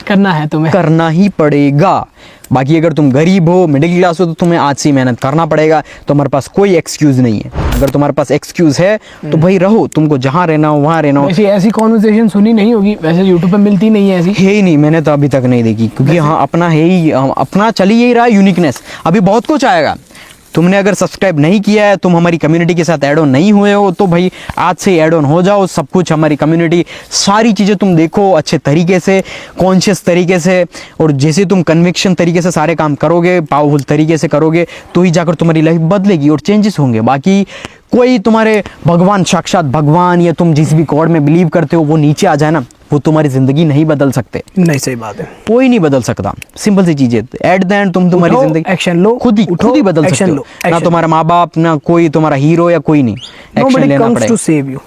करना है तुम्हें, करना ही पड़ेगा। बाकी अगर तुम गरीब हो, मिडिल क्लास हो, तो तुम्हें आज से मेहनत करना पड़ेगा। तुम्हारे पास कोई एक्सक्यूज नहीं है। अगर तुम्हारे पास एक्सक्यूज है तो भाई रहो, तुमको जहाँ रहना हो वहाँ रहना हो। वैसे ऐसी कॉन्वर्सेशन सुनी नहीं होगी, वैसे यूट्यूब पे मिलती नहीं है ऐसी। है ही नहीं, मैंने तो अभी तक नहीं देखी, क्योंकि हाँ अपना है ही, अपना चल ही यही रहा यूनिकनेस। अभी बहुत कुछ आएगा। तुमने अगर सब्सक्राइब नहीं किया है, तुम हमारी कम्युनिटी के साथ ऐड ऑन नहीं हुए हो, तो भाई आज से ऐड ऑन हो जाओ। सब कुछ हमारी कम्युनिटी, सारी चीज़ें तुम देखो अच्छे तरीके से, कॉन्शियस तरीके से, और जैसे तुम कन्विक्शन तरीके से सारे काम करोगे, पावरफुल तरीके से करोगे, तो ही जाकर तुम्हारी लाइफ बदलेगी और चेंजेस होंगे। बाकी कोई तुम्हारे भगवान, साक्षात भगवान, या तुम जिस भी गॉड में बिलीव करते हो वो नीचे आ जाए ना, वो तुम्हारी जिंदगी नहीं बदल सकते। नहीं, सही बात है, कोई नहीं बदल सकता। सिंपल सी चीज है, एट द एंड तुम तुम्हारी जिंदगी एक्शन लो, खुद ही बदल सकते हो। ना तुम्हारा माँ बाप, ना कोई तुम्हारा हीरो या कोई नहीं, एक्शन लेना पड़ेगा टू सेव यू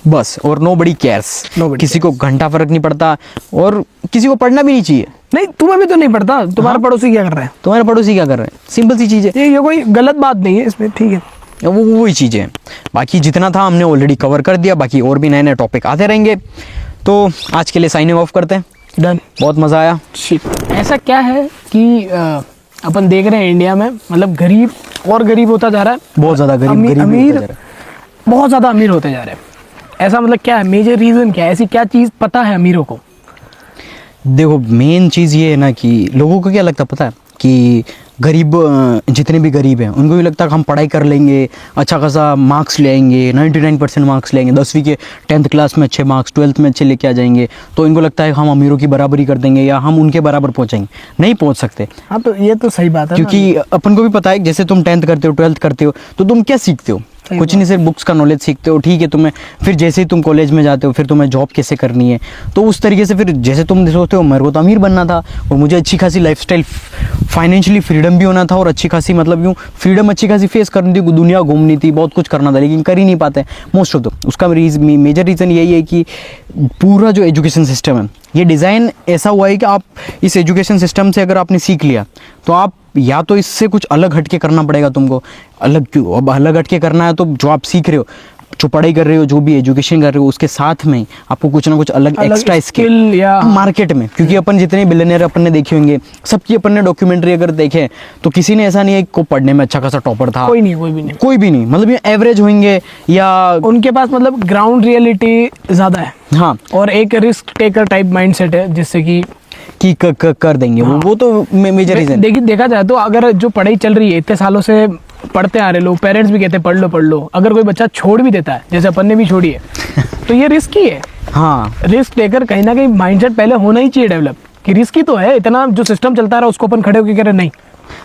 बस। और नोबडी केयर्स, किसी को घंटा फर्क नहीं पड़ता, और किसी को पढ़ना भी नहीं चाहिए। नहीं, तुम्हें भी तो नहीं पड़ता, तुम्हारा पड़ोसी क्या कर रहा है, तुम्हारे पड़ोसी क्या कर रहे हैं, सिंपल सी चीज है। ये कोई गलत बात नहीं है इसमें, ठीक है, वो वही चीज़ें हैं। बाकी जितना था हमने ऑलरेडी कवर कर दिया, बाकी और भी नए नए टॉपिक आते रहेंगे। तो आज के लिए साइनिंग ऑफ करते हैं। डन। बहुत मज़ा आया। ऐसा क्या है कि अपन देख रहे हैं इंडिया में, मतलब गरीब और गरीब होता जा रहा है, बहुत ज़्यादा गरीब, अमीर बहुत ज़्यादा अमीर होते जा रहे हैं। ऐसा मतलब क्या है, मेजर रीज़न क्या है, ऐसी क्या चीज़ पता है अमीरों को? देखो, मेन चीज़ ये है ना कि लोगों को क्या लगता है पता है, कि गरीब, जितने भी गरीब हैं उनको भी लगता है कि हम पढ़ाई कर लेंगे, अच्छा खासा मार्क्स ले आएंगे, 99% मार्क्स लेंगे, 10वीं के 10th क्लास में अच्छे मार्क्स, 12th में अच्छे लेके आ जाएंगे, तो इनको लगता है हम अमीरों की बराबरी कर देंगे या हम उनके बराबर पहुंचेंगे। नहीं पहुंच सकते। हाँ, तो ये तो सही बात है, क्योंकि अपन को भी पता है जैसे तुम 10th करते हो, 12th करते हो, तो तुम क्या सीखते हो? कुछ नहीं, सिर्फ बुक्स का नॉलेज सीखते हो, ठीक है। तुम्हें फिर जैसे ही तुम कॉलेज में जाते हो, फिर तुम्हें जॉब कैसे करनी है, तो उस तरीके से फिर जैसे तुम सोचते हो मेरे को तो अमीर बनना था, और मुझे अच्छी खासी लाइफस्टाइल, फाइनेंशियली फ्रीडम भी होना था, और अच्छी खासी मतलब यूँ फ्रीडम अच्छी खासी फेस करनी थी, दुनिया घूमनी थी, बहुत कुछ करना था, लेकिन कर ही नहीं पाते मोस्ट ऑफ द। उसका मेजर रीज़न यही है कि पूरा जो एजुकेशन सिस्टम है, ये डिज़ाइन ऐसा हुआ है कि आप इस एजुकेशन सिस्टम से अगर आपने सीख लिया, तो आप या तो इससे कुछ अलग हटके करना पड़ेगा तुमको। अलग क्यों? अब अलग हटके करना है तो जो आप सीख रहे हो, जो पढ़ाई कर रहे हो, जो भी एजुकेशन कर रहे हो, उसके साथ में आपको कुछ ना कुछ अलग एक्स्ट्रा स्किल या मार्केट में। क्योंकि अपन जितने बिलियनियर अपन ने देखे होंगे, सबकी अपन ने डॉक्यूमेंट्री अगर देखे, तो किसी ने ऐसा नहीं है को पढ़ने में अच्छा खासा टॉपर था, कोई भी नहीं, मतलब ये एवरेज होंगे, या उनके पास मतलब ग्राउंड रियलिटी ज़्यादा है। हाँ, और एक रिस्क टेकर टाइप माइंडसेट है, जिससे कि कर देंगे। हाँ। वो तो मेजर रीजन। देखा जाए तो अगर जो पढ़ाई चल रही है, इतने सालों से पढ़ते आ रहे लोग, पेरेंट्स भी कहते हैं पढ़ लो, अगर कोई बच्चा छोड़ भी देता है, जैसे अपन ने भी छोड़ी है, तो ये रिस्की है। हाँ, रिस्क टेकर कहीं ना कहीं माइंडसेट पहले होना ही चाहिए डेवलप, कि रिस्की तो है, इतना जो सिस्टम चलता रहा उसको अपन खड़े होकर कह रहे नहीं।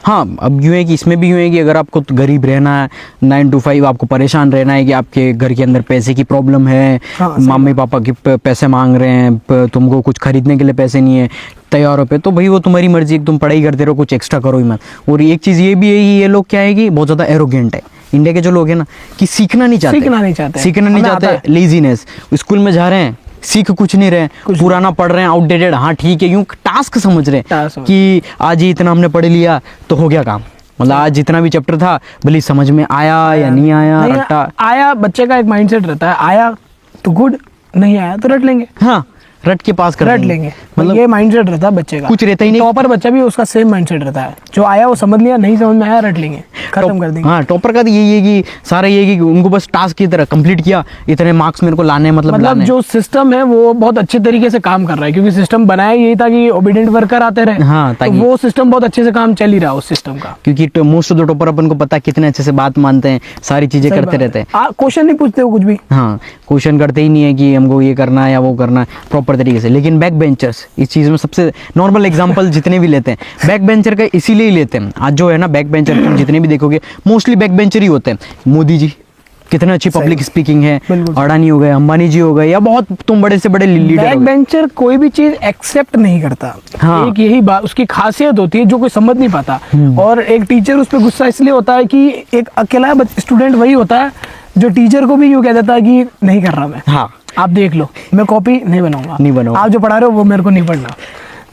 हाँ, अब यूँ है कि इसमें भी यूँ है कि अगर आपको तो गरीब रहना है, 9 to 5 आपको परेशान रहना है, कि आपके घर के अंदर पैसे की प्रॉब्लम है, हाँ, मम्मी पापा के पैसे मांग रहे हैं, तुमको कुछ खरीदने के लिए पैसे नहीं है तैयारों पे, तो भाई वो तुम्हारी मर्जी, तुम पढ़ाई करते रहो, कुछ एक्स्ट्रा करो ही मत। और एक चीज़ ये भी है कि ये लोग क्या है कि बहुत ज़्यादा एरोगेंट है। इंडिया के जो लोग हैं ना, कि सीखना नहीं चाहते, लेजीनेस। स्कूल में जा रहे हैं, सीख कुछ नहीं रहे, पुराना पढ़ रहे हैं, आउटडेटेड। हाँ ठीक है, यूँ टास्क समझ रहे हैं कि आज ही इतना हमने पढ़ लिया तो हो गया काम। मतलब आज जितना भी चैप्टर था, भले समझ में आया या नहीं आया, आया बच्चे का एक माइंडसेट रहता है, आया तो गुड, नहीं आया तो रट लेंगे। हाँ, रट के पास कर लेंगे, मतलब ये माइंडसेट रहता है बच्चे का। कुछ रहता ही नहीं। टॉपर बच्चा भी उसका सेम माइंडसेट रहता है, जो आया वो समझ लिया, नहीं समझ में आया रट लेंगे, खत्म कर देंगे। हाँ, टॉपर का तो यही है कि सारा ये है कि उनको बस टास्क की तरह कंप्लीट किया, इतने मार्क्स मेरे को लाने, मतलब जो सिस्टम है वो बहुत अच्छे तरीके से काम कर रहा है, क्योंकि सिस्टम बनाया यही था कि ओबीडिएंट वर्कर आते रहे। हाँ, तो वो सिस्टम बहुत अच्छे से काम चल ही रहा है उस सिस्टम का, क्योंकि मोस्ट ऑफ द टॉपर अपन को पता है कितने अच्छे से बात मानते हैं, सारी चीजें करते रहते हैं। क्वेश्चन नहीं पूछते हो कुछ भी। हाँ, क्वेश्चन करते ही नहीं है कि हमको ये करना है या वो करना है प्रॉपर तरीके से। लेकिन बैक बेंचर्स इस चीज़ में सबसे नॉर्मल एग्जांपल जितने भी लेते हैं, बैक बेंचर का इसीलिए ही लेते हैं। आज जो है ना बैक बेंचर, तुम जितने भी देखोगे मोस्टली बैक बेंचर ही होते हैं। मोदी जी कितना अच्छी पब्लिक स्पीकिंग है, अडानी हो गए, अंबानी जी हो गए, या बहुत तुम बड़े से बड़े लीडर। बैक बेंचर कोई भी चीज एक्सेप्ट नहीं करता। हाँ। एक यही बात उसकी खासियत होती है जो कोई समझ नहीं पाता। और एक टीचर उस पर गुस्सा इसलिए होता है कि एक अकेला स्टूडेंट वही होता है जो टीचर को भी यूँ कह देता है कि नहीं कर रहा मैं। हाँ, आप देख लो, मैं कॉपी नहीं बनाऊंगा, आप जो पढ़ा रहे हो वो मेरे को नहीं पढ़ना।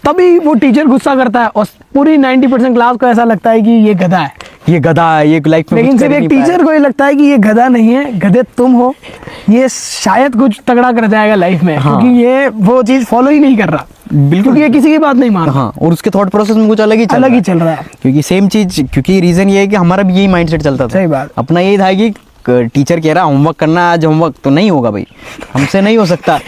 तभी वो टीचर गुस्सा करता है और पूरी 90% क्लास को ऐसा लगता है कि ये गधा है, ये लाइफ में। लेकिन सिर्फ एक टीचर को ये लगता है कि ये गधा नहीं है, गधे तुम हो, ये शायद कुछ तगड़ा कर जाएगा लाइफ में। हाँ। क्योंकि ये वो चीज फॉलो ही नहीं कर रहा। बिल्कुल। क्योंकि ये किसी की बात नहीं मान रहा, हाँ, और उसके थॉट प्रोसेस में कुछ अलग ही चल रहा है। क्योंकि सेम चीज, क्योंकि रीजन ये है कि हमारा भी यही माइंडसेट चलता था। सही बात। अपना यही था कि टीचर कह रहा होमवर्क करना, आज होमवर्क तो नहीं होगा भाई, हमसे नहीं हो सकता।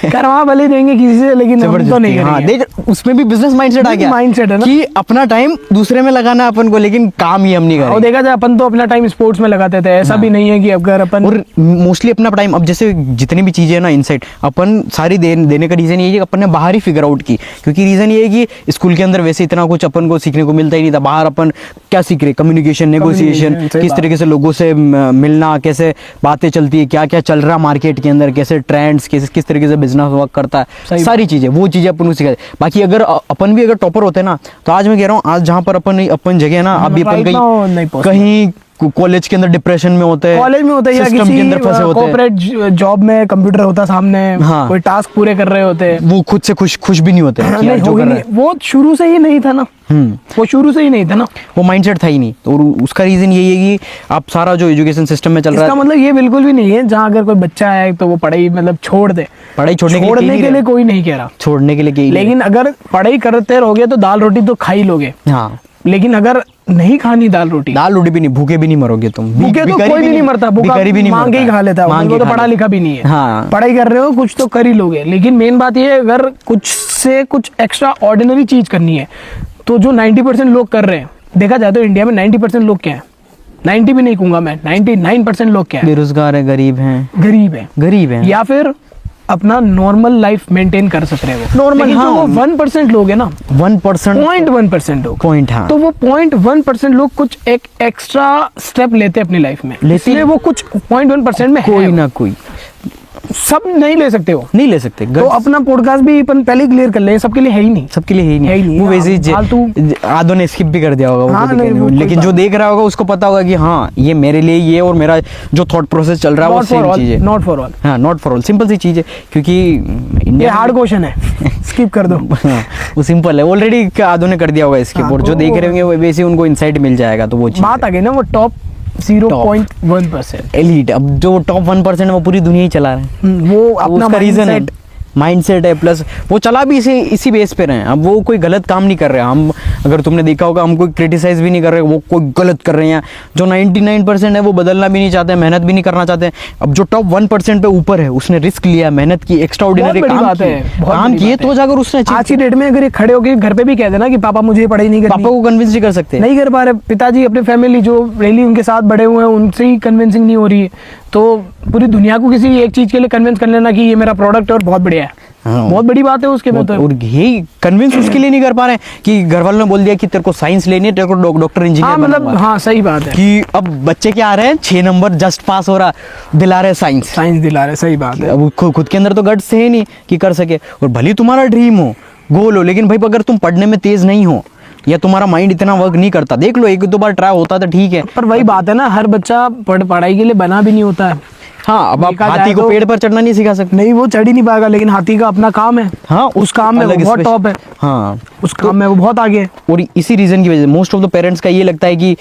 करवा भले देंगे किसी से, लेकिन हम तो नहीं हाँ, करेंगे। देख उसमें भी बिजनेस माइंडसेट आ गया, माइंडसेट है ना कि अपना टाइम दूसरे में लगाना है अपन को, लेकिन काम ही हम नहीं और करेंगे। देखा जाए अपन तो अपना टाइम स्पोर्ट्स में लगाते थे, ऐसा भी नहीं है कि अगर अपन, और मोस्टली अपना टाइम, अब जैसे जितनी भी चीजें ना इनसाइड अपन सारी देने का रीजन ये है कि अपन ने बाहर ही फिगर आउट की, क्योंकि रीजन ये है कि स्कूल के अंदर वैसे इतना कुछ अपन को सीखने को मिलता ही नहीं था। बाहर अपन क्या सीख रहे, कम्युनिकेशन, नेगोशिएशन, किस तरीके से लोगों से मिलना, कैसे बातें चलती है, क्या क्या चल रहा है मार्केट के अंदर, कैसे ट्रेंड्स, किस तरीके से बिजनेस वर्क करता है, सारी चीजें, वो चीजें अपन को सिखाते। बाकी अगर अपन भी अगर टॉपर होते ना, तो आज मैं कह रहा हूँ, आज जहाँ पर अपन जगह है ना, अभी अपन कहीं कॉलेज के अंदर डिप्रेशन में होते हैं, कॉलेज में होते हैं या सिस्टम के अंदर फंसे किसी होते हैं, कॉर्पोरेट जॉब में कंप्यूटर होता सामने, हाँ, कोई टास्क पूरे कर रहे होते हैं, वो खुद से खुश भी नहीं होते हैं कि यार जो कर रहे हैं। वो शुरू से ही नहीं था ना, वो शुरू से ही नहीं था ना, वो माइंडसेट था ही नहीं। तो उसका रीजन यही है कि आप सारा जो एजुकेशन सिस्टम में चल रहा है, इसका मतलब ये बिल्कुल भी नहीं है जहाँ अगर कोई बच्चा है तो वो पढ़ाई मतलब छोड़ दे, पढ़ाई छोड़ने के लिए कोई नहीं कह रहा, छोड़ने के लिए, लेकिन अगर पढ़ाई करते रहोगे तो दाल रोटी तो खा ही लोगे। हाँ, लेकिन अगर नहीं खानी दाल रोटी भी नहीं, भूखे भी नहीं मरोगे तुम। भूखे तो कोई भी नहीं मरता, भिखारी भी नहीं मांग के ही खा लेता है, वो तो पढ़ा लिखा भी नहीं है। हाँ, पढ़ाई कर रहे हो कुछ तो कर ही लोगे, लेकिन मेन बात ये है अगर कुछ से कुछ एक्स्ट्रा ऑर्डिनरी चीज करनी है तो जो 90% लोग कर रहे हैं, देखा जाए तो इंडिया में 90% लोग क्या है, 90 भी नहीं कहूंगा मैं, 99% लोग क्या है, बेरोजगार है, गरीब है, या फिर अपना नॉर्मल लाइफ मेंटेन कर सक रहे हो नॉर्मल। हाँ, वो 1% लोग है ना, 1%, 0.1% लोग, पॉइंट, हाँ, तो वो 0.1% लोग कुछ एक एक्स्ट्रा स्टेप लेते हैं अपनी लाइफ में, इसलिए वो कुछ 0.1% में कोई ना कोई, सब नहीं ले सकते हो, नहीं ले सकते। तो अपना पॉडकास्ट भी अपन पहले क्लियर कर ले, सबके लिए है ही नहीं, सबके लिए है ही नहीं। वो वैसे आधों ने स्किप भी कर दिया होगा, हाँ, लेकिन जो देख रहा होगा उसको पता होगा कि हाँ ये मेरे लिए ये, और मेरा जो थॉट प्रोसेस चल रहा है वो सेम चीज है। नॉट फॉर ऑल, हाँ, नॉट फॉर ऑल, सिंपल सी चीज है, क्योंकि ये हार्ड क्वेश्चन है, स्किप कर दो। हाँ, वो सिंपल है, ऑलरेडी आधों ने कर दिया होगा स्किप, और जो देख रहे होंगे वैसे उनको इनसाइट मिल जाएगा। तो वो चीज बात आ गई ना, वो टॉप 0.1% एलीट, अब जो टॉप 1% वो पूरी दुनिया ही चला रहे हैं, वो अपना रीजन है, माइंडसेट है, प्लस वो चला भी इसी बेस पे रहे हैं। अब वो कोई गलत काम नहीं कर रहे हैं, हम अगर तुमने देखा होगा हम कोई क्रिटिसाइज भी नहीं कर रहे, वो कोई गलत कर रहे हैं। जो 99% है वो बदलना भी नहीं चाहते, मेहनत भी नहीं करना चाहते। अब जो टॉप 1% पे ऊपर है उसने रिस्क लिया, मेहनत की, एक्स्ट्रा ऑर्डिनरी काम किए, तो अगर उसने आज की डेट में अगर खड़े होकर घर पे भी कह देना कि पापा मुझे पढ़ाई नहीं करनी, पापा को कन्विंस नहीं कर सकते, नहीं कर पा रहे पिताजी, अपने फैमिली जो रेली उनके साथ बड़े हुए हैं उनसे ही कन्विंसिंग नहीं हो रही है, तो पूरी दुनिया को किसी एक चीज के लिए कन्विंस कर लेना कि ये मेरा प्रोडक्ट और बहुत बढ़िया है, हाँ, बहुत बड़ी बात है उसके में। तो और यही कन्विंस उसके लिए नहीं कर पा रहे हैं कि घर वालों ने बोल दिया कि तेरे को साइंस लेनी है, तेरे को डॉक्टर इंजीनियर, हाँ, मतलब हाँ सही बात है कि अब बच्चे क्या आ रहे हैं, 6 नंबर जस्ट पास हो रहा, दिला रहे साइंस दिला रहे, सही बात है। अब खुद के अंदर तो गट्स है नहीं कि कर सके, और भले तुम्हारा ड्रीम हो, गोल हो, लेकिन भाई अगर तुम पढ़ने में तेज नहीं हो या तुम्हारा माइंड इतना वर्क नहीं करता, देख लो 1-2 बार ट्राई होता तो ठीक है, पर वही बात है ना, हर बच्चा पढ़ाई के लिए बना भी नहीं होता है। हाँ, अब आप हाथी को पेड़ पर चढ़ना नहीं सिखा सकते, नहीं वो चढ़ ही नहीं पाएगा, लेकिन हाथी का अपना काम है, हाँ, उस काम में वो बहुत टॉप है, हाँ, उस काम में वो बहुत आगे है। और इसी रीजन की वजह से मोस्ट ऑफ द पेरेंट्स का ये लगता है कि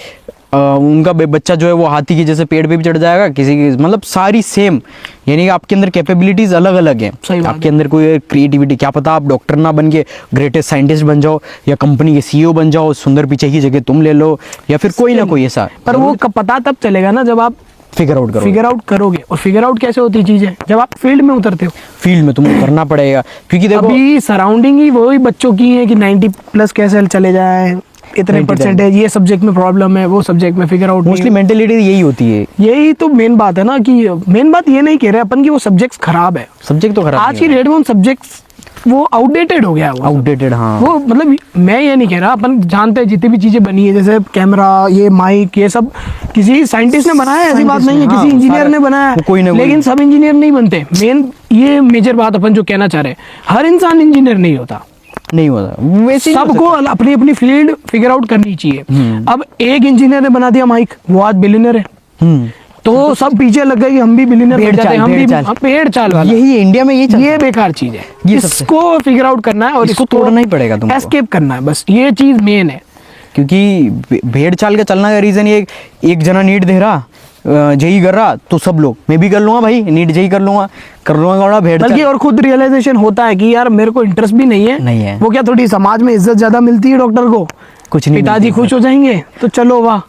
उनका बच्चा जो है वो हाथी के जैसे पेड़ पे भी चढ़ जाएगा, किसी की मतलब सारी सेम, यानी कि आपके अंदर कैपेबिलिटीज अलग अलग है, आपके अंदर कोई क्रिएटिविटी, क्या पता आप डॉक्टर ना बन के ग्रेटेस्ट साइंटिस्ट बन जाओ, या कंपनी के CEO बन जाओ, सुंदर पिचाई की जगह तुम ले लो, या फिर कोई ना कोई ऐसा, पर वो पता तब चलेगा ना जब आप फिगर आउट करोगे। और फिगर आउट कैसे होती चीज है, जब आप फील्ड में उतरते हो, फील्ड में तुम्हें करना पड़ेगा, क्योंकि देखो अभी सराउंडिंग ही वही बच्चों की है कि 90+ कैसे चले जाए, इतने परसेंटेज, ये सब्जेक्ट में प्रॉब्लम है, वो सब्जेक्ट में फिगर आउट, मोस्टली मेंटेलिटी यही होती है। यही तो मेन बात है ना, कि मेन बात ये नहीं कह रहे अपन कि वो सब्जेक्ट्स खराब है, सब्जेक्ट तो खराब, आज की डेट में उन सब्जेक्ट्स वो आउटडेटेड हो गया, आउटडेटेड, हाँ, वो मतलब मैं ये नहीं कह रहा, अपन जानते हैं जितनी भी चीजें बनी है, जैसे कैमरा, ये माइक, ये सब किसी साइंटिस्ट ने बनाया है, ऐसी बात नहीं है, किसी इंजीनियर ने बनाया है, लेकिन सब इंजीनियर नहीं बनते। ये मेजर बात अपन जो कहना चाह रहे हैं, हर इंसान इंजीनियर नहीं होता, वैसे सबको अपनी अपनी फील्ड फिगर आउट करनी चाहिए। अब एक इंजीनियर ने बना दिया माइक, वो आज बिलियनर है, तो सब पीछे लग गए कि हम भी बिलियनर बन जाते हैं, हम भी पेड़ चाल वाला, यही इंडिया में ये बेकार चीज है, इसको फिगर आउट करना है और इसको तोड़ना ही पड़ेगा, तुमको एस्केप करना है, बस ये चीज मेन है। क्योंकि भेड़ चाल का चलना का रीजन ये, एक जना नीट दे रहा, जेई कर रहा तो सब लोग, मैं भी कर लूंगा भाई, नीट जेई कर लूंगा भेड़ बल्कि और खुद रियलाइजेशन होता है कि यार मेरे को इंटरेस्ट भी नहीं है। वो क्या थोड़ी समाज में इज्जत ज्यादा मिलती है डॉक्टर को, कुछ नहीं, पिताजी खुश हो जाएंगे तो चलो वाह,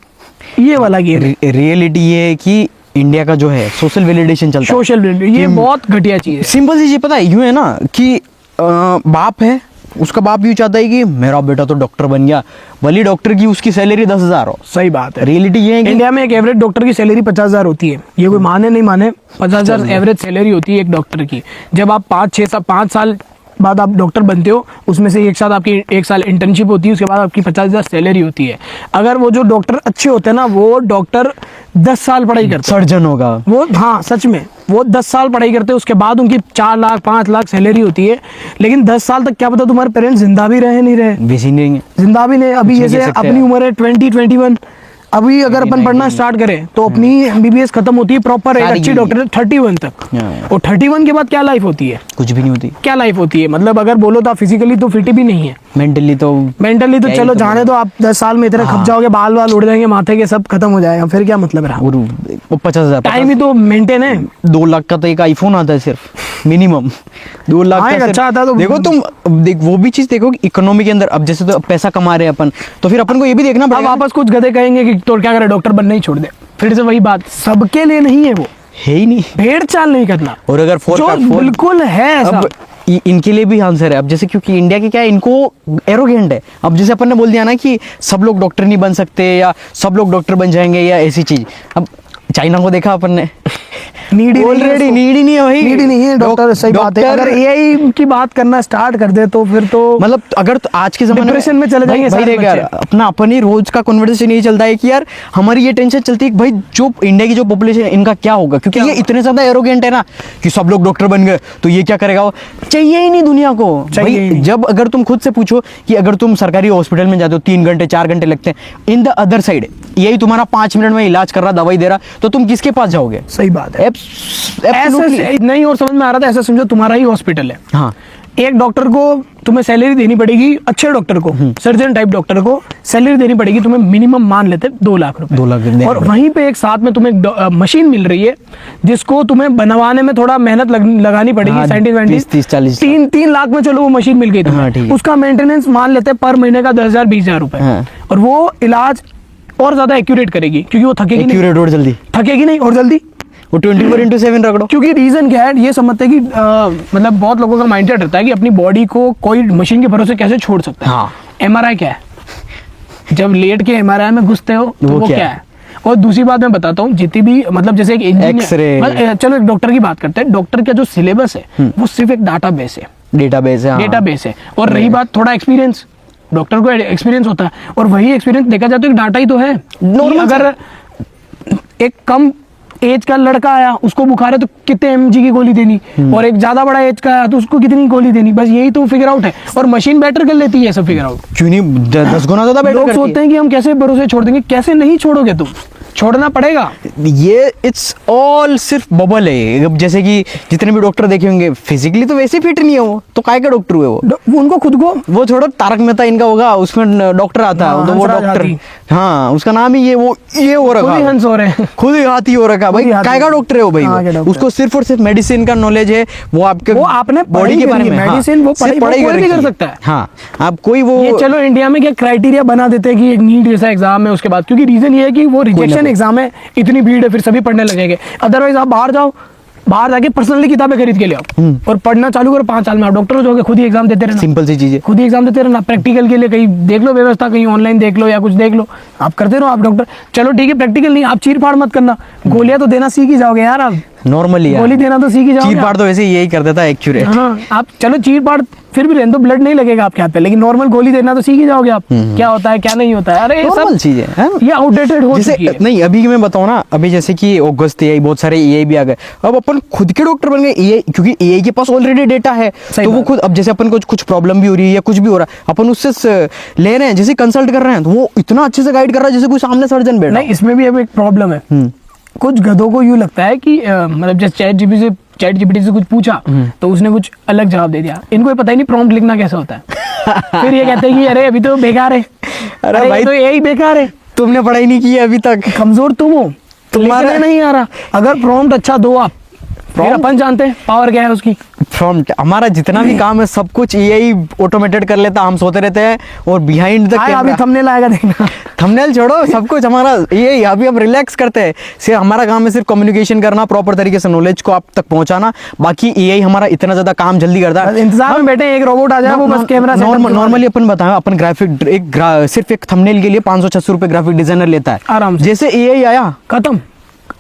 ये वाला गेम। रियलिटी ये है कि इंडिया का जो है सोशल वैलिडेशन चलता है, सोशल वैलिडेशन, ये बहुत घटिया चीज है। सिंपल सी चीज पता है, यूं है ना कि बाप है, उसका बाप यूं चाहता है कि मेरा बेटा तो डॉक्टर बन गया, भले डॉक्टर की उसकी सैलरी 10,000 हो। सही बात है। रियलिटी ये है कि इंडिया में एक एवरेज डॉक्टर की सैलरी 50,000 होती है, ये कोई माने नहीं माने, 50,000 एवरेज सैलरी होती है एक डॉक्टर की। जब आप 5 साल बाद आप डॉक्टर बनते हो, उसमें से एक साथ आपकी 1 साल इंटर्नशिप होती है, उसके बाद आपकी 50,000 सैलरी होती है। अगर वो जो डॉक्टर अच्छे होते हैं ना, वो डॉक्टर 10 साल पढ़ाई करते हैं, सर्जन होगा वो, हाँ सच में वो 10 साल पढ़ाई करते हैं, उसके बाद उनकी 4 लाख 5 लाख सैलरी होती है। लेकिन 10 साल तक क्या पता तुम्हारे पेरेंट्स जिंदा भी रहे नहीं रहे, बेसी नहीं है, जिंदा भी नहीं। अभी कुछ नहीं जैसे कह सकते अपनी यार। उम्र है 20-21, अभी अगर अपन पढ़ना स्टार्ट करें तो अपनी MBBS खत्म होती है प्रॉपर एक सारी अच्छी डॉक्टर 31 तक। हाँ। और 31 के बाद क्या लाइफ होती है? कुछ भी नहीं होती। क्या लाइफ होती है मतलब, अगर बोलो तो फिजिकली तो फिट भी नहीं है, मेंटली तो मेंटली तो क्या ही चलो तो जाने दो, आप 10 साल में इतने खप जाओगे, बाल वाल उड़ जाएंगे माथे के, सब खत्म हो जाएगा, फिर क्या मतलब रहा? वो 50,000 टाइम ही तो मेंटेन है। 2 लाख का तो एक आईफोन आता है सिर्फ, मिनिमम 2 लाख हाँ, का एक सिर्फ। अच्छा आता तो देखो तुम देख, वो भी चीज देखो इकोनॉमी के अंदर। अब जैसे तो पैसा कमा रहे हैं अपन, तो फिर अपन को ये भी देखना अब पड़ेगा। वापस कुछ गधे कहेंगे कि तो क्या करे, डॉक्टर बनना ही छोड़ दे। फिर से वही बात, सबके लिए नहीं है, वो है ही नहीं। भेड़ चाल नहीं करना। और अगर जो बिल्कुल है ऐसा, अब इनके लिए भी आंसर है। अब जैसे क्योंकि इंडिया के क्या है, इनको एरोगेंट है। अब जैसे अपन ने बोल दिया ना कि सब लोग डॉक्टर नहीं बन सकते, या सब लोग डॉक्टर बन जाएंगे, या ऐसी चीज। अब चाइना को देखा अपन ने, ऑलरेडी नीड ही नहीं है भाई, नीड ही नहीं है डॉक्टर। सही बात है। अगर AI की बात करना स्टार्ट कर दे तो फिर तो मतलब अगर तो आज के जमाने डिप्रेशन में चले जाएंगे भाई सारे देख यार, बच्चे। अपना अपन ही रोज का कन्वर्सेशन यही चलता है कि यार हमारी ये टेंशन चलती है कि भाई जो इंडिया की जो पॉपुलेशन है इनका क्या होगा, क्योंकि ये इतने ज्यादा एरोगेंट है ना कि सब लोग डॉक्टर बन गए तो ये क्या करेगा। वो चाहिए ही नहीं दुनिया को भाई। जब अगर तुम खुद से पूछो कि अगर तुम सरकारी हॉस्पिटल में जाते हो 3 घंटे 4 घंटे लगते हैं, इन द अदर साइड यही तुम्हारा 5 मिनट में इलाज कर रहा, दवाई दे रहा, तो तुम किसके पास जाओगे? सही बात है। Absolutely। ऐसे नहीं, और समझ में आ रहा था, ऐसा समझो तुम्हारा ही हॉस्पिटल है, हाँ, एक डॉक्टर को तुम्हें सैलरी देनी पड़ेगी, अच्छे डॉक्टर को, सर्जन टाइप डॉक्टर को सैलरी देनी पड़ेगी तुम्हें, मिनिमम मान लेते 2 लाख रुपए। 2 लाख देने और पड़ेंगे। वहीं पे एक साथ में तुम्हें एक मशीन मिल रही है जिसको तुम्हें बनवाने में थोड़ा मेहनत लगानी पड़ेगी, हाँ, 30-40 3 लाख में चलो वो मशीन मिल गई हाँ, ठीक तुम्हें। है। उसका मेंटेनेंस मान लेते हैं पर महीने का 10,000-20,000 रुपए। हाँ। और वो इलाज और ज्यादा एक्यूरेट करेगी, क्योंकि वो थकेगी नहीं, एक्यूरेट और जल्दी, थकेगी नहीं और जल्दी। वो 24/7 रगड़ो। क्योंकि रीजन क्या है, ये समझते हैं कि मतलब बहुत लोगों का माइंडसेट रहता है कि अपनी बॉडी को कोई मशीन के भरोसे कैसे छोड़ सकता है। हाँ। MRI क्या है, जब लेट के MRI में घुसते हो तो वो वो क्या क्या है। और दूसरी बात मैं बताता हूँ, जितनी भी मतलब जैसे एक X-ray। इंजीनियर, चलो एक डॉक्टर की बात करते हैं, डॉक्टर का जो सिलेबस है वो सिर्फ एक डाटाबेस है, डेटाबेस है, हाँ। डेटाबेस है। और रही बात थोड़ा एक्सपीरियंस, डॉक्टर को एक्सपीरियंस होता है, और वही एक्सपीरियंस देखा जाए तो एक डाटा ही तो है। Normal अगर एक कम एज का लड़का आया, उसको बुखार है तो कितने mg की गोली देनी, और एक ज्यादा बड़ा एज का आया तो उसको कितनी गोली देनी, बस यही तो फिगर आउट है। और मशीन बेटर कर लेती है सब फिगर आउट। क्यों नहीं 10 गुना ज्यादा बेटर लोग करती सोचते हैं कि हम कैसे भरोसे छोड़ देंगे, कैसे नहीं छोड़ोगे तुम, छोड़ना पड़ेगा। है। ये इट्स ऑल सिर्फ बबल है। अब जैसे कि जितने भी डॉक्टर देखे होंगे फिजिकली तो वैसे फिट नहीं है वो, तो काय का डॉक्टर हुए वो उनको खुद को, वो छोड़ो, तारक मेहता इनका होगा, उसमें डॉक्टर आता है, तो वो हंसराज डॉक्टर, हाथी। हाँ उसका नाम ही ये हो खुद ही रखा, हंस हो रहे हैं। खुद ही हाथी हो रखा भाई। खुद ही हाथी। काय का डॉक्टर है वो भाई, हाँ, क्या वो डॉक्टर उसको सिर्फ और सिर्फ मेडिसिन का नॉलेज है, वो आपके वो आपने बॉडी के बारे में, मेडिसिन वो सिर्फ पढ़ाई कोई भी रखी कर है। सकता है। हाँ, आप कोई वो ये चलो इंडिया में क्या क्राइटेरिया बना देते हैं कि एक नीट जैसा एग्जाम है उसके बाद, क्योंकि रीजन ये है कि वो रिजेक्शन कोई। एग्जाम है, इतनी भीड़ है, फिर सभी पढ़ने लगेंगे। अदरवाइज आप बाहर जाओ, बाहर जाके पर्सनली किताबें खरीद के ले आओ और पढ़ना चालू करो, 5 साल में आप डॉक्टर हो जाओगे। खुद ही एग्जाम देते रहना, सिंपल सी चीज है। खुद ही एग्जाम देते रहना। प्रैक्टिकल के लिए कहीं देख लो व्यवस्था, कहीं ऑनलाइन देख लो या कुछ देख लो, आप करते रहो, आप डॉक्टर। चलो ठीक है, प्रैक्टिकल नहीं, आप चीर फाड़ मत करना, गोलियां तो देना सीख ही जाओगे यार, आप नॉर्मली गोली देना तो सीख ही जाओगे। चीर फाड़ तो वैसे यही कर देता है एक्यूरेट। हाँ, आप चलो चीर फाड़ फिर भी रहने दो, ब्लड नहीं लगेगा आपके हाथ पे, लेकिन नॉर्मल गोली देना तो सीख ही जाओगे आप, क्या होता है क्या नहीं होता है। अरे ये नॉर्मल सब चीज है। ये आउटडेटेड हो जैसे चुकी है। नहीं, अभी मैं बताऊं ना, अभी जैसे कि अगस्त AI बहुत सारे AI भी आ गए, अब अपन खुद के डॉक्टर बन गए AI, क्योंकि AI के पास ऑलरेडी डेटा है, तो वो खुद, अब जैसे अपन को कुछ प्रॉब्लम भी हो रही है या कुछ भी हो रहा है, अपन उससे ले रहे हैं, जैसे कंसल्ट कर रहे हैं, तो वो इतना अच्छे से गाइड कर रहा है जैसे कोई सामने सर्जन बैठा। नहीं, इसमें भी अब एक प्रॉब्लम है, कुछ गधों को यूं लगता है कि मतलब जैसे चैट जीपीटी से कुछ पूछा तो उसने कुछ अलग जवाब दे दिया, इनको ये पता ही नहीं प्रॉम्प्ट लिखना कैसे होता है। फिर ये कहते हैं कि अरे अभी तो बेकार है, अरे भाई तो यही बेकार है, तुमने पढ़ाई नहीं की है अभी तक, कमजोर तुम हो। तुम्हारा लिखने नहीं आ रहा। अगर प्रॉम्प्ट अच्छा दो आप, फिर अपन जानते हैं पावर क्या है उसकी। प्रॉम्प्ट हमारा जितना भी काम है सब कुछ यही ऑटोमेटेड कर लेता, हम सोते रहते हैं और बिहाइंड द अभी कैमरा थंबनेल आएगा देखना। थंबनेल छोड़ो, सब कुछ हमारा यही, अभी हम रिलैक्स करते हैं। सिर्फ हमारा काम है सिर्फ कम्युनिकेशन करना, प्रॉपर तरीके से नॉलेज को आप तक पहुंचाना, बाकी एआई हमारा इतना ज्यादा काम जल्दी करता है। इंतजार में बैठे हैं एक रोबोट आ जाए, वो बस कैमरा नॉर्मली अपन बताएं, अपन सिर्फ एक थंबनेल के लिए 500-600 रुपए ग्राफिक डिजाइनर लेता है आराम से। जैसे एआई आया खत्म,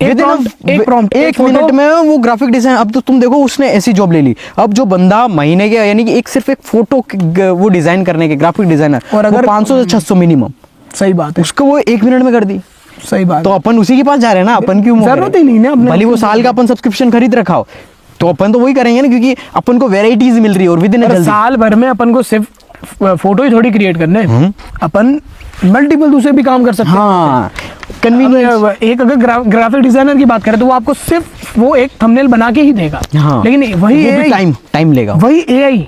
एक मिनट में वो ग्राफिक डिजाइन। अब तो तुम देखो उसने ऐसी जॉब ले ली, अब जो बंदा महीने के यानी कि सिर्फ एक फोटो वो डिजाइन करने के ग्राफिक डिजाइनर, और अगर 500 से 600 मिनिमम, सही बात है, उसको वो 1 मिनट में कर दी। सही बात तो है। अपन उसी के पास जा रहे हैं ना, अपन क्यों जरूरत ही नहीं ना अपने, भले वो साल का अपन सब्सक्रिप्शन खरीद रखा हो तो अपन तो वही करेंगे ना, क्योंकि अपन को वेराइटीज मिल रही है और विद इन साल भर में अपन को सिर्फ फोटो ही थोड़ी क्रिएट करने हैं, अपन मल्टीपल दूसरे भी काम कर सकते हैं। हाँ कन्वीनियंस। एक अगर ग्राफिक डिजाइनर की बात करें तो वो आपको सिर्फ वो एक थंबनेल बना के ही देगा। हाँ। लेकिन वही टाइम लेगा, वही एआई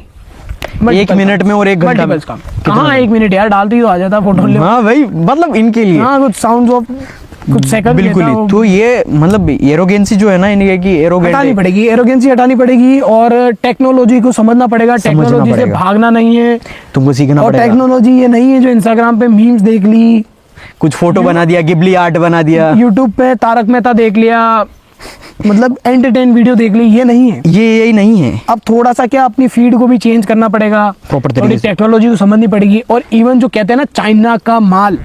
1 मिनट में और 1 घंटा में काम। कहाँ 1 मिनट यार, डालती ही तो आ जाता फोटो। हाँ भाई, मतलब इनके लिए हाँ, कुछ साउंड ऑफ कुछ सेकंड बिल्कुल ही। तो ये मतलब एरोगेंसी जो है ना इनकी, कि हटानी पड़ेगी, एरोगेंसी हटानी पड़ेगी और टेक्नोलॉजी को समझना पड़ेगा। टेक्नोलॉजी से भागना नहीं है, तुमको सीखना और पड़ेगा। टेक्नोलॉजी ये नहीं है जो इंस्टाग्राम पे मीम्स देख ली, कुछ फोटो बना दिया, गिबली आर्ट बना दिया, यूट्यूब पे तारक मेहता देख लिया, मतलब एंटरटेन वीडियो देख ली, ये नहीं है। ये यही नहीं है। अब थोड़ा सा क्या अपनी फीड को भी चेंज करना पड़ेगा, प्रॉपर थोड़ी तरीके से। टेक्नोलॉजी को समझनी पड़ेगी। और इवन जो कहते हैं ना चाइना का माल,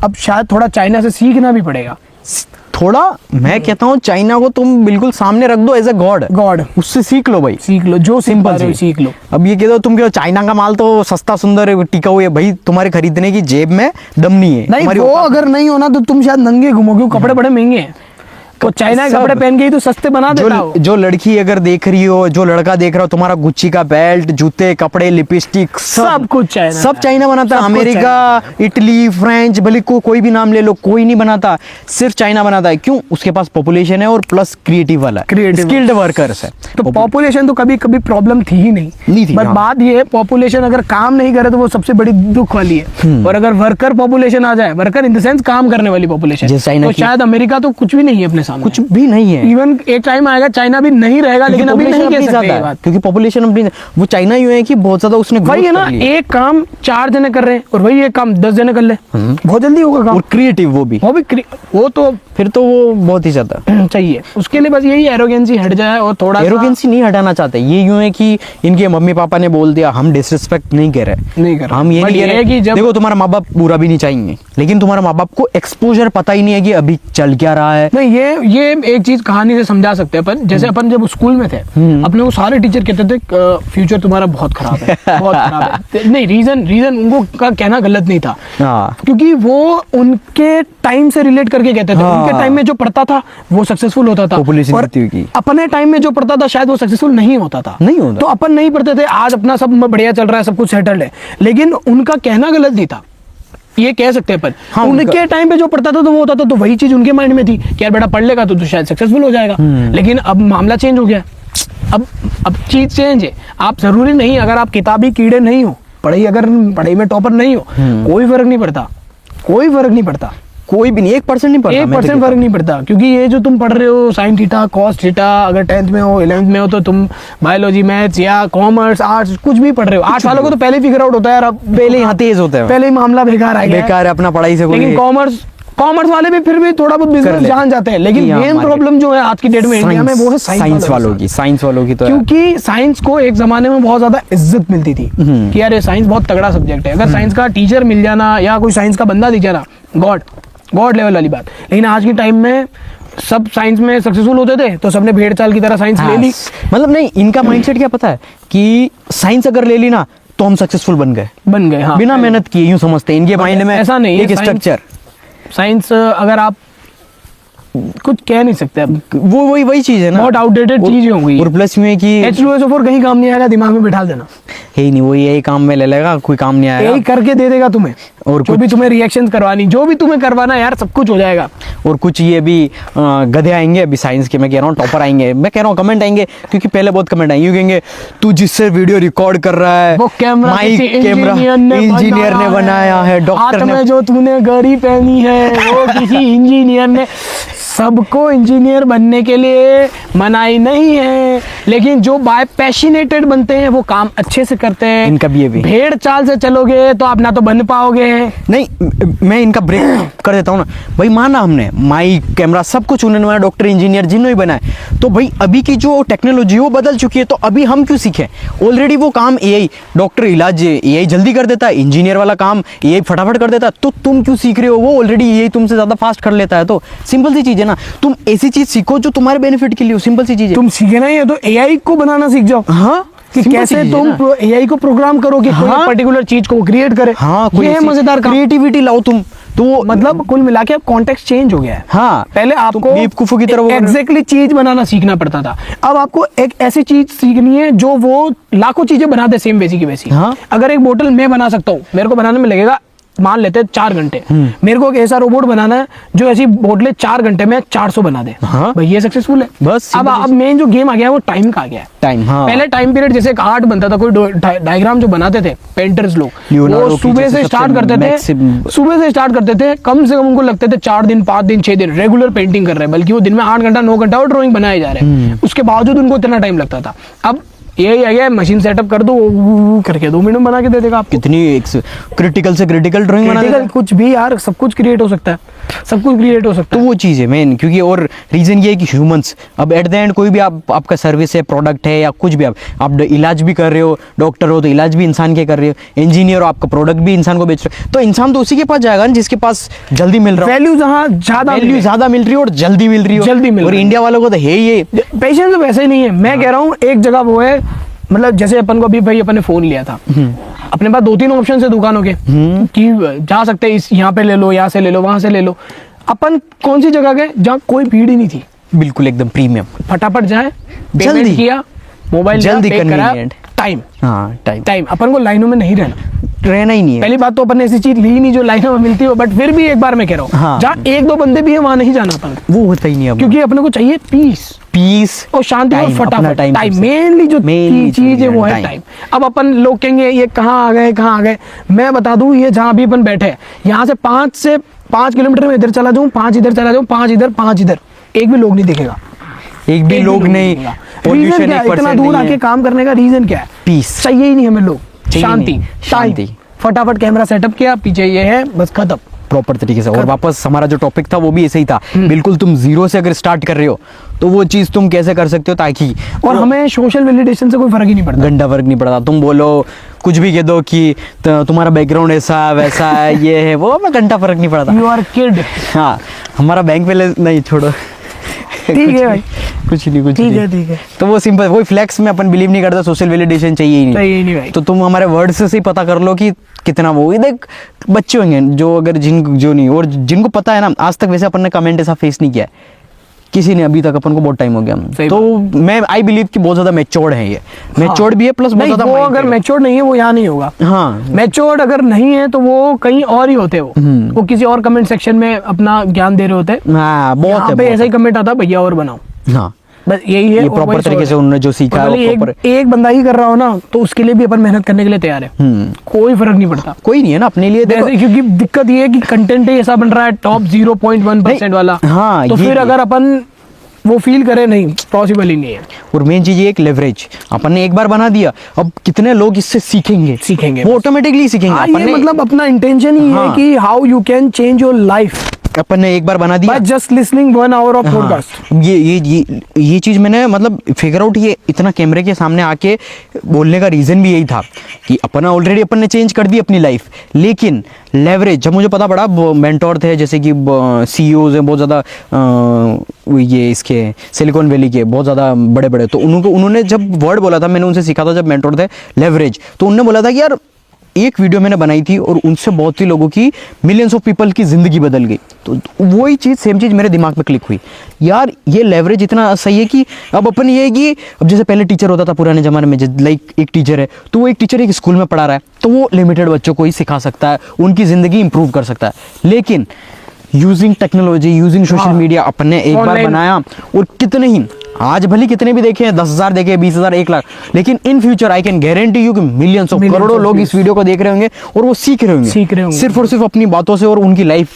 अब शायद थोड़ा चाइना से सीखना भी पड़ेगा। थोड़ा मैं कहता हूँ चाइना को तुम बिल्कुल सामने रख दो एज ए गॉड, उससे सीख लो भाई, सीख लो जो सिंपल सिंपल सीख लो। अब ये कह दो तुम, चाइना का माल तो सस्ता सुंदर है, टिका हुआ है, भाई तुम्हारे खरीदने की जेब में दम नहीं है। नहीं, तुम्हारी वो औकात अगर नहीं होना तो तुम शायद नंगे घूमोगे, कपड़े बड़े महंगे हैं। तो चाइना के सब। कपड़े पहन के ही तो सस्ते बना देता हो। जो लड़की अगर देख रही हो, जो लड़का देख रहा हो, तुम्हारा गुच्ची का बेल्ट, जूते, कपड़े, लिपस्टिक, सब कुछ चाइना, सब चाइना बनाता है। सब कुछ अमेरिका, इटली, फ्रेंच, भले कोई भी नाम ले लो, कोई नहीं बनाता, सिर्फ चाइना बनाता है। क्यों? उसके पास पॉपुलेशन है और प्लस क्रिएटिव वाला, स्किल्ड वर्कर्स है। तो पॉपुलेशन तो कभी कभी प्रॉब्लम थी ही नहीं थी, बट हाँ। बात ये है, पॉपुलेशन अगर काम नहीं करे तो वो सबसे बड़ी दुख वाली है। और अगर वर्कर पॉपुलेशन आ जाए, वर्कर इन द सेंस काम करने वाली पॉपुलेशन, जैसे चाइना तो की- शायद अमेरिका तो कुछ भी नहीं है अपने सामने, कुछ भी नहीं है। इवन एक टाइम आएगा चाइना भी नहीं रहेगा, लेकिन अभी नहीं कह सकते ये बात। क्योंकि पॉपुलेशन अपनी, वो चाइना यूं है कि बहुत ज्यादा उसने वही है growth ना, कर ली है। एक काम 4 जने कर रहे हैं और वही एक काम 10 जने कर ले, बहुत जल्दी होगा काम। और क्रिएटिव वो भी वो तो फिर तो वो बहुत ही ज्यादा चाहिए। उसके लिए बस यही एरोगेंसी हट जाए और थोड़ा सा- एरोगेंसी नहीं हटाना चाहते। ये यूं है कि इनके मम्मी पापा ने बोल दिया, हम डिसरिस्पेक्ट नहीं कर रहे, नहीं कर रहे। हम ये But नहीं कह ये रहे है कि जब- देखो तुम्हारा माँ बाप बुरा भी नहीं चाहेंगे, लेकिन तुम्हारा माँ बाप को एक्सपोजर पता ही नहीं है कि अभी चल क्या रहा है। नहीं, ये एक चीज कहानी से समझा सकते हैं अपन। जैसे अपन जब स्कूल में थे, अपने को सारे टीचर कहते थे फ्यूचर तुम्हारा बहुत खराब है, बहुत खराब है। नहीं, रीजन उनको का कहना गलत नहीं था, हाँ। क्योंकि वो उनके टाइम से रिलेट करके कहते थे। हाँ। उनके टाइम में जो पढ़ता था वो सक्सेसफुल होता था, Population और कितनी होगी? अपने टाइम में जो पढ़ता था शायद वो सक्सेसफुल नहीं होता था। नहीं होता। तो अपन नहीं पढ़ते थे, आज अपना सब बढ़िया चल रहा है, सब कुछ सेटल्ड है, लेकिन उनका कहना गलत नहीं था, ये कह सकते हैं अपन। हाँ, उनके टाइम पे जो पढ़ता था तो वो होता था, तो वही चीज उनके माइंड में थी कि यार बेटा पढ़ लेगा तो शायद सक्सेसफुल हो जाएगा। लेकिन अब मामला चेंज हो गया, अब चीज चेंज है। आप जरूरी नहीं, अगर आप किताबी कीड़े नहीं हो, पढ़ाई में टॉपर नहीं हो, कोई फर्क नहीं पड़ता, कोई फर्क नहीं पड़ता, कोई भी नहीं, 1% नहीं पड़ता, 1% फर्क नहीं पड़ता। क्योंकि ये जो तुम पढ़ रहे हो साइन थीटा कॉस थीटा, अगर 10th में हो 11th में हो तो तुम बायोलॉजी मैथ्स या कॉमर्स आर्ट्स कुछ भी पढ़ रहे हो, 8 वालों को तो पहले फिगर आउट होता है यार, अब पहले यहाँ तेज होता है, पहले ही मामला बेकार आ गया है। बेकार है अपना पढ़ाई से। लेकिन कॉमर्स वाले भी फिर भी थोड़ा बहुत बिजनेस जान जाते हैं, लेकिन मेन प्रॉब्लम जो है आज की डेट में इंडिया में वो है साइंस वालों की तो क्योंकि साइंस को एक जमाने में बहुत ज्यादा इज्जत मिलती थी कि यार ये साइंस बहुत तगड़ा सब्जेक्ट है। अगर साइंस का टीचर मिल जाना या कोई साइंस का बंदा दिख जाना, गॉड लेवल वाली बात। लेकिन आज के टाइम में सब साइंस में सक्सेसफुल होते थे तो सबने भेड़ चाल की तरह साइंस ले ली। मतलब नहीं, इनका माइंडसेट क्या पता है कि साइंस अगर ले ली ना तो हम सक्सेसफुल बन गए, हाँ, बिना मेहनत किए, यूं समझते हैं इनके माइंड में। ऐसा नहीं है, एक स्ट्रक्चर साइंस अगर आप कुछ कह नहीं सकते, अब वो वही चीज है ना, बहुत आउटडेटेड चीज हो गई। और प्लस में कि H2SO4 कहीं काम नहीं आएगा, दिमाग में बिठा देना, है ही नहीं, वो यही काम में ले लेगा, कोई काम नहीं आएगा, यही करके दे देगा तुम्हें। और जो भी तुम्हें रिएक्शन करवानी, जो भी तुम्हें करवाना यार, सब कुछ हो जाएगा। और कुछ ये भी गधे आएंगे अभी साइंस के, मैं कह रहा हूँ टॉपर आएंगे, मैं कह रहा हूँ कमेंट आएंगे, क्योंकि पहले बहुत कमेंट आएंगे, यूं कहेंगे तू जिससे वीडियो रिकॉर्ड कर रहा है वो कैमरा माइक कैमरा इंजीनियर ने बनाया है, डॉक्टर हाथ ने, में जो तूने घड़ी पहनी है वो किसी इंजीनियर ने। सबको इंजीनियर बनने के लिए मनाही नहीं है, लेकिन जो बाय पैशनेटेड बनते हैं वो काम अच्छे से करते हैं। इनका भी ये भी भेड़ चाल से चलोगे तो आप ना तो बन पाओगे। नहीं, मैं इनका ब्रेक कर देता हूँ ना भाई। माना हमने माइक कैमरा सब कुछ उन्होंने बनाया, डॉक्टर इंजीनियर जिन्होंने बनाए, तो भाई अभी की जो टेक्नोलॉजी वो बदल चुकी है, तो अभी हम क्यों सीखें? ऑलरेडी वो काम एआई, डॉक्टर इलाज एआई जल्दी कर देता है, इंजीनियर वाला काम एआई फटाफट कर देता है, तो तुम क्यों सीख रहे हो? वो ऑलरेडी एआई तुमसे ज्यादा फास्ट कर लेता है। तो सिंपल सी चीज है ना, तुम ऐसी चीज सीखो जो तुम्हारे बेनिफिट के लिए हो। सिंपल सी चीज है। तुम सीखना ही है तो एआई को बनाना सीख जाओ। हाँ, कि simple कैसे सी चीज़ है तुम ना। एआई को प्रोग्राम करो कि कोई हाँ। पर्टिकुलर चीज को क्रिएट करे। हाँ, ये है मजेदार काम। क्रिएटिविटी लाओ तुम, तो वो मतलब कुल मिला के अब कॉन्टेक्स्ट चेंज हो गया है। हाँ, पहले तुम आपको बेवकूफों की तरह वो कर रहे हो। एग्जैक्टली चीज बनाना सीखना पड़ता था, अब आपको एक ऐसी चीज सीखनी है जो वो लाखों चीजें बना दे सेम वैसी की वैसी। हाँ। अगर एक बोतल मैं बना सकता हूँ, मेरे को बनाने में लगेगा मान लेते हैं 4 घंटे, मेरे को एक ऐसा रोबोट बनाना है जो ऐसी बोतलें 4 घंटे में 400 बना दे। हाँ। भाई ये सक्सेसफुल है। बस अब मेन जो गेम आ गया है वो टाइम का आ गया है। टाइम। हाँ, पहले टाइम पीरियड जैसे एक आर्ट बनता था, कोई डायग्राम जो बनाते थे पेंटर्स लोग, लियोनार्डो वो की सुबह जैसे से स्टार्ट सबसे करते थे, maximum- सुबह से स्टार्ट करते थे, कम से कम उनको लगते थे 4 दिन 5 दिन 6 दिन रेगुलर पेंटिंग कर रहे हैं, बल्कि वो दिन में 8 घंटा 9 घंटा और ड्राइंग बनाए जा रहे हैं, उसके बावजूद उनको इतना टाइम लगता था। अब यही आ गया, मशीन सेटअप कर दो, वो करके 2 मिनट में बना के दे देगा आपको। कितनी क्रिटिकल से क्रिटिकल ड्राइंग बना देता है। कुछ भी यार, सब कुछ क्रिएट हो सकता है, सब कुछ क्रिएट हो सकता तो है। वो चीज़ है मेन, क्योंकि और रीज़न ये है कि ह्यूमंस अब एट द एंड कोई भी आपका सर्विस है, प्रोडक्ट है या कुछ भी, आप इलाज भी कर रहे हो, डॉक्टर हो तो इलाज भी इंसान के कर रहे हो, इंजीनियर हो आपका प्रोडक्ट भी इंसान को बेच रहे हो, तो इंसान तो उसी के पास जाएगा ना जिसके पास जल्दी मिल रहा है, वैल्यू जहाँ वैल्यू ज़्यादा मिल रही है और जल्दी मिल रही हो। जल्दी मिल और रही है। इंडिया वालों को तो है ये पेशेंस तो वैसे ही नहीं है। मैं कह रहा हूँ एक जगह वो है, मतलब जैसे अपन को अभी भाई अपन ने फोन लिया था, अपने पास 2-3 ऑप्शन है दुकानों के कि जा सकते हैं, इस यहाँ पे ले लो, यहाँ से ले लो, वहां से ले लो। अपन कौन सी जगह गए जहाँ कोई भीड़ ही नहीं थी, बिल्कुल एकदम प्रीमियम, फटाफट जाए, जल्दी। पेमेंट किया, मोबाइल जल्दी, करा, convenient। टाइम हाँ टाइम टाइम, अपन को लाइनों में नहीं रहना। रहना ही नहीं है। पहली बात तो अपन ने ऐसी चीज ली ही नहीं जो लाइनों में मिलती हो, बट फिर भी एक बार मैं कह रहा हूँ हाँ। जहाँ 1-2 बंदे भी है वहां नहीं जाना अपन, वो होता ही नहीं अब, क्योंकि अपने को चाहिए पीस पीस और शांति और Time, अपना फटाफट। time टाइम सबसे- मेनली जो Mainly चीज है वो है time। टाइम। अब अपन लोग कहेंगे ये कहाँ आ गए, कहाँ आ गए। मैं बता दूं, ये जहाँ भी अपन बैठे हैं, यहाँ से 5 किलोमीटर में इधर चला जाऊँ, 5 इधर चला जाऊँ, 5 इधर, 5 इधर, एक भी लोग नहीं दिखेगा, एक भी लोग नहीं, रीजन pollution क्या है? 1% इतना दूर नहीं आके है। काम करने का रीजन क्या है? पीस चाहिए ही नहीं हमें लोग, चाहिए शांति, नहीं, टाइम, शांति। फटाफट कैमरा सेटअप किया, पीछे ये है, बस खत्म। प्रॉपर तरीके से। और वापस हमारा जो टॉपिक था वो भी ऐसे ही था, बिल्कुल तुम जीरो से अगर स्टार्ट कर रहे हो तो वो चीज तुम कैसे कर सकते हो, ताकि और हमें सोशल वैलिडेशन से कोई फर्क ही नहीं पड़ता। घंटा फर्क नहीं पड़ता। तुम बोलो कुछ भी कह दो कि तुम्हारा बैकग्राउंड ऐसा वैसा है, ये है वो, हमें घंटा फर्क नहीं पड़ता। You are kid. हाँ, हमारा बैंक बैलेंस नहीं, छोड़ो, ठीक है भाई, कुछ नहीं, कुछ ठीक नहीं। है, ठीक है, तो वो सिंपल, वही फ्लेक्स में अपन बिलीव नहीं करता, सोशल वैलिडेशन चाहिए ही नहीं। चाहिए ही नहीं भाई। तो तुम हमारे वर्ड से ही पता कर लो कि कितना वो, ये देख बच्चे होंगे जो अगर जो नहीं, और जिनको पता है ना, आज तक वैसे अपन ने कमेंट ऐसा फेस नहीं किया है किसी ने अभी तक, अपन को बहुत टाइम हो गया। सही तो मैं आई बिलीव कि बहुत ज्यादा मैच्योर्ड है ये, मैच्योर्ड भी है प्लस बहुत नहीं, ज्यादा वो minded अगर है। मैच्योर नहीं है वो यहाँ नहीं होगा। हाँ, मैच्योर्ड अगर नहीं है तो वो कहीं और ही होते, वो किसी और कमेंट सेक्शन में अपना ज्ञान दे रहे होते। हाँ बहुत यहाँ है, पे बहुत ऐसा ही कमेंट आता, भैया और बनाओ, है। हाँ, बस यही है। ये और प्रॉपर वही तरीके सोच से है। उन्होंने जो सीखा और है भले वो एक proper- एक बंदा ही कर रहा हो ना, तो उसके लिए भी अपन मेहनत करने के लिए तैयार है, कोई फर्क नहीं पड़ता। कोई नहीं है ना अपने लिए, देखो जैसे क्योंकि दिक्कत ये है कि कंटेंट ही ऐसा बन रहा है टॉप 0.1% वाला, हाँ, तो ये फिर भी। अगर अपन वो फील करे, नहीं पॉसिबल ही नहीं है। और मेन चीज ये एक लेवरेज, अपन ने एक बार बना दिया, अब कितने लोग इससे सीखेंगे, वो ऑटोमेटिकली सीखेंगे। हाँ, अपन ये ने मतलब अपना इंटेंशन ही है हाँ। कि how you can change your life अपन ने एक बार बना दिया, by just listening 1 hour of हाँ, पॉडकास्ट। ये चीज मैंने मतलब फिगर आउट, ये इतना कैमरे के सामने आके बोलने का रीजन भी यही था कि अपना ऑलरेडी अपन ने चेंज कर दी अपनी लाइफ, लेकिन लेवरेज जब मुझे पता पड़ा, मेंटोर थे जैसे कि सीईओज हैं बहुत ज़्यादा, ये इसके सिलिकॉन वैली के बहुत ज़्यादा बड़े बड़े, तो उन्होंने जब वर्ड बोला था, मैंने उनसे सीखा था जब मेंटोर थे, लेवरेज, तो उन्होंने बोला था कि यार एक वीडियो मैंने बनाई थी और उनसे बहुत ही लोगों की, मिलियंस ऑफ पीपल की ज़िंदगी बदल गई। तो वही चीज़, सेम चीज़ मेरे दिमाग में क्लिक हुई, यार ये लेवरेज इतना सही है कि अब अपन ये है कि अब जैसे पहले टीचर होता था पुराने ज़माने में, लाइक एक टीचर है तो वो एक टीचर एक स्कूल में पढ़ा रहा है तो वो लिमिटेड बच्चों को ही सिखा सकता है, उनकी ज़िंदगी इंप्रूव कर सकता है। लेकिन using technology, using social media, अपने एक बार Online। बनाया और कितने ही आज भले कितने भी देखे हैं, 10,000 देखे, 20,000, 1 लाख, लेकिन in future I can guarantee you कि मिलियंस ऑफ Millions करोड़ों of लोग views। इस वीडियो को देख रहे होंगे और वो सीख रहे होंगे सिर्फ और सिर्फ अपनी बातों से, और उनकी लाइफ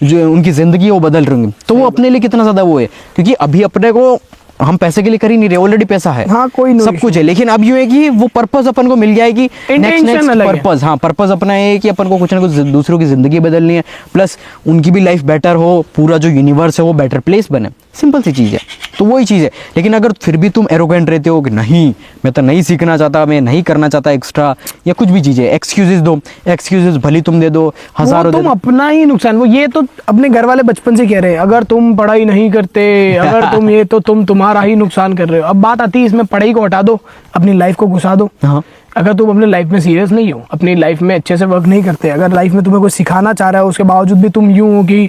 जो उनकी जिंदगी है वो बदल रही होंगी। तो वो अपने लिए कितना ज्यादा वो है, क्योंकि अभी अपने को हम पैसे के लिए कर ही नहीं रहे, ऑलरेडी पैसा है, हाँ, कोई सब कुछ है, लेकिन अब यूं है कि वो पर्पस अपन को मिल गया है कि Intention अलग है। पर्पस, हाँ पर्पस अपना है कि अपन को कुछ ना कुछ दूसरों की जिंदगी बदलनी है, प्लस उनकी भी लाइफ बेटर हो, पूरा जो यूनिवर्स है वो बेटर प्लेस बने, सिंपल सी चीज़ है। तो वही चीज़ है, लेकिन अगर फिर भी तुम एरोगेंट रहते हो कि नहीं मैं तो नहीं सीखना चाहता, मैं नहीं करना चाहता एक्स्ट्रा या कुछ भी चीज़ें, एक्सक्यूजेस दो, एक्सक्यूजेस भली तुम दे दो, हजारों तुम अपना ही नुकसान, वो ये तो अपने घर वाले बचपन से कह रहे हैं अगर तुम पढ़ाई नहीं करते, अगर तुम ये, तो तुम तुम्हारा ही नुकसान कर रहे हो। अब बात आती है इसमें, पढ़ाई को हटा दो, अपनी लाइफ को घुसा दो। हाँ अगर तुम अपने लाइफ में सीरियस नहीं हो, अपनी लाइफ में अच्छे से वर्क नहीं करते, अगर लाइफ में तुम्हें कोई सिखाना चाह रहा है उसके बावजूद भी तुम यूं हो कि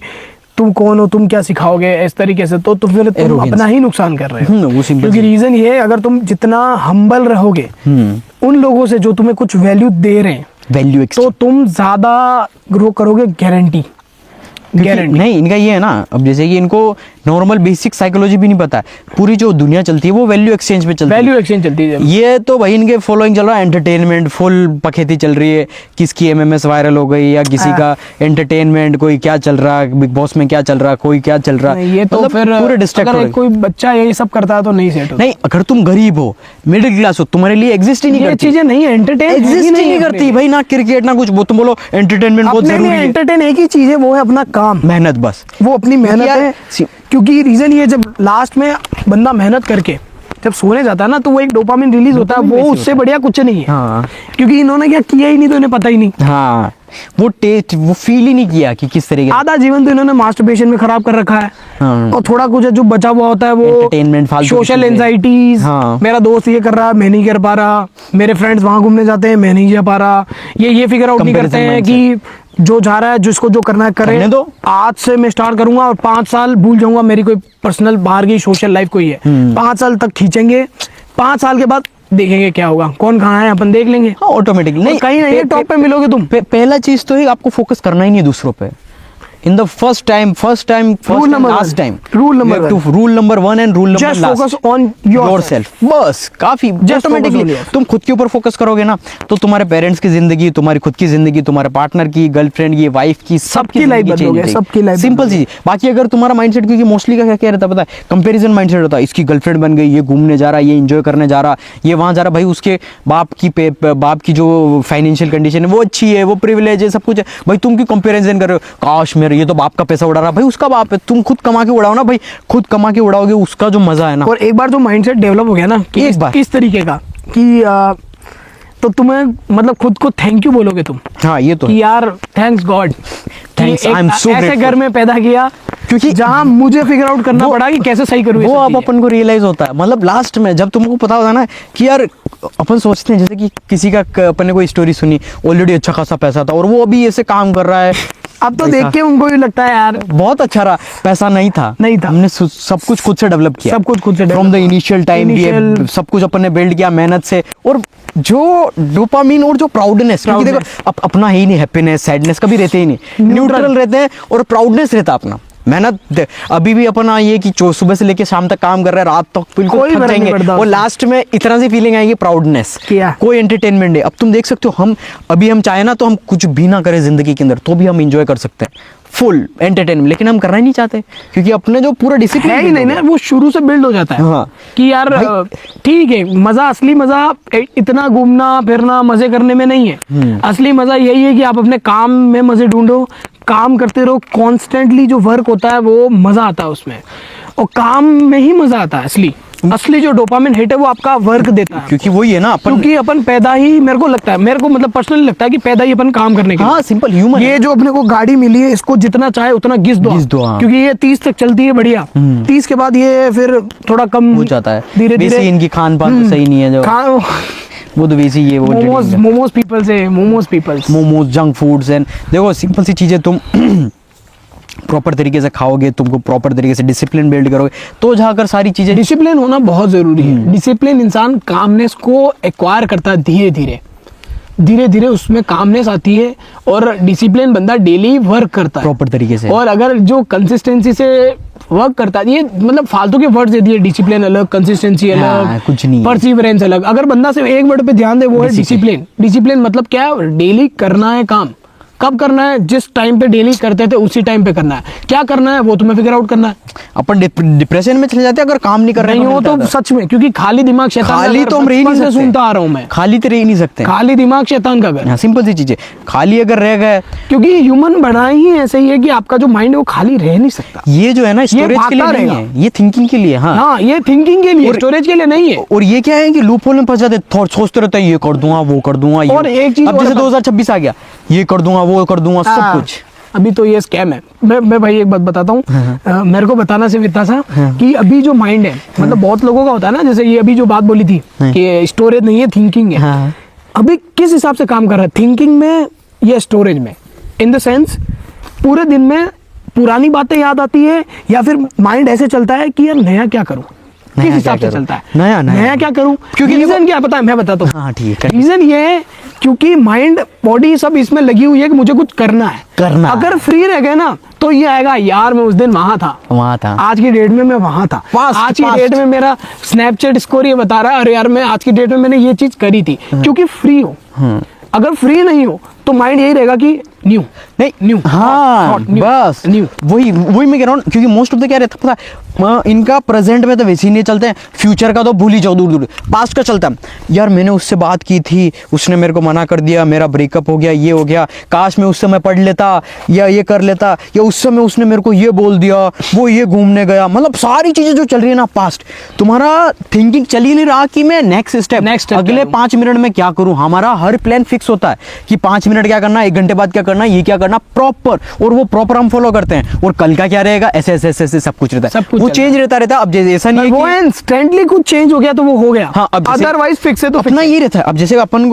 तुम कौन हो, तुम क्या सिखाओगे इस तरीके से, तो फिर तुम Arrogance। अपना ही नुकसान कर रहे हो। वो सिंपल क्योंकि रीजन ये है, अगर तुम जितना हम्बल रहोगे उन लोगों से जो तुम्हें कुछ वैल्यू दे रहे हैं, वैल्यू तो तुम ज्यादा ग्रो करोगे, गारंटी। नहीं, इनका ये है ना, अब जैसे कि इनको नॉर्मल बेसिक साइकोलॉजी भी नहीं पता है, पूरी जो दुनिया चलती है वो वैल्यू एक्सचेंज पे चलती है, वैल्यू एक्सचेंज चलती है। ये तो भाई इनके फॉलोइंग चल रहा है, एंटरटेनमेंट फुल पखेती चल रही है, किसकी एमएमएस वायरल हो गई या किसी का एंटरटेनमेंट, कोई क्या चल रहा है बिग बॉस में, क्या चल रहा है, कोई क्या चल रहा है, ये तो मतलब फिर पूरे डिस्ट्रैक्ट हो अगर रहे। कोई बच्चा यही सब करता है तो नहीं सेट होता। नहीं, अगर तुम गरीब हो, मिडिल क्लास हो, तुम्हारे लिए एग्जिस्ट ही नहीं ये करती, चीजें नहीं एंटरटेन एग्जिस्ट ही नहीं करती भाई, ना क्रिकेट ना कुछ, वो तुम बोलो एंटरटेनमेंट बहुत अपने जरूरी लिए है, एंटरटेन एक ही चीज है, वो है अपना काम, मेहनत बस। वो अपनी मेहनत यार, है। क्योंकि रीजन ये, जब लास्ट में बंदा मेहनत करके जब सोने जाता है ना, तो वो एक डोपामिन रिलीज होता है, वो उससे बढ़िया कुछ नहीं है। हाँ। क्योंकि इन्होंने क्या किया ही नहीं, तो इन्हें पता ही नहीं। हाँ, वो टेस्ट, वो फील ही नहीं किया कि किस तरीके आधा जीवन तो इन्होंने मास्टरबेशन में खराब कर रखा है। हाँ। और थोड़ा कुछ जो बचा हुआ होता है वो Entertainment, फालतू की सोशल चीजें। एंजाइटीज, हाँ। मेरा दोस्त ये कर रहा है मैं नहीं कर पा रहा, मेरे फ्रेंड्स वहां घूमने जाते हैं मैं नहीं जा पा रहा, ये फिगर आउट नहीं करते Comparison हैं कि जो जा रहा है, जिसको जो करना है करे, करने दो। आज से मैं स्टार्ट करूंगा और 5 साल भूल जाऊंगा मेरी कोई पर्सनल बाहर की सोशल लाइफ कोई है। 5 साल तक खींचेंगे, 5 साल के बाद देखेंगे क्या होगा, कौन कहाँ है अपन देख लेंगे। हाँ, ऑटोमेटिकली नहीं, कहीं नहीं टॉप पे मिलोगे तुम। पहला चीज तो है आपको फोकस करना ही नहीं दूसरों पे, in the first time Rule number last one. Time, Rule number one. Rule number 1 and rule number Just last, focus on yourself. बस काफी। focus automatically on yourself. तुम खुद के ऊपर फोकस करोगे ना, तो तुम्हारे पेरेंट्स की जिंदगी, तुम्हारी खुद की जिंदगी, तुम्हारे पार्टनर की, गर्लफ्रेंड की, वाइफ की, सबकी life बदलोगे, सबकी life सिंपल बदलोगे। चीज। बाकी अगर तुम्हारा माइंडसेट, क्योंकि मोस्टली का क्या रहता है पता है, कंपैरिजन माइंडसेट होता है, इसकी गर्लफ्रेंड बन गई, ये घूमने जा रहा है, ये एंजॉय करने जा रहा, ये वहां जा रहा, भाई उसके बाप की जो फाइनेंशियल कंडीशन है वो अच्छी है, वो प्रिविलेज है, सब कुछ है, भाई तुम क्यों कंपैरिजन कर रहे हो, काश मेरे, ये तो बाप का पैसा उड़ा रहा, भाई उसका बाप है, तुम खुद कमा के उड़ाओ ना भाई, खुद कमा के उड़ाओगे, उसका जो मजा है ना। और एक बार जो माइंडसेट डेवलप हो गया ना कि एक बार। इस तरीके का कि तो तुम्हें मतलब खुद को थैंक यू बोलोगे तुम हाँ, ये तो कि यार thanks God, Thanks, I'm so ऐसे grateful. घर में पैदा किया क्योंकि जहां मुझे फिगर आउट करना वो- पड़ा कि कैसे सही करूँ ये वो सब अब चीजें। अपन को रियलाइज होता है, मतलब लास्ट में जब तुमको पता होता है ना कि यार, अपन सोचते हैं जैसे कि किसी का अपन ने कोई स्टोरी सुनी, ऑलरेडी अच्छा खासा पैसा था और वो अभी ऐसे काम कर रहा है, अब तो पैसा- देख के उनको भी लगता है यार बहुत अच्छा रहा, पैसा नहीं था, नहीं था। हमने सब कुछ खुद से डेवलप किया, सब कुछ खुद से from the develop initial time भी Initial- सब कुछ अपन ने बिल्ड किया मेहनत से, और जो डोपामिन और जो प्राउडनेस, क्योंकि देखो अपना ही नहीं, हैप्पीनेस सैडनेस कभी रहते ही नहीं, न्यूट्रल रहते हैं, और प्राउडनेस रहता अपना, मेहनत अभी भी अपना ये कि सुबह से लेके शाम तक काम कर रहे हैं, रात तक बिल्कुल कोई थक फर्क नहीं जाएंगे, पड़ता और उससे। लास्ट में इतना सी फीलिंग आएगी प्राउडनेस, क्या? कोई एंटरटेनमेंट है। अब तुम देख सकते हो, हम अभी हम चाहे ना तो हम कुछ भी ना करें जिंदगी के अंदर, तो भी हम इंजॉय कर सकते हैं फुल एंटरटेनमेंट, लेकिन हम करना ही नहीं चाहते, क्योंकि अपने जो पूरा डिसिप्लिन है ही नहीं ना, वो शुरू से बिल्ड हो जाता है। हाँ। कि यार ठीक है, मजा, असली मजा इतना घूमना फिरना मजे करने में नहीं है। असली मजा यही है कि आप अपने काम में मजे ढूंढो, काम करते रहो, कॉन्स्टेंटली जो वर्क होता है वो मजा आता है उसमें, और काम में ही मजा आता है। असली जो डोपामिन हिट है वो आपका वर्क देता है, क्योंकि वही है ना अपन, क्योंकि अपन पैदा ही, मेरे को लगता है, मेरे को मतलब पर्सनली लगता है कि पैदा ही अपन काम करने के लिए। हाँ सिंपल ह्यूमन, ये जो अपने को गाड़ी मिली है, इसको जितना चाहे उतना घिस दो, हाँ। क्योंकि ये 30 तक चलती है बढ़िया, 30 के बाद ये फिर थोड़ा कम हो जाता है, धीरे वैसे धीरे। इनकी खान पान तो सही नहीं है, जो वो तो वैसे ही है, वो momos peoples momos, junk foods, and देखो सिंपल सी चीजें, तुम प्रॉपर तरीके से खाओगे, तुमको प्रॉपर तरीके से डिसिप्लिन बिल्ड करोगे, तो जाकर सारी चीजें। डिसिप्लिन होना बहुत जरूरी है। डिसिप्लिन इंसान कामनेस को एक्वायर करता है धीरे धीरे, धीरे धीरे उसमें कामनेस आती है और डिसिप्लिन बंदा डेली वर्क करता है प्रॉपर तरीके से। और अगर जो कंसिस्टेंसी से वर्क करता है, ये मतलब फालतू के वर्ड्स दे दिए, डिसिप्लिन अलग, कंसिस्टेंसी अलग, हाँ, कुछ नहीं है। परसिवरेंस अलग। अगर बंदा सिर्फ एक वर्ड पे ध्यान दे, वो है डिसिप्लिन। डिसिप्लिन मतलब क्या है? डेली करना है काम। कब करना है? जिस टाइम पे डेली करते थे उसी टाइम पे करना है। क्या करना है वो तुम्हें फिगर आउट करना है। अपन डिप्रेशन में चले जाते हैं अगर काम नहीं कर रहे नहीं हो तो सच में, क्योंकि खाली दिमाग शैतान का खाली घर, तो हम रह ही नहीं बचपन से सकते। सुनता आ रहा हूँ मैं, खाली तो रह ही नहीं सकते। खाली दिमाग शैतान का घर। हाँ, सिंपल सी चीजें, खाली अगर रह गए, क्योंकि ह्यूमन बना ही ऐसे ही है कि आपका जो माइंड है वो खाली रह नहीं सकता। ये जो है ना स्टोरेज के लिए भागता नहीं रहेगा। है, ये थिंकिंग के लिए। हाँ, हाँ, ये थिंकिंग के लिए, स्टोरेज के लिए नहीं है। और ये क्या है कि लूप होल में फंस जाते, थॉट सोचते रहते हैं, ये कर दूंगा वो कर दूंगा। और एक चीज अब और जैसे बता- 2026 आ गया, ये कर दूंगा वो कर दूंगा, सब हाँ, कुछ। अभी तो ये स्कैम है। मैं भाई एक बात बताता हूँ, मेरे को बताना सिर्फ इतना सा कि अभी जो माइंड है, मतलब बहुत लोगों का होता है ना, जैसे ये अभी जो बात बोली थी कि स्टोरेज नहीं है, थिंकिंग है। हाँ। अभी किस हिसाब से काम कर रहा है, थिंकिंग में या स्टोरेज में? इन द सेंस पूरे दिन में पुरानी बातें याद आती है, या फिर माइंड ऐसे चलता है कि यार नया क्या करूं? किस नया हिसाब क्या से करूं? चलता है? नया क्या करूं? क्योंकि रीजन क्या पता है, मैं बताता हूँ। हाँ, ठीक है। रीजन ये है क्योंकि माइंड बॉडी सब इसमें लगी हुई है कि मुझे कुछ करना है। अगर फ्री रह गए ना तो ये आएगा, यार मैं उस दिन वहां था, आज की डेट में मैं वहां था, आज की डेट में मेरा स्नैपचैट स्कोर ये बता रहा है, अरे यार मैं आज की डेट में मैंने ये चीज करी थी। क्योंकि फ्री हो। अगर फ्री नहीं हो तो माइंड यही रहेगा कि न्यू नहीं, न्यू। हाँ, बस न्यू। वही मैं कह रहा हूँ, क्योंकि मोस्ट ऑफ द क्या रहता है पता है, इनका प्रेजेंट में तो वैसे ही नहीं चलते हैं, फ्यूचर का तो भूल ही जाओ, दूर दूर। पास्ट का चलता है, यार मैंने उससे बात की थी, उसने मेरे को मना कर दिया, मेरा ब्रेकअप हो गया, ये हो गया, काश मैं उस समय पढ़ लेता या ये कर लेता, या उस समय उसने मेरे को ये बोल दिया, वो ये घूमने गया। मतलब सारी चीजें जो चल रही है ना पास्ट, तुम्हारा थिंकिंग चल ही नहीं रहा कि मैं नेक्स्ट स्टेप अगले 5 मिनट में क्या करूं। हमारा हर प्लान फिक्स होता है कि 5 मिनट क्या करना, 1 घंटे बाद क्या करना, ये क्या करना, प्रॉपर। और वो प्रॉपर हम फॉलो करते हैं, और कल का क्या रहेगा, ऐसे ऐसे ऐसे सब कुछ रहता है, वो चेंज रहता है। अब जैसे ऐसा नहीं है वो कि इंस्टेंटली कुछ चेंज हो गया तो वो हो गया। हाँ, अब अदरवाइज फिक्स है तो अपना ये रहता है। अब जैसे अपन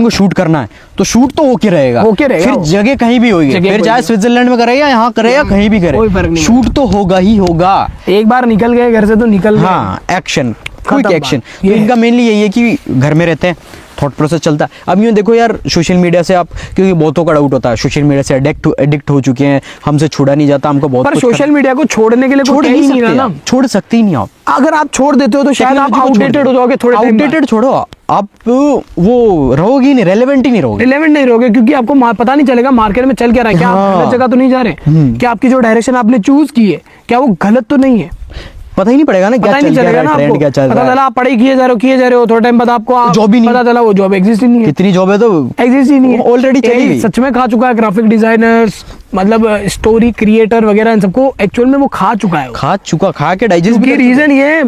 को शूट करना है तो शूट तो होके रहेगा, फिर जगह कहीं भी होगी, फिर चाहे स्विट्जरलैंड में करे या यहाँ करे या कहीं भी करे, शूट तो होगा ही होगा। एक बार निकल गए घर से तो निकल गए। हाँ, एक्शन, क्विक एक्शन। तो इनका मेनली यही है कि घर में रहते हैं, थॉट प्रोसेस चलता है। अब यूँ देखो यार, सोशल मीडिया से आप, क्योंकि बहुतों का डाउट होता है, सोशल मीडिया से एडिक्ट हो चुके हैं, हमसे छुड़ा नहीं जाता, हमको बहुत। पर सोशल मीडिया को छोड़ने के लिए छोड़ ही नहीं रहा ना, छोड़ सकते ही नहीं आप। अगर आप छोड़ देते हो तो शायद आप आउटडेटेड हो जाओगे थोड़े टाइम बाद। आउटडेटेड छोड़ो, आप वो रहोगे ही नहीं, रेलेवेंट ही नहीं रहोगे। रिलेवेंट नहीं रहोगे, क्योंकि आपको पता नहीं चलेगा मार्केट में चल क्या रहा है। क्या आप गलत जगह तो नहीं जा रहे? क्या आपकी जो डायरेक्शन आपने चूज की है क्या वो गलत तो नहीं है? पता ही नहीं पड़ेगा ना, क्या चल रहा है, ट्रेंड क्या चल रहा है। पता चला आप पढ़ाई किए जा रहे हो, थोड़े टाइम बाद आपको जॉब ही नहीं, पता चला वो जॉब एग्जिस्ट ही नहीं है। कितनी जॉब है तो एग्जिस्ट ही नहीं है, ऑलरेडी चली गई। सच में खा चुका है ग्राफिक डिजाइनर्स, मतलब स्टोरी क्रिएटर वगैरह, इन सबको एक्चुअल में वो खा चुका है। खा के डाइजेस्ट भी। रीजन ये है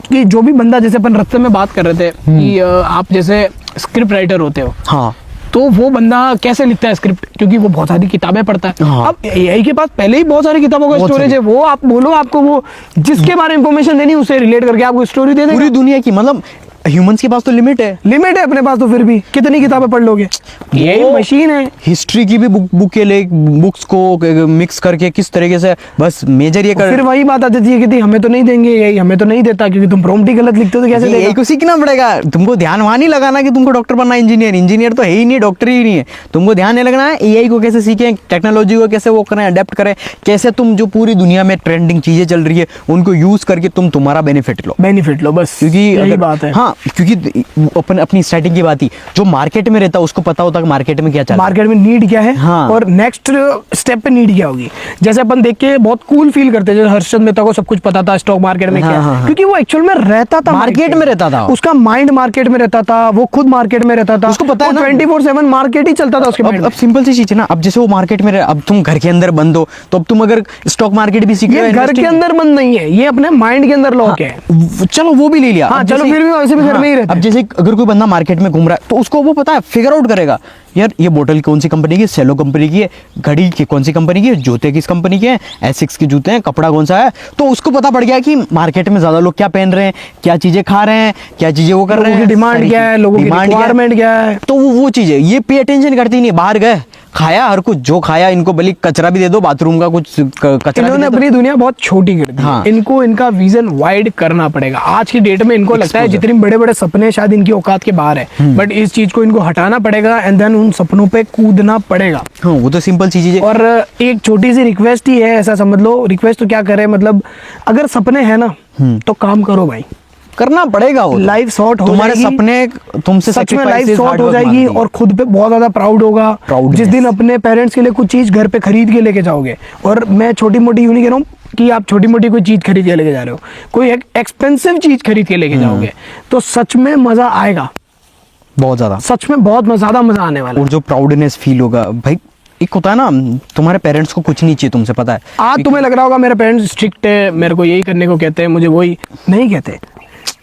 कि जो भी बंदा, जैसे अपन रास्ते में बात कर रहे थे कि आप जैसे स्क्रिप्ट राइटर होते हो, हाँ, तो वो बंदा कैसे लिखता है स्क्रिप्ट? क्योंकि वो बहुत सारी किताबें पढ़ता है। हाँ। अब एआई के पास पहले ही बहुत सारी किताबों का स्टोरेज है, वो आप बोलो आपको वो जिसके बारे में इंफॉर्मेशन देनी उसे रिलेट करके आपको स्टोरी दे देगा। पूरी दुनिया की, मतलब ह्यूमंस के पास तो लिमिट है अपने पास, तो फिर भी कितनी किताबें पढ़ लोगे? ये मशीन है। हिस्ट्री की भी बुक्स को मिक्स करके किस तरीके से, बस मेजर ये कर। फिर वही बात आ जाती है कि हमें तो नहीं देंगे, यही हमें तो नहीं देता क्योंकि तुम प्रॉम्प्ट ही गलत लिखते हो, तो कैसे देगा? को सीखना पड़ेगा तुमको, ध्यान वहां नहीं लगाना कि तुमको डॉक्टर बनना, इंजीनियर तो है ही नहीं, डॉक्टर ही नहीं है। तुमको ध्यान नहीं लगना है एआई को कैसे सीखें, टेक्नोलॉजी को कैसे वो करें, अडेप्ट करें, कैसे तुम जो पूरी दुनिया में ट्रेंडिंग चीजें चल रही है उनको यूज करके तुम तुम्हारा बेनिफिट लो बस। क्योंकि यही बात है। हाँ, क्योंकि अपनी स्टार्टिंग की बात ही, जो मार्केट में रहता है उसको पता होता है कि मार्केट में क्या चल रहा है, मार्केट में नीड क्या है, हाँ। और नेक्स्ट स्टेप पे नीड क्या होगी। जैसे अपन देख के बहुत कूल फील करते हैं, जैसे हर्षद मेहता को सब कुछ पता था स्टॉक मार्केट में क्या है, हाँ। क्योंकि वो एक्चुअल में रहता था, मार्केट में रहता था, उसका माइंड मार्केट में रहता था, वो खुद मार्केट में रहता था, उसको पता है ना, 24/7 मार्केट ही चलता था उसके माइंड में। अब सिंपल सी चीज है ना, अब जैसे वो मार्केट में अब तुम घर के अंदर बंद हो, तो अब तुम अगर स्टॉक मार्केट भी सीख रहे हो, घर के अंदर बंद नहीं है, ये अपने माइंड के अंदर लॉक है। चलो वो भी ले लिया, हाँ, चलो फिर भी वैसे भी घर में ही रहते। अब जैसे अगर कोई बंदा मार्केट में घूम रहा है तो उसको वो पता है, फिगर आउट करेगा, यार ये बोतल कौन सी कंपनी की है, सेलो कंपनी की है, घड़ी की कौन सी कंपनी की है, जूते किस कंपनी के हैं, एसिक्स के जूते हैं, कपड़ा कौन सा है। तो उसको पता पड़ गया कि मार्केट में ज्यादा लोग क्या पहन रहे हैं, क्या चीजें खा रहे हैं, क्या चीजें वो कर रहे हैं, डिमांड क्या है, लोगों की रिक्वायरमेंट क्या है। तो वो चीजें ये पे अटेंशन करती नहीं, बाहर गए खाया हर कुछ, जो खाया इनको भले कचरा भी दे दो, बाथरूम का कुछ कचरा इन्होंने भी दे अपनी दुनिया बहुत छोटी कर दी। हाँ। इनको इनका विजन वाइड करना पड़ेगा। आज की डेट में इनको लगता है जितने बड़े बड़े सपने शायद इनकी औकात के बाहर है, बट इस चीज को इनको हटाना पड़ेगा एंड देन उन सपनों पे कूदना पड़ेगा। हाँ, वो तो सिंपल चीज है। और एक छोटी सी रिक्वेस्ट ही है, ऐसा समझ लो, रिक्वेस्ट तो क्या करे, मतलब अगर सपने हैं ना तो काम करो भाई, करना पड़ेगा। वो लाइफ सॉर्ट हो तुम्हारे जाएगी। सपने तुमसे सच में sacrifices, लाइफ सॉर्ट hard हो work जाएगी मांगती है। और खुद पे बहुत ज्यादा प्राउड होगा। Proudness। जिस दिन अपने पेरेंट्स के लिए कुछ चीज घर पे खरीद के लेके जाओगे, और मैं छोटी मोटी यूं नहीं कह रहा हूँ कि आप छोटी मोटी कोई चीज खरीद के लेके जा रहे हो, कोई एक एक्सपेंसिव चीज खरीद के लेके जाओगे तो सच में मजा आएगा, बहुत ज्यादा, सच में बहुत ज्यादा मजा आने वाला है। और जो प्राउडनेस फील होगा भाई, एक होता है ना, तुम्हारे पेरेंट्स को कुछ नहीं चाहिए तुमसे, पता है। आज तुम्हें लग रहा होगा मेरे पेरेंट्स स्ट्रिक्ट है, मेरे को यही करने को कहते हैं, मुझे वही नहीं कहते।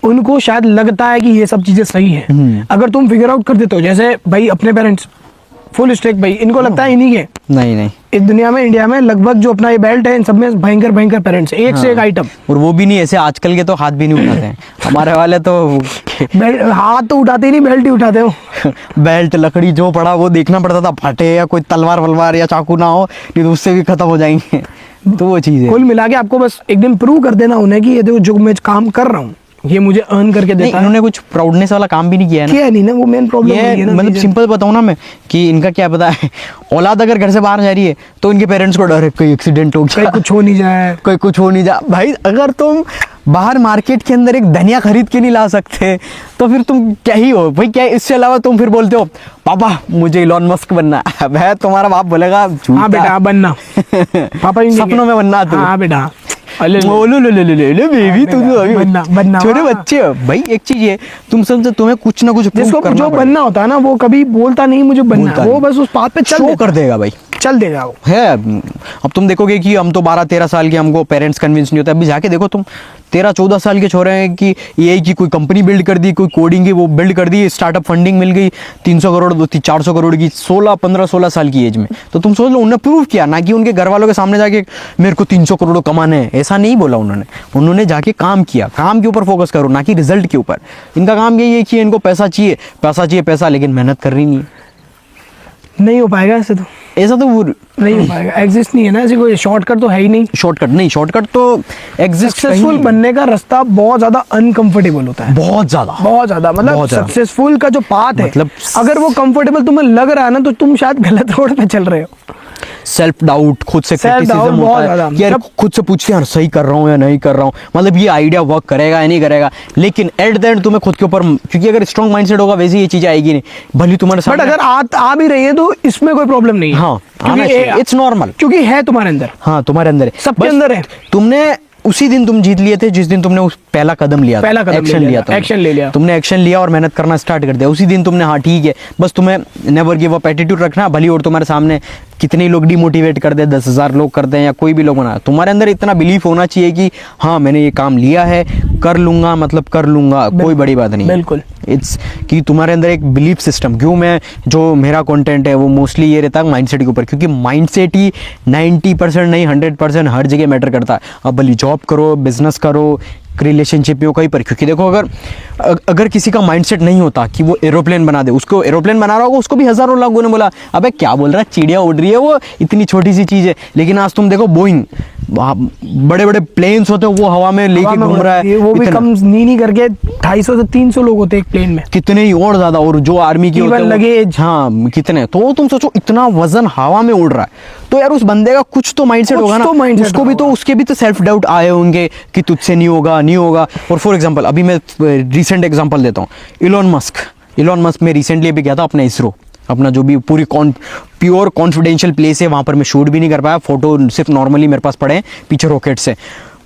उनको शायद लगता है कि ये सब चीजें सही है। अगर तुम फिगर आउट कर देते हो, जैसे भाई अपने पेरेंट्स फुल स्ट्रिक्ट, भाई इनको लगता है इन्हीं के, नहीं इस दुनिया में, इंडिया में लगभग जो अपना ये बेल्ट है, इन सब में भयंकर भयंकर पेरेंट्स, एक से एक आइटम। और वो भी नहीं ऐसे, आजकल के तो हाथ भी नहीं उठाते हैं। हमारे वाले तो बेल्ट हाथ तो उठाते ही नहीं, बेल्ट ही उठाते हो। बेल्ट, लकड़ी जो पड़ा वो देखना पड़ता था, फटे या कोई तलवार वलवार या चाकू ना हो, नहीं तो उससे भी खत्म हो जाएंगे। तो वो चीज है। कुल मिला के आपको बस एक दिन प्रूव कर देना उन्हें कि ये देखो जो मैं काम कर रहा हूँ ये मुझे अर्न करके नहीं, देता है। इन्होंने कुछ प्राउडनेस वाला काम भी नहीं किया है ना। किया नहीं ना, वो मेन प्रॉब्लम ये मतलब सिंपल बताऊं ना मैं, कि इनका क्या पता है, औलाद अगर घर से बाहर जा रही है तो इनके पेरेंट्स को डर है कोई एक्सीडेंट हो कहीं गया, कुछ हो नहीं जाए। कोई कुछ हो नहीं जा। भाई अगर तुम बाहर मार्केट के अंदर एक धनिया खरीद के नहीं ला सकते तो फिर तुम क्या ही हो भाई। क्या इससे अलावा तुम फिर बोलते हो पापा मुझे इलॉन मस्क बनना है। भाई तुम्हारा बाप बोलेगा हाँ बेटा बनना, पापा यूं सपनों में बनना तू। हाँ बेटा ले बेबी, तुम तो अभी बनना छोटे बच्चे हो भाई। एक चीज है, तुम समझे, तुम्हें कुछ ना कुछ prove जिसको करना जो पड़ेगा। बनना होता है ना वो कभी बोलता नहीं मुझे बनना बोलता है, वो नहीं। बस उस पाथ पे चल शो देता कर है, देगा भाई, चल देगा वो। है। अब तुम देखोगे कि हम तो 12-13 साल के, हमको पेरेंट्स कन्विंस नहीं होता। अभी जाके देखो तुम 13-14 साल के छोरे हैं कि ये की कोई कंपनी बिल्ड कर दी, कोई कोडिंग की वो बिल्ड कर दी, स्टार्टअप फंडिंग मिल गई 300 करोड़ 400 करोड़ की, 15-16 साल की एज में। तो तुम सोच लो, उन्होंने प्रूव किया ना कि उनके घर वालों के सामने जाके मेरे को 300 करोड़ कमाने हैं, ऐसा नहीं बोला उन्होंने जाके काम किया। काम के ऊपर फोकस करो, ना कि रिजल्ट के ऊपर। इनका काम यही है कि इनको पैसा चाहिए, पैसा चाहिए, पैसा, लेकिन मेहनत कर रही नहीं है। नहीं हो पाएगा ऐसे, तो ऐसा तो वो नहीं हो पाएगा, एग्जिस्ट नहीं है ना ऐसे, कोई शॉर्टकट तो है ही नहीं। शॉर्टकट तो एग्जिस्ट सक्सेसफुल बनने का रास्ता बहुत ज्यादा अनकंफर्टेबल होता है, बहुत ज्यादा मतलब बहुत ज्यादा। सक्सेसफुल का जो पाथ है, मतलब अगर वो कंफर्टेबल तुम्हें लग रहा है ना तो तुम शायद गलत रोड पे चल रहे हो। सेल्फ डाउट, खुद से Self doubt क्रिटिसिज्म बहुत होता है ज्यादा। कि यार खुद से पूछते हैं यार सही कर रहा हूँ या नहीं कर रहा हूँ, मतलब ये आइडिया वर्क करेगा या नहीं करेगा। लेकिन एट द एंड तुम्हें खुद के ऊपर, क्योंकि अगर स्ट्रॉन्ग माइंडसेट होगा वैसे ये चीजें आएगी नहीं, भले तुम्हारे बट सामने। अगर आ भी रही है तो इसमें कोई प्रॉब्लम नहीं है। हाँ, आना चाहिए, इट्स नॉर्मल, क्योंकि है तुम्हारे अंदर, हाँ तुम्हारे अंदर है, सबके बस अंदर है। तुमने उसी दिन तुम जीत लिए थे जिस दिन तुमने उस पहला कदम लिया, एक्शन लिया, एक्शन ले लिया, तुमने एक्शन लिया और मेहनत करना स्टार्ट कर दिया। उसी दिन तुमने, हाँ ठीक है, बस तुम्हें नेवर गिव अप एटीट्यूड रखना। भली और तुम्हारे सामने कितने लोग डिमोटिवेट कर दे, 10,000 लोग कर दें या कोई भी लोग बना, तुम्हारे अंदर इतना बिलीफ होना चाहिए कि हाँ मैंने ये काम लिया है, कर लूंगा, मतलब कर लूंगा, कोई बड़ी बात नहीं। बिल्कुल, इट्स कि तुम्हारे अंदर एक बिलीफ सिस्टम। क्यों मैं, जो मेरा कंटेंट है वो मोस्टली ये रहता है माइंडसेट के ऊपर, क्योंकि माइंडसेट ही 90% नहीं 100% हर जगह मैटर करता है। अब भली जॉब करो, बिजनेस करो, रिलेशनशिप में हो, कहीं पर। क्योंकि देखो अगर किसी का माइंडसेट नहीं होता कि वो एरोप्लेन बना दे, उसको एरोप्लेन बना रहा होगा, उसको भी हजारों लोगों ने बोला अबे क्या बोल रहा है, चिड़िया उड़ रही है, वो इतनी छोटी सी चीज़ है। लेकिन आज तुम देखो बोइंग, बड़े बड़े प्लेन्स होते हैं वो हवा में लेके घूम रहा है, वो भी कम नहीं करके 250 से 300 लोग होते हैं एक प्लेन में, कितने ही और ज्यादा। और जो आर्मी की होते हैं लगेज, हाँ कितने, तो तुम सोचो इतना वजन हवा में उड़ रहा है, तो यार उस बंदे का कुछ तो माइंडसेट होगा ना, उसको भी तो, उसके भी तो सेल्फ डाउट आए होंगे कि तुझसे नहीं होगा, नहीं होगा। और फॉर एग्जांपल अभी मैं रिसेंट एग्जांपल देता हूँ, इलॉन मस्क में रिसेंटली अभी गया था अपना इसरो, अपना जो भी पूरी प्योर कॉन्फिडेंशियल प्लेस है, वहाँ पर मैं शूट भी नहीं कर पाया, फोटो सिर्फ नॉर्मली मेरे पास पड़े हैं पीछे रॉकेट से।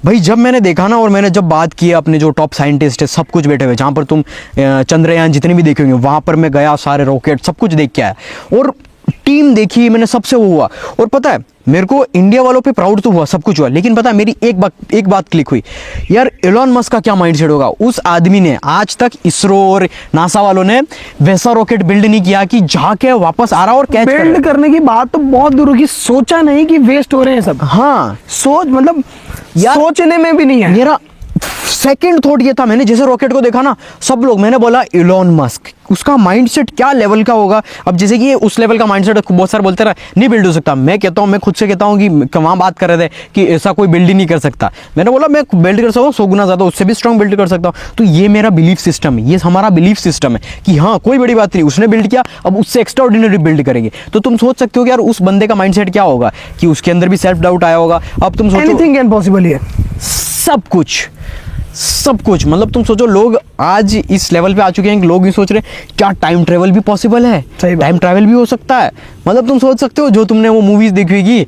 भाई जब मैंने देखा ना, और मैंने जब बात की अपने जो टॉप साइंटिस्ट है, सब कुछ बैठे हुए, जहाँ पर तुम चंद्रयान जितने भी देखे होंगे, वहाँ पर मैं गया, सारे रॉकेट सब कुछ देख के आया, और टीम देखी मैंने, सबसे वो हुआ। और पता है मेरे को इंडिया वालों पे प्राउड तो हुआ, सब कुछ हुआ, लेकिन पता है मेरी एक बात क्लिक हुई, यार एलोन मस्क का क्या माइंडसेट होगा। उस आदमी ने आज तक इसरो और नासा वालों ने वैसा रॉकेट बिल्ड नहीं किया कि जाके वापस आ रहा और कैच बिल्ड करने की बात तो बहुत दूर की, सोचा नहीं कि वेस्ट हो रहे हैं सब। हाँ सोच, मतलब सोचने में भी नहीं है। मेरा सेकंड थॉट ये था, मैंने जैसे रॉकेट को देखा ना, सब लोग, मैंने बोला इलॉन मस्क, उसका माइंडसेट क्या लेवल का होगा। अब जैसे कि उस लेवल का माइंडसेट बहुत सारे बोलते रहा नहीं बिल्ड हो सकता, मैं कहता हूँ, मैं खुद से कहता हूँ कि वहाँ बात कर रहे थे कि ऐसा कोई बिल्ड ही नहीं कर सकता, मैंने बोला मैं बिल्ड कर सकता हूँ 100 गुना ज़्यादा, उससे भी स्ट्रॉन्ग बिल्ड कर सकता हूँ। तो ये मेरा बिलीफ सिस्टम है, ये हमारा बिलीफ सिस्टम है कि हाँ कोई बड़ी बात नहीं, उसने बिल्ड किया, अब उससे एक्स्ट्रा ऑर्डिनरी बिल्ड करेंगे। तो तुम सोच सकते हो कि यार उस बंदे का माइंडसेट क्या होगा, कि उसके अंदर भी सेल्फ डाउट आया होगा। अब तुम सोचो एनीथिंग कैन पॉसिबल है, सब कुछ मतलब तुम सोचो, लोग आज इस लेवल पे आ चुके हैं कि लोग ये सोच रहे हैं क्या टाइम ट्रेवल भी पॉसिबल है, सही बात। टाइम ट्रैवल भी हो सकता है। मतलब तुम सोच सकते हो, जो तुमने वो मूवीज देखी होगी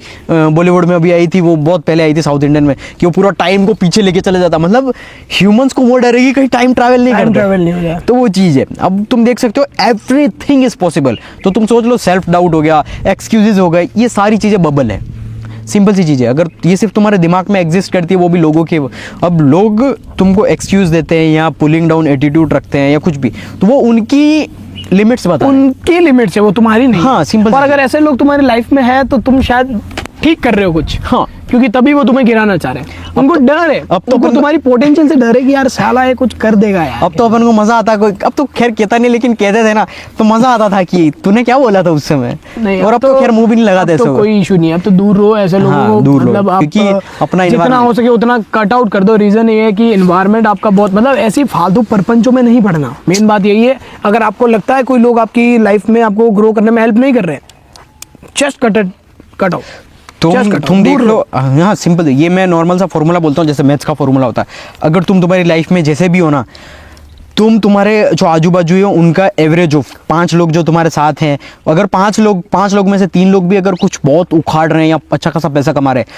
बॉलीवुड में अभी आई थी, वो बहुत पहले आई थी साउथ इंडियन में, कि वो पूरा टाइम को पीछे लेके चले जाता, मतलब ह्यूमंस को वो डरेगी कहीं टाइम ट्रैवल नहीं करते, ट्रैवल नहीं हो जाए। तो वो चीज़ है। अब तुम देख सकते हो एवरीथिंग इज पॉसिबल। तो तुम सोच लो, सेल्फ डाउट हो गया, एक्सक्यूजेज हो गए, ये सारी चीज़ें बबल है, सिंपल सी चीज़ है। अगर ये सिर्फ तुम्हारे दिमाग में एग्जिस्ट करती है, वो भी लोगों के, अब लोग तुमको एक्सक्यूज देते हैं या पुलिंग डाउन एटीट्यूड रखते हैं या कुछ भी, तो वो उनकी लिमिट्स बता रहे हैं। उनकी लिमिट्स है, वो तुम्हारी नहीं। हाँ, सिंपल और सी अगर ऐसे लोग तुम्हारी लाइफ में है तो तुम शायद ठीक कर रहे हो कुछ, हाँ, क्योंकि तभी वो तुम्हें गिराना चाह रहे हैं। उनको डर है, अब तो उनको अपन- तुम्हारी पोटेंशियल से डर है कि यार साला ये कुछ कर देगा यार। अब तो अपन को मजा आता, कोई अब तो खैर कहता नहीं, लेकिन कहते थे ना तो मजा आता था कि तूने क्या बोला था उस समय। नहीं, और अब तो खैर मुंह भी नहीं लगाते अब तो ऐसे। कोई इशू नहीं है, अब तो दूर रहो ऐसे लोगों हाँ, को, दूर रहो, मतलब आप क्योंकि अपना जितना environment- हो सके उतना कट आउट कर दो। रीजन ये है कि एनवायरनमेंट आपका बहुत, मतलब ऐसी फालतू परपंचों में नहीं पड़ना, मेन बात यही है। अगर आपको लगता है कोई लोग आपकी लाइफ में आपको ग्रो करने में हेल्प नहीं कर रहे, जस्ट कट आउट। तुम देख लो, हाँ सिंपल, ये मैं नॉर्मल सा फॉर्मूला बोलता हूँ, जैसे मैथ्स का फॉर्मूला होता है। अगर तुम तुम्हारी लाइफ में जैसे भी हो ना, तुम्हारे जो आजू बाजू है उनका एवरेज हो, 5 लोग जो तुम्हारे साथ हैं, अगर 5 लोग में से 3 लोग भी अगर कुछ बहुत उखाड़ रहे हैं या अच्छा खासा पैसा कमा रहे हैं,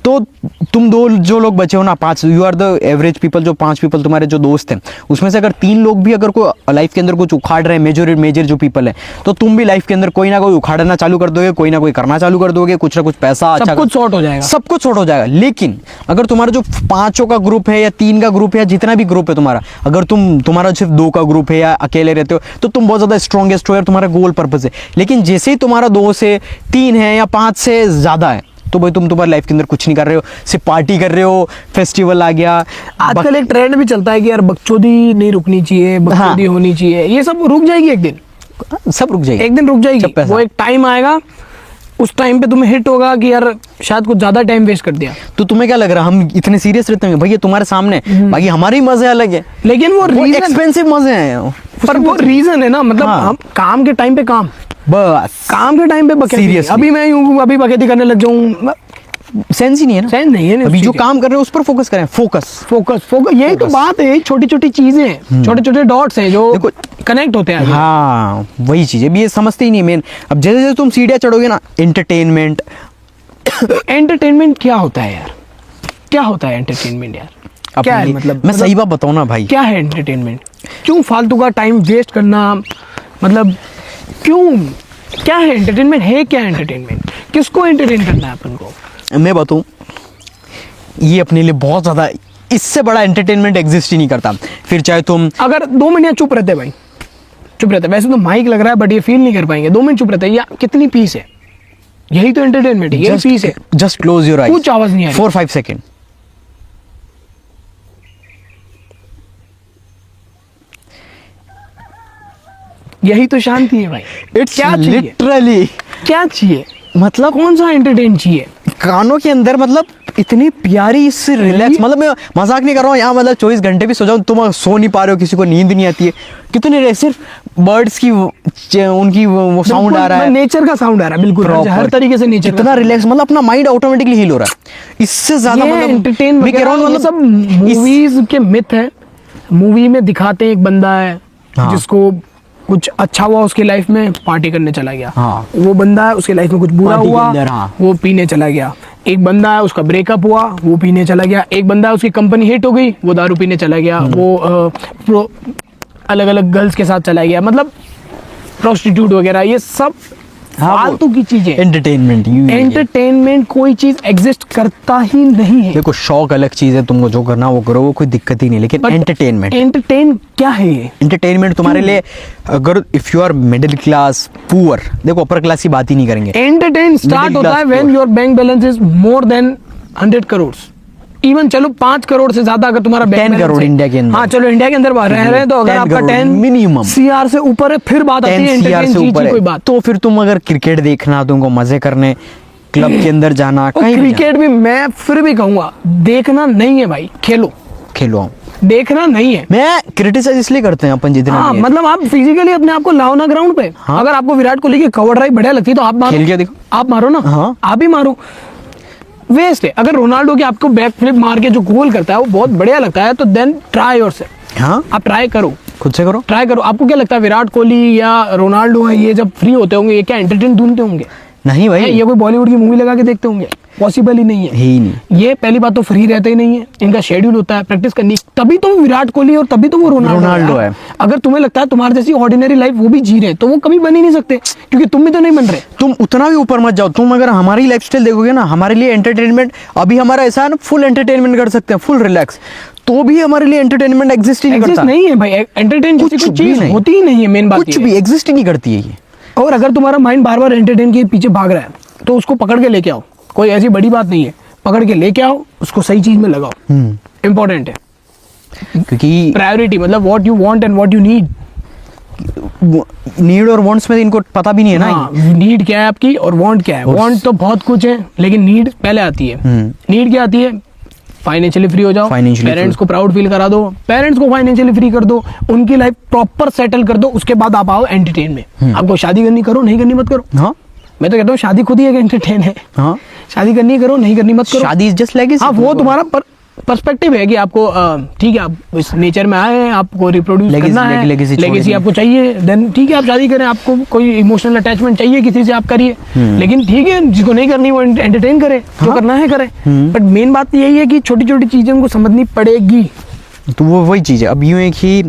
तो तुम 2 जो लोग बचे हो ना, 5, you are the average people, जो 5 पीपल तुम्हारे जो दोस्त हैं, उसमें से अगर 3 लोग भी अगर कोई लाइफ के अंदर कुछ उखाड़ रहे हैं, मेजर जो पीपल है, तो तुम भी लाइफ के अंदर कोई ना कोई उखाड़ना चालू कर दोगे, कोई ना कोई करना चालू कर दोगे, कुछ ना कुछ पैसा, सब कुछ सॉर्ट हो जाएगा, सब कुछ सॉर्ट हो जाएगा। लेकिन अगर तुम्हारा जो 5 का ग्रुप है या 3 का ग्रुप है या जितना भी ग्रुप है तुम्हारा, अगर तुम्हारा सिर्फ 2 का ग्रुप है या अकेले रहते हो, तो तुम बहुत ज्यादा स्ट्रॉन्गेस्ट हो यार, तुम्हारा गोल पर्पस है। लेकिन जैसे ही तुम्हारा 2 से 3 है या 5 से ज्यादा है, तो भाई तुम तुम्हारी लाइफ के अंदर कुछ नहीं कर रहे हो, सिर्फ पार्टी कर रहे हो, फेस्टिवल आ गया। आजकल एक ट्रेंड भी चलता है कि यार बकचोदी नहीं रुकनी चाहिए, बकचोदी होनी चाहिए, ये सब रुक जाएगी एक दिन, सब रुक जाएगी, एक दिन रुक जाएगी। पैसा- वो एक टाइम आएगा, उस टाइम पे तुम्हें हिट होगा कि यार शायद कुछ ज्यादा टाइम वेस्ट कर दिया। तो तुम्हें क्या लग रहा है हम इतने सीरियस रहते हैं? भैया तुम्हारे सामने, बाकी हमारे ही मजे अलग है, लेकिन वो रीजन, एक्सपेंसिव मजे हैं, पर वो रीजन है ना, मतलब हाँ। हम काम के टाइम पे काम, बस काम के टाइम पे बकैती। Seriously। अभी मैं यूं अभी बकैती करने लग जाऊं, सेंस ही नहीं है ना, सेंस नहीं है ना अभी उस जो चीज़ काम कर रहे हैं उस पर फोकस करें, फोकस। फोकस यही तो बात है, छोटी छोटी चीजें, छोटे छोटे डॉट्स हैं जो देखो, कनेक्ट होते हैं आगे। हाँ वही चीज है, अभी ये समझते ही नहीं मेन। अब जैसे जैसे तुम सीढ़ियाँ चढ़ोगे ना, एंटरटेनमेंट एंटरटेनमेंट क्या होता है यार, क्या होता है एंटरटेनमेंट यार, क्या है मतलब? मैं सही बात बताऊँ ना भाई, क्या है एंटरटेनमेंट? क्यों फालतू का टाइम वेस्ट करना, मतलब क्यों, क्या है एंटरटेनमेंट? है क्या एंटरटेनमेंट? किसको एंटरटेन करना है अपन को? मैं बताऊँ, ये अपने लिए बहुत ज़्यादा, इससे बड़ा एंटरटेनमेंट एग्जिस्ट ही नहीं करता। फिर चाहे तुम अगर 2 मिनट चुप रहते भाई, चुप रहते, वैसे तो माइक लग रहा है बट ये फील नहीं कर पाएंगे, 2 मिनट चुप रहते, या कितनी पीस है, यही तो एंटरटेनमेंट है, यही पीस है। जस्ट क्लोज योर आईज, कुछ आवाज नहीं आ रही, 4-5 सेकेंड, यही तो शांति है भाई। इट्स क्या चाहिए? लिटरली, क्या चाहिए, मतलब कौन सा एंटरटेन चाहिए? कानों के अंदर, मतलब इतनी प्यारी इससे रिलैक्स, मतलब मैं मजाक नहीं कर रहा हूँ यहाँ, मतलब 24 घंटे भी सो जाओ, तुम सो नहीं पा रहे हो, किसी को नींद नहीं आती है, कितने सिर्फ बर्ड्स की उनकी वो साउंड आ रहा है, नेचर का साउंड आ रहा है, बिल्कुल हर तरीके से नेचर इतना रिलैक्स, मतलब अपना माइंड ऑटोमेटिकली हील हो रहा है। इससे ज्यादा मतलब एंटरटेन मैं कह रहा हूँ, मतलब सब मूवीज के मिथ है। मूवी में दिखाते हैं एक बंदा है हाँ। जिसको कुछ अच्छा हुआ उसकी लाइफ में, पार्टी करने चला गया। हाँ। वो बंदा है उसकी लाइफ में कुछ बुरा पार्टी के हुआ, अंदर, हाँ। वो पीने चला गया। एक बंदा है उसका ब्रेकअप हुआ, वो पीने चला गया। एक बंदा है उसकी कंपनी हिट हो गई, वो दारू पीने चला गया। वो अलग अलग गर्ल्स के साथ चला गया, मतलब प्रोस्टिट्यूट वगैरह, ये सब फालतू की चीजें। एंटरटेनमेंट कोई चीज एग्जिस्ट करता ही नहीं है। देखो, शौक अलग चीज है, तुमको जो करना वो करो, वो कोई दिक्कत ही नहीं, लेकिन एंटरटेन क्या है ये? एंटरटेनमेंट तुम्हारे लिए, अगर if you are middle class, poor, देखो अपर क्लास की बात ही नहीं करेंगे। एंटरटेन स्टार्ट होता है when your bank balance is more than 100 crore. Even चलो 5 करोड़ से ज्यादा अगर तुम्हारा 10 करोड़ इंडिया के अंदर। हाँ चलो इंडिया के अंदर रह रहे हैं, तो अगर 10 आपका करोड़ 10 minimum CR से ऊपर है, फिर बात आती है 10 CR entertain से चीज़ ऊपर की, कोई है, बात। तो फिर तुम अगर क्रिकेट देखना, तुमको मजे करने, क्लब के अंदर जाना, और कहीं भी क्रिकेट भी मैं फिर भी कहूंगा देखना नहीं है भाई, खेलो, खेलो। देखना नहीं है। मैं क्रिटिसाइज इसलिए करते हैं अपन जितने हाँ भी हैं। मतलब आप फिजिकली अपने आप को लाओ ना ग्राउंड पे। हाँ। अगर आपको विराट कोहली की कवर ड्राइव बढ़िया लगती है तो आप मारो, खेल के देखो। आप मारो ना। हाँ। आप ही मारो, वेस्ट है। अगर रोनाल्डो की आपको बैक फ्लिप मार के जो गोल करता है वो बहुत बढ़िया लगता है, तो देन ट्राई योरसेल्फ। हाँ, आप ट्राई करो, खुद से करो। ट्राई करो। आपको क्या लगता है विराट कोहली या रोनाल्डो है, ये जब फ्री होते होंगे ये क्या एंटरटेन ढूंढते होंगे? नहीं भाई, ये कोई बॉलीवुड की मूवी लगा के देखते होंगे? पॉसिबल ही नहीं है। ही नहीं। ये पहली बात तो फ्री रहते ही नहीं है, इनका शेड्यूल होता है प्रैक्टिस करनी, तभी तो वो विराट कोहली और तभी तो वो रोनाल्डो है। अगर तुम्हें लगता है तुम्हारे जैसी ऑर्डिनरी लाइफ वो भी जी रहे हैं, तो वो कभी बन ही नहीं सकते, क्योंकि तुम भी तो नहीं बन रहे। तुम उतना भी ऊपर मत जाओ। तुम अगर हमारी लाइफस्टाइल देखोगे ना, हमारे लिए एंटरटेनमेंट अभी हमारा ऐसा है ना, फुल एंटरटेनमेंट कर सकते हैं, फुल रिलैक्स, तो भी हमारे लिए एंटरटेनमेंट एग्जिस्ट ही नहीं एग्जिस्ट करता। नहीं है भाई, एंटरटेन जैसी कोई कुछ भी चीज नहीं। होती ही नहीं है। मेन बात कुछ ये भी है। एग्जिस्ट ही नहीं करती है ये। और अगर तुम्हारा माइंड बार बार एंटरटेन के पीछे भाग रहा है तो उसको पकड़ के लेके आओ, कोई ऐसी बड़ी बात नहीं है, पकड़ के लेके आओ, उसको सही चीज में लगाओ। इंपॉर्टेंट है, क्योंकि प्रायोरिटी मतलब what you want and what you need. Need और वांट्स में इनको पता भी नहीं है ना। हाँ, नीड क्या है आपकी और वांट क्या है। वांट तो बहुत कुछ है, लेकिन नीड पहले आती है। नीड क्या आती है? फाइनेंशियली फ्री हो जाओ, Financially पेरेंट्स को प्राउड फील करा दो, पेरेंट्स को फाइनेंशियली फ्री कर दो, उनकी लाइफ प्रॉपर सेटल कर दो, उसके बाद आप आओ एंटरटेन में। आपको शादी करनी करो, नहीं करनी मत करो। हाँ मैं तो कहता हूँ शादी खुद ही एक एंटरटेन है। हाँ, शादी करनी करो, नहीं करनी मत करो। शादी इज जस्ट लाइक, हाँ वो तुम्हारा पर्सपेक्टिव है कि आपको ठीक है, आप इस नेचर में आए हैं, आपको रिप्रोड्यूस करना है, लेगेसी आपको चाहिए, देन ठीक है आप शादी करें। आपको कोई इमोशनल अटैचमेंट चाहिए किसी से, आप करिए। लेकिन ठीक है, जिसको नहीं करनी वो एंटरटेन करे, जो करना है करे। बट मेन बात यही है कि छोटी छोटी चीजें उनको समझनी पड़ेगी। तो वो वही चीज़ है। अब यूँ है कि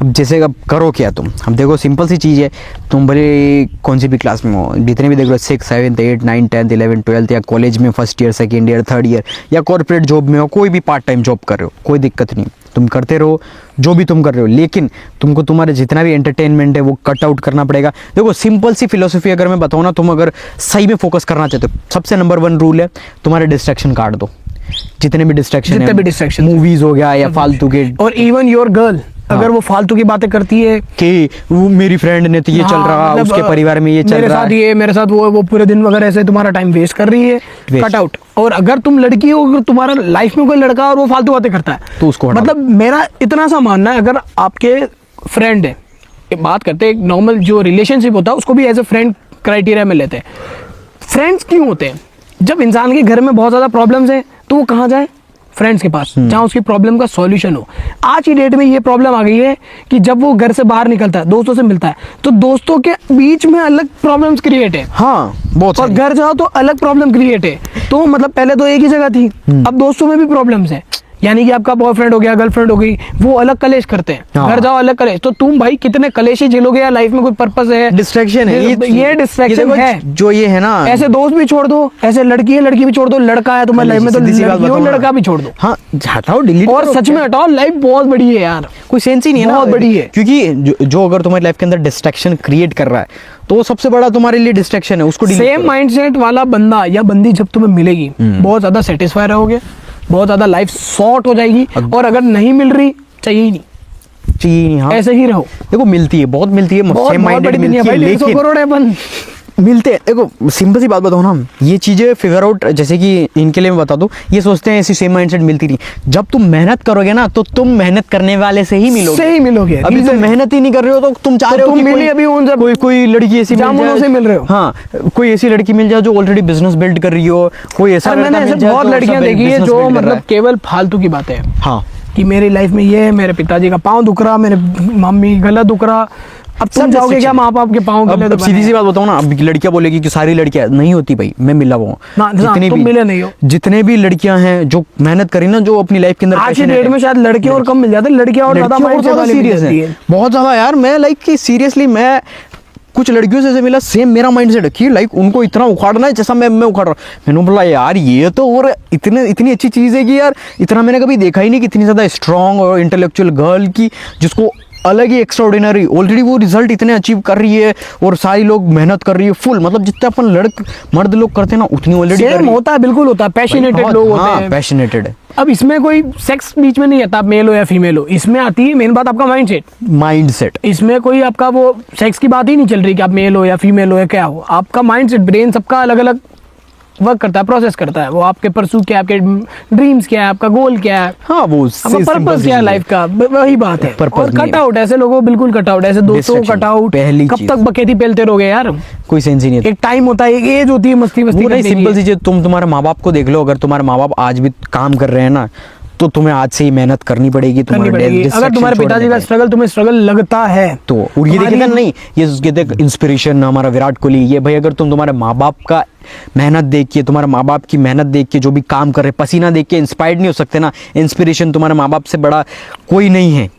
अब जैसे अब करो क्या तुम, अब देखो सिंपल सी चीज़ है, तुम भले कौन सी भी क्लास में हो, जितने भी देख लो 6, 7, 8, 9, 10, 11, 12 या कॉलेज में first year, second year, third year, या कॉर्पोरेट जॉब में हो, कोई भी पार्ट टाइम जॉब कर रहे हो, कोई दिक्कत नहीं, तुम करते रहो जो भी तुम कर रहे हो, लेकिन तुमको तुम्हारे जितना भी एंटरटेनमेंट है वो कट आउट करना पड़ेगा। देखो सिंपल सी फिलोसफी अगर मैं बताऊँ ना, तुम अगर सही में फोकस करना चाहते हो, सबसे नंबर 1 रूल है, तुम्हारे डिस्ट्रैक्शन काट दो। जितने भी डिस्ट्रैक्शन, मूवीज हो गया या फालतू के, और इवन योर गर्ल अगर वो फालतू की बातें करती है कि वो मेरी फ्रेंड ने तो ये चल रहा, मतलब, उसके परिवार में ये चल मेरे रहा साथ है, ये मेरे साथ वो पूरे दिन वगैरह ऐसे तुम्हारा टाइम वेस्ट कर रही है, कट आउट। और अगर तुम लड़की हो, अगर तुम्हारा लाइफ में कोई लड़का और वो फालतू बातें करता है, तो उसको हटा दो। मतलब मेरा इतना सा मानना है, अगर आपके फ्रेंड है, बात करते हैं नॉर्मल जो रिलेशनशिप होता है उसको भी एज ए फ्रेंड क्राइटेरिया में लेते हैं। फ्रेंड्स क्यों होते हैं? जब इंसान के घर में बहुत ज्यादा प्रॉब्लम्स हैं तो वो कहाँ जाए? फ्रेंड्स के पास, जहाँ उसकी प्रॉब्लम का सॉल्यूशन हो। आज की डेट में ये प्रॉब्लम आ गई है कि जब वो घर से बाहर निकलता है, दोस्तों से मिलता है, तो दोस्तों के बीच में अलग प्रॉब्लम्स क्रिएट है। हाँ बहुत और घर जाओ तो अलग प्रॉब्लम क्रिएट है। तो मतलब पहले तो एक ही जगह थी, अब दोस्तों में भी प्रॉब्लम्स है। यानी कि आपका बॉयफ्रेंड हो गया, गर्लफ्रेंड हो गई, वो अलग कलेश करते हैं, हाँ। घर जाओ अलग कलेश। तो तुम भाई कितने कलेश ही झेलोगे यार? लाइफ में कोई पर्पस है? डिस्ट्रैक्शन है, ये डिस्ट्रैक्शन है। जो ये है ना, ऐसे दोस्त भी छोड़ दो, ऐसे लड़की है लड़की भी छोड़ दो, लड़का है तुम्हारी लाइफ में तो लड़की हो लड़का भी छोड़ दो। हाँ हटाओ, डिलीट और सच में हटाओ, लाइफ बहुत बड़ी है यार, कोई सेंस ही नहीं है ना, बहुत बड़ी है। क्योंकि जो अगर तुम्हारी लाइफ के अंदर डिस्ट्रैक्शन क्रिएट कर रहा है तो वो सबसे बड़ा तुम्हारे लिए डिस्ट्रैक्शन है, उसको delete सेम करो। माइंडसेट वाला बंदा या बंदी जब तुम्हें मिलेगी, बहुत ज्यादा सेटिस्फाई रहोगे, बहुत ज्यादा लाइफ सॉर्ट हो जाएगी। और अगर नहीं मिल रही, चाहिए ही नहीं, हाँ। ऐसे ही रहो। देखो मिलती है, बहुत मिलती है, बहुत सेम बहुत माइंडेड बड़ी दुनिया मिलती है, भाई, 150 लेकिन करोड़ है अपन। मिलते हैं। देखो सिंपल सी बात बताओ ना, ये चीजें फिगर आउट, जैसे कि इनके लिए मैं बता दूं, ये सोचते हैं ऐसी सेम माइंडसेट मिलती नहीं। जब तुम मेहनत करोगे ना तो तुम मेहनत करने वाले से ही मिलोगे। अभी तुम मेहनत ही नहीं कर रहे हो तो तुम चाह रहे हो कि मिली अभी उन सब कोई लड़की ऐसी जामुनों से मिल रहे हो। हाँ, कोई ऐसी लड़की मिल जाए जो ऑलरेडी बिजनेस बिल्ड कर रही हो, कोई ऐसा लड़का मैंने मिल ऐसे जाए बहुत जो लड़कियां सब देखी है business जो build कर रहा मतलब है। केवल फालतू की बातें हैं हाँ कि मेरी लाइफ में ये है, मेरे पिताजी का पाँव दुख रहा, मेरे मम्मी गला दुख रहा। अब तुम जाओगे क्या माँ बाप के पाँव गले? अब सीधी सी बात बताऊं ना, अब लड़कियां बोलेगी कि सारी लड़कियां नहीं होती भाई, मैं मिला हुआ हूं, तुम मिले नहीं हो। जितने भी लड़कियां हैं जो मेहनत करी ना, जो अपनी लाइफ के अंदर आज की डेट में शायद लड़के और कम मिल जाते, लड़कियां और ज्यादा सीरियस है, बहुत ज्यादा यार। मैं लाइक कि सीरियसली मैं कुछ लड़कियों से मिला, सेम मेरा माइंडसेट है, लाइक उनको इतना उखाड़ना है जैसा मैं उखाड़ रहा हूँ। मैंने बोला यार ये तो और इतनी अच्छी चीज़ है कि यार इतना मैंने कभी देखा ही नहीं कि इतनी ज़्यादा स्ट्रांग और इंटेलेक्चुअल गर्ल की जिसको अलग ही एक्स्ट्राऑर्डिनरी, ऑलरेडी वो रिजल्ट इतने अचीव कर रही है और सारी लोग मेहनत कर रही है फुल, मतलब जितने अपन मर्द लोग करते हैं ना उतनी ऑलरेडी सेम होता है, बिल्कुल होता है, पैशनेटेड लोग होते हैं। पैशनेटेड है। अब इसमें कोई सेक्स बीच में नहीं आता, आप मेल हो या फीमेल हो, इसमें आती है मेन बात आपका माइंड सेट। इसमें कोई आपका वो सेक्स की बात ही नहीं चल रही कि आप मेल हो या फीमेल हो या क्या हो, आपका माइंड सेट, ब्रेन सबका अलग अलग वर्क करता है, प्रोसेस करता है, वो आपके परसू क्या है, आपके ड्रीम्स क्या है, आपका गोल क्या है, हाँ वो आपका पर्पस क्या है लाइफ का, वही बात है। और कट आउट, ऐसे लोगों को बिल्कुल कट आउट, ऐसे दोस्तों को कट आउट, कब तक बकेती पेलते रहोगे यार, कोई सेंस ही नहीं है। एक टाइम होता है, एक एज होती है मस्ती मस्ती करने की। सिंपल सी चीज, तुम तुम्हारे माँ बाप को देख लो, अगर तुम्हारे माँ बाप आज भी काम कर रहे हैं ना, तो तुम्हें आज से ही मेहनत करनी पड़ेगी। अगर तुम्हारे पिताजी का स्ट्रगल तुम्हें स्ट्रगल लगता है तो, और ये देखिए नहीं, ये देख इंस्पिरेशन हमारा विराट कोहली, ये भाई अगर तुम तुम्हारे माँ बाप का मेहनत देख के, तुम्हारे माँ बाप की मेहनत देख के, जो भी काम कर रहे पसीना देख के इंस्पायर्ड नहीं हो सकते ना, इंस्पिरेशन तुम्हारे माँ बाप से बड़ा कोई नहीं है,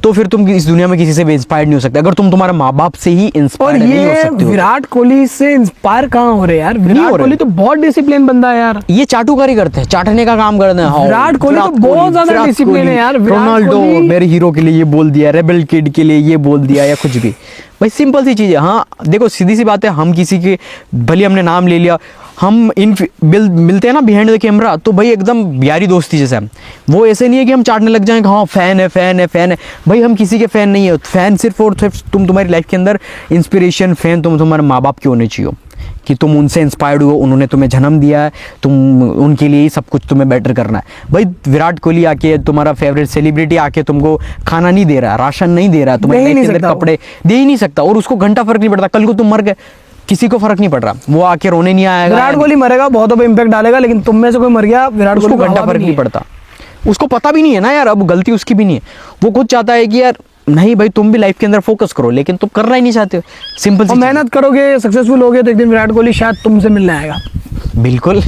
तो फिर तुम इस दुनिया में किसी से भी इंस्पायर्ड नहीं हो सकते, अगर तुम तुम्हारे माँ बाप से ही इंस्पायर्ड नहीं हो सकते हो। विराट कोहली से इंस्पायर कहाँ हो रहे यार, विराट कोहली तो बहुत डिसिप्लिन बंदा है यार, ये चाटुकारी करते हैं, चाटने का काम करते हैं। विराट कोहली तो बहुत ज्यादा डिसिप्लिन है यार। रोनाल्डो मेरे हीरो के लिए ये बोल दिया, रेबल किड के लिए ये बोल दिया, या कुछ भी, भाई सिंपल सी चीज है। हाँ देखो सीधी सी बात है, हम किसी के भले हमने नाम ले लिया, हम मिलते हैं ना बिहाइंड द कैमरा, तो भाई एकदम यारी दोस्ती जैसा है, वो ऐसे नहीं है कि हम चाटने लग जाएं, हाँ फैन है फैन है फैन है, भाई हम किसी के फैन नहीं है। फैन सिर्फ और सिर्फ तुम तुम्हारी लाइफ के अंदर इंस्पिरेशन, फैन तुम तुम्हारे माँ बाप के होने चाहिए, कि तुम उनसे इंस्पायर्ड हो, उन्होंने तुम्हें जन्म दिया है, तुम उनके लिए ही सब कुछ तुम्हें बेटर करना है। भाई विराट कोहली आके, तुम्हारा फेवरेट सेलिब्रिटी आके तुमको खाना नहीं दे रहा, राशन नहीं दे रहा, तुम्हारे लाइफ के अंदर कपड़े दे ही नहीं सकता, और उसको घंटा फर्क नहीं पड़ता, कल को तुम मर गए किसी को फर्क नहीं पड़ रहा, वो आके रोने नहीं आएगा। विराट कोहली मरेगा, बहुतों पे इम्पैक्ट डालेगा, लेकिन तुम में से कोई मर गया, विराट कोहली को घंटा फर्क नहीं पड़ता, उसको पता भी नहीं है ना यार, अब गलती उसकी भी नहीं है, वो खुद चाहता है कि यार नहीं भाई तुम भी लाइफ के अंदर फोकस करो, लेकिन तुम करना ही नहीं चाहते हो। सिंपल सी मेहनत करोगे, सक्सेसफुल होगे, तो एक दिन विराट कोहली शायद तुमसे मिलने आएगा। बिल्कुल,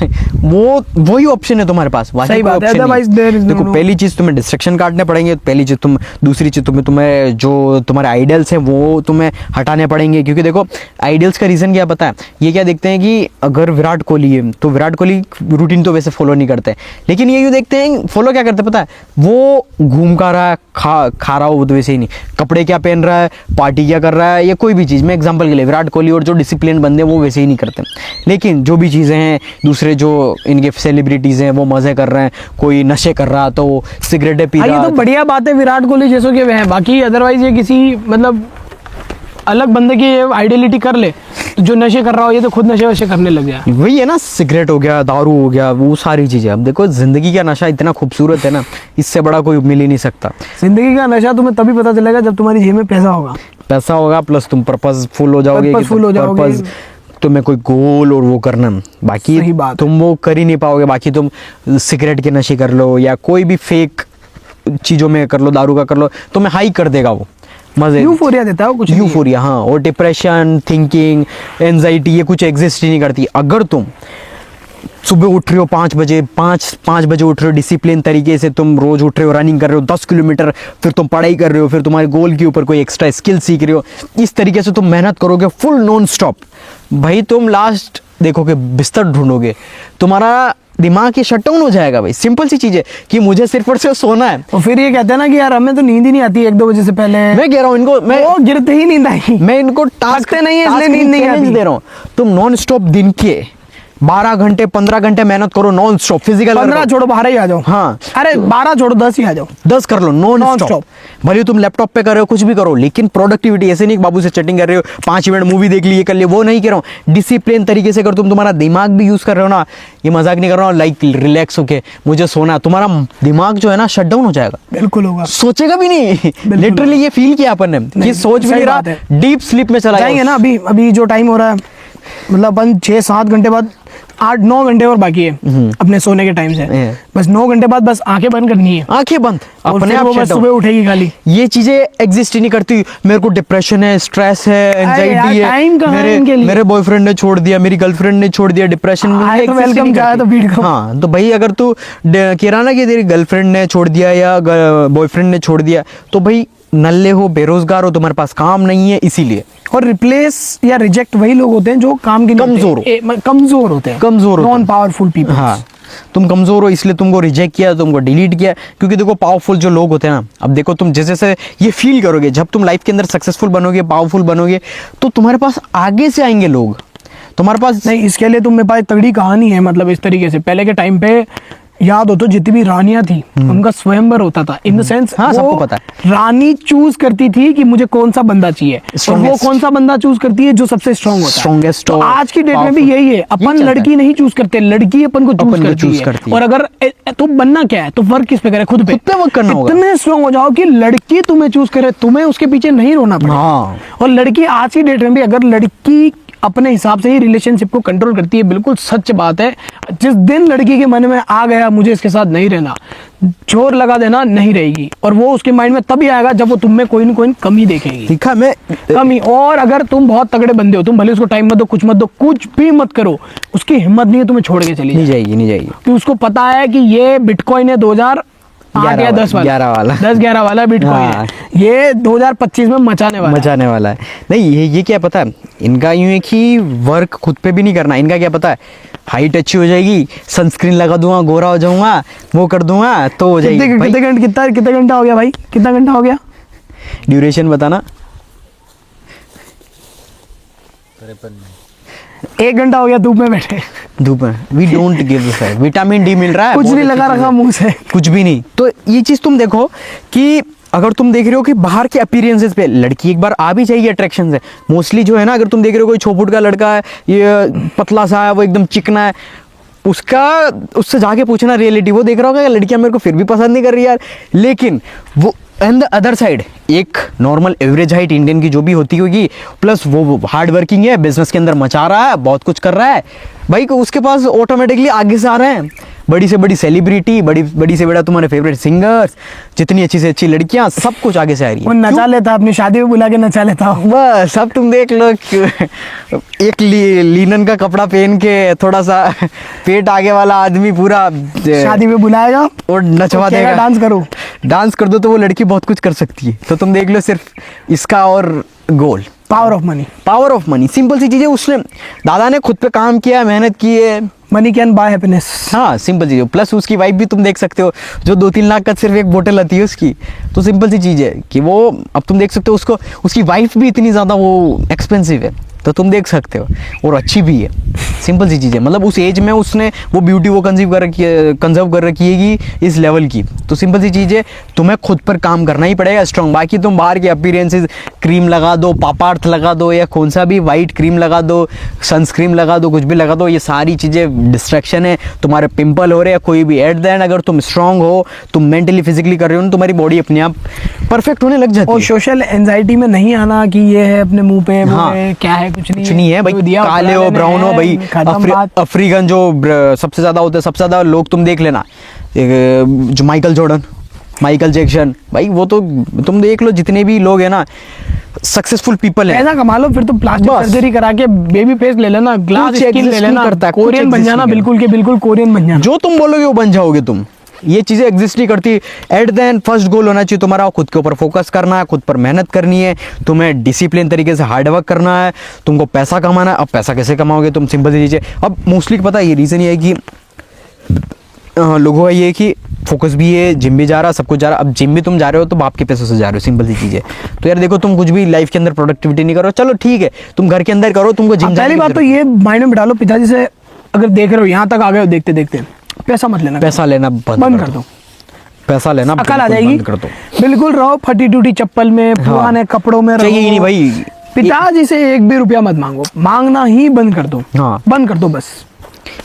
वही ऑप्शन है तुम्हारे पास। सही बात है। अदरवाइज देखो पहली चीज तुम्हें डिस्ट्रैक्शन काटने पड़ेंगे, पहली चीज दूसरी चीज तुम्हें जो तुम्हारे आइडियल्स हैं वो तुम्हें हटाने पड़ेंगे, क्योंकि देखो आइडियल्स का रीजन क्या पता है, ये क्या देखते हैं कि अगर विराट कोहली है तो विराट कोहली रूटीन तो वैसे फॉलो नहीं करते, लेकिन ये देखते हैं फॉलो क्या करते हैं पता है, वो घूम का रहा है, खा रहा हो तो वैसे ही नहीं, कपड़े क्या पहन रहा है, पार्टी क्या कर रहा है, या कोई भी चीज़, मैं एग्जांपल के लिए विराट कोहली और जो डिसिप्लिन बंदे वो वैसे ही नहीं करते। लेकिन जो भी चीज़ें हैं, दूसरे जो इनके सेलिब्रिटीज़ हैं वो मज़े कर रहे हैं, कोई नशे कर रहा तो सिगरेटें पी रहा, ये तो बढ़िया बात है विराट कोहली जैसों के हैं, बाकी अदरवाइज ये किसी मतलब अलग बंदे की आइडियलिटी कर ले, तो जो नशे कर रहा हो ये तो खुद नशे वशे करने लग गया। वही है ना, सिगरेट हो गया, दारू हो गया, वो सारी चीज़ें। अब देखो जिंदगी का नशा इतना खूबसूरत है ना, इससे बड़ा कोई मिल ही नहीं सकता। जिंदगी का नशा तुम्हें तभी पता चलेगा जब तुम्हारी जेब में पैसा होगा, प्लस तुम पर्पसफुल हो जाओगे, तुम्हें कोई गोल और वो करना, बाकी तुम वो कर ही नहीं पाओगे। बाकी तुम सिगरेट के नशे कर लो या कोई भी फेक चीज़ों में कर लो, दारू का कर लो, तुम्हें हाई कर देगा वो, मजे यूफोरिया देता है कुछ, यूफोरिया। हाँ, और डिप्रेशन, थिंकिंग, एंजाइटी ये कुछ एग्जिस्ट ही नहीं करती। अगर तुम सुबह उठ रहे हो 5 बजे, 5 बजे उठ रहे हो, डिसिप्लिन तरीके से तुम रोज उठ रहे हो, रनिंग कर रहे हो 10 किलोमीटर, फिर तुम पढ़ाई कर रहे हो, फिर तुम्हारे गोल के ऊपर कोई एक्स्ट्रा स्किल सीख रहे हो, इस तरीके से तुम मेहनत करोगे फुल नॉन स्टॉप, भाई तुम लास्ट देखोगे बिस्तर ढूंढोगे, तुम्हारा दिमाग ये शट डाउन हो जाएगा। भाई सिंपल सी चीज है कि मुझे सिर्फ और सिर्फ सोना है। तो फिर ये कहते हैं ना कि यार हमें तो नींद ही नहीं आती 1-2 बजे से पहले। मैं कह रहा हूँ इनको, मैं गिरते ही नींद आई, मैं इनको टास्क नहीं है इसलिए नींद नहीं आती। दे रहा हूँ, तुम नॉन स्टॉप दिन के 12 घंटे 15 घंटे मेहनत करो नॉन स्टॉप, फिजिकल 15 छोड़ो, 12 ही आ जाओ। हाँ, अरे 12 छोड़ो, 10 ही आ जाओ, 10 कर लो नॉन स्टॉप। भले तुम लैपटॉप पे कर रहे हो, कुछ भी करो, लेकिन प्रोडक्टिविटी ऐसे नहीं बाबू से चैटिंग कर रहे हो, 5 मिनट मूवी देख ली, ये कर लिए, वो नहीं कर रहा हूँ। डिसिप्लिन तरीके से अगर तुम तुम्हारा दिमाग भी यूज कर रहे हो ना, ये मजाक नहीं कर रहा हूँ, लाइक रिलैक्स होके मुझे सोना, तुम्हारा दिमाग जो है ना शट डाउन हो जाएगा। बिल्कुल होगा, सोचेगा भी नहीं। लिटरली ये फील किया अपन ने कि सोच भी नहीं रहा, डीप स्लीप में चला जाएंगे ना। अभी जो टाइम हो रहा है, मतलब अपन 6-7 घंटे बाद, 8-9 घंटे और बाकी है अपने सोने के टाइम से, बस 9 घंटे बाद बस आंखें बंद करनी है, आंखें बंद, अपने आप सुबह उठेगी खाली। ये चीजें एग्जिस्ट ही नहीं करती। मेरे को डिप्रेशन है, स्ट्रेस है, एंजाइटी है, मेरे बॉयफ्रेंड ने छोड़ दिया, मेरी गर्लफ्रेंड ने छोड़ दिया, डिप्रेशन में तो वेलकम जाए तो भीड़ को। हाँ, तो भाई अगर तू कह रहा ना कि तेरी गर्लफ्रेंड ने छोड़ दिया या बॉयफ्रेंड ने छोड़ दिया, तो भाई नल्ले हो, बेरोजगार हो, तुम्हारे पास काम नहीं है, इसीलिए। और रिप्लेस या रिजेक्ट वही लोग होते हैं जो काम के कमजोर होते हैं, नॉन पावरफुल पीपल। हाँ, तुम कमज़ोर हो इसलिए तुमको रिजेक्ट किया, तुमको डिलीट किया। क्योंकि देखो पावरफुल जो लोग होते हैं ना, अब देखो तुम जैसे जैसे ये फील करोगे, जब तुम लाइफ के अंदर सक्सेसफुल बनोगे, पावरफुल बनोगे, तो तुम्हारे पास आगे से आएंगे लोग तुम्हारे पास। नहीं, इसके लिए तुम मेरे पास तगड़ी कहानी है। मतलब इस तरीके से पहले के टाइम पे याद हो तो जितनी भी रानियां थी उनका स्वयंवर होता था। इन द सेंस हाँ, सबको पता है। रानी चूज करती थी कि मुझे कौन सा बंदा चाहिए, और वो कौन सा बंदा चूज करती है जो सबसे स्ट्रांग होता है, स्ट्रॉन्गेस्ट। तो आज की डेट में भी यही है। अपन लड़की नहीं चूज करते, लड़की अपन को चूज करती है। और अगर तुम बनना क्या है तो वर्क किस पे करे, खुद पे वर्क करना होगा। इतने स्ट्रांग हो जाओ कि लड़की तुम्हें चूज करे, तुम्हें उसके पीछे नहीं रोना पड़े। हाँ। और लड़की आज की डेट में भी अगर लड़की अपने हिसाब से ही रिलेशनशिप को कंट्रोल करती है, बिल्कुल सच बात है। जिस दिन लड़की के मन में आ गया मुझे इसके साथ नहीं रहना, जोर लगा देना, नहीं रहेगी। और वो उसके माइंड में तभी आएगा जब वो तुम में कोई न कोई कमी देखेगी। ठीक है, मैं कमी। और अगर तुम बहुत तगड़े बंदे हो, तुम भले उसको टाइम मत दो, कुछ मत दो, कुछ भी मत करो, उसकी हिम्मत नहीं है तुम्हें छोड़ के चली नहीं जाएगी, नहीं जाएगी। कि उसको पता है कि ये बिटकॉइन है 2010 वाला 10-11 वाला बिटकॉइन हाँ। है, ये 2025 में मचाने वाला है। नहीं, ये क्या पता है इनका, यूं है कि वर्क खुद पे भी नहीं करना। इनका क्या पता है, हाइट अच्छी हो जाएगी, सनस्क्रीन लगा दूंगा, गोरा हो जाऊंगा, वो कर दूंगा तो हो जाएगी। कितना घंटा हो गया भाई, कितना घंटा हो गया? ड्यूरेशन बताना। 1 घंटा हो गया धूप में बैठे। धूप में we don't give sir, vitamin D मिल रहा है, कुछ बहुत नहीं अच्छी लगा चीज़ रखा है। मुंह से, कुछ भी नहीं। तो ये चीज़ तुम देखो कि अगर तुम देख रहे हो कि बाहर के अपीयरेंसेस पे लड़की एक बार आ भी जाएगी अट्रैक्शन से। मोस्टली जो है ना, अगर तुम देख रहे हो कोई 6 फुट का लड़का है, ये पतला सा है, वो एकदम चिकना है, उससे जाके पूछना रियलिटी, वो देख रहा होगा लड़कियां मेरे को फिर भी पसंद नहीं कर रही यार। लेकिन वो एंड द अदर साइड एक नॉर्मल एवरेज हाइट इंडियन की जो भी होती होगी, प्लस वो हार्ड वर्किंग है, बिजनेस के अंदर मचा रहा है, बहुत कुछ कर रहा है भाई, को उसके पास ऑटोमेटिकली आगे से आ रहे हैं बड़ी से बड़ी सेलिब्रिटी, बड़ी से बड़ा तुम्हारे फेवरेट सिंगर्स, जितनी अच्छी से अच्छी लड़कियां, सब कुछ आगे से आ रही है। वो नचा लेता, अपनी शादी में बुला के नचा लेता। बस अब तुम देख लो एक लीनन का कपड़ा पहन के थोड़ा सा पेट आगे वाला आदमी पूरा शादी में बुलाएगा और नचवा देगा, डांस करो, डांस कर दो, तो वो लड़की बहुत कुछ कर सकती है। तो तुम देख लो सिर्फ इसका और goal, power of money. Power of money, simple सी चीज़ है। उसने दादा ने खुद पे काम किया, मेहनत की है। Money can buy happiness. हाँ, सिंपल चीज़ है। प्लस उसकी वाइफ भी तुम देख सकते हो, जो 2-3 लाख का सिर्फ एक बोतल आती है उसकी। तो सिंपल सी चीज़ है कि वो, अब तुम देख सकते हो उसको, उसकी वाइफ भी इतनी ज़्यादा वो एक्सपेंसिव है, तो तुम देख सकते हो, और अच्छी भी है। सिंपल सी चीज़ है, मतलब उस एज में उसने वो ब्यूटी वो कंजर्व कर रखी है कि इस लेवल की। तो सिंपल सी चीज़ है, तुम्हें खुद पर काम करना ही पड़ेगा स्ट्रॉन्ग। बाकी तुम बाहर के अपीयरेंसेस, क्रीम लगा दो, पापार्थ लगा दो, या कौन सा भी वाइट क्रीम लगा दो, सनस्क्रीन लगा दो, कुछ भी लगा दो, ये सारी चीज़ें डिस्ट्रैक्शन है। तुम्हारे पिंपल हो रहे हैं कोई भी, एट द एंड अगर तुम स्ट्रांग हो, तुम मेंटली फिजिकली कर रहे हो ना, तुम्हारी बॉडी अपने आप परफेक्ट होने लग जाती है। और सोशल एंजाइटी में नहीं आना कि ये है अपने मुंह पे, वो हाँ, है, क्या है, कुछ नहीं है भाई। काले हो, ब्राउन हो भाई, अफ्रीकन जो सबसे ज्यादा होते हैं, सबसे ज्यादा लोग तुम देख लेना, जो माइकल जैक्सन भाई, वो तो तुम देख लो, जितने भी लोग हैं ना सक्सेसफुल पीपल है, ऐसा कमा लो, फिर तो प्लास्टिक सर्जरी करा के बेबी फेस ले लेना, ग्लास स्किन ले लेना, कोरियन बन जाना, बिल्कुल के बिल्कुल कोरियन बन जाना। जो तुम बोलोगे वो बन जाओगे तुम। ये चीज़ें एग्जिस्ट नहीं करती। At the end first goal होना चाहिए तुम्हारा खुद के ऊपर फोकस करना है, खुद पर मेहनत करनी है, तुम्हें डिसिप्लिन तरीके से हार्ड वर्क करना है, तुमको पैसा कमाना है। अब पैसा कैसे कमाओगे तुम, सिंपल सी चीज़ें। अब मोस्टली पता है ये रीज़न ये है कि लोगों का ये है कि फोकस भी है, जिम भी जा रहा, सब कुछ जा रहा। अब जिम भी तुम जा रहे हो तो बाप के पैसों से जा रहे हो, सिंपल सी चीज़ है। तो यार देखो, तुम कुछ भी लाइफ के अंदर प्रोडक्टिविटी नहीं करो, चलो ठीक है, तुम घर के अंदर करो, तुमको जिम। पहली बात तो ये माइंड में बिठा लो, पिताजी से अगर देख रहे हो यहाँ तक आ गए हो देखते देखते, पैसा मत लेना, पैसा लेना बंद कर दो, पैसा लेना अकल आ जाएगी, कर दो। बिल्कुल रहो फटी टूटी चप्पल में, पुराने कपड़ों में रहो। चाहिए नहीं भाई, पिताजी से 1 भी रुपया मत मांगो, मांगना ही बंद कर दो। हाँ, बंद कर दो बस।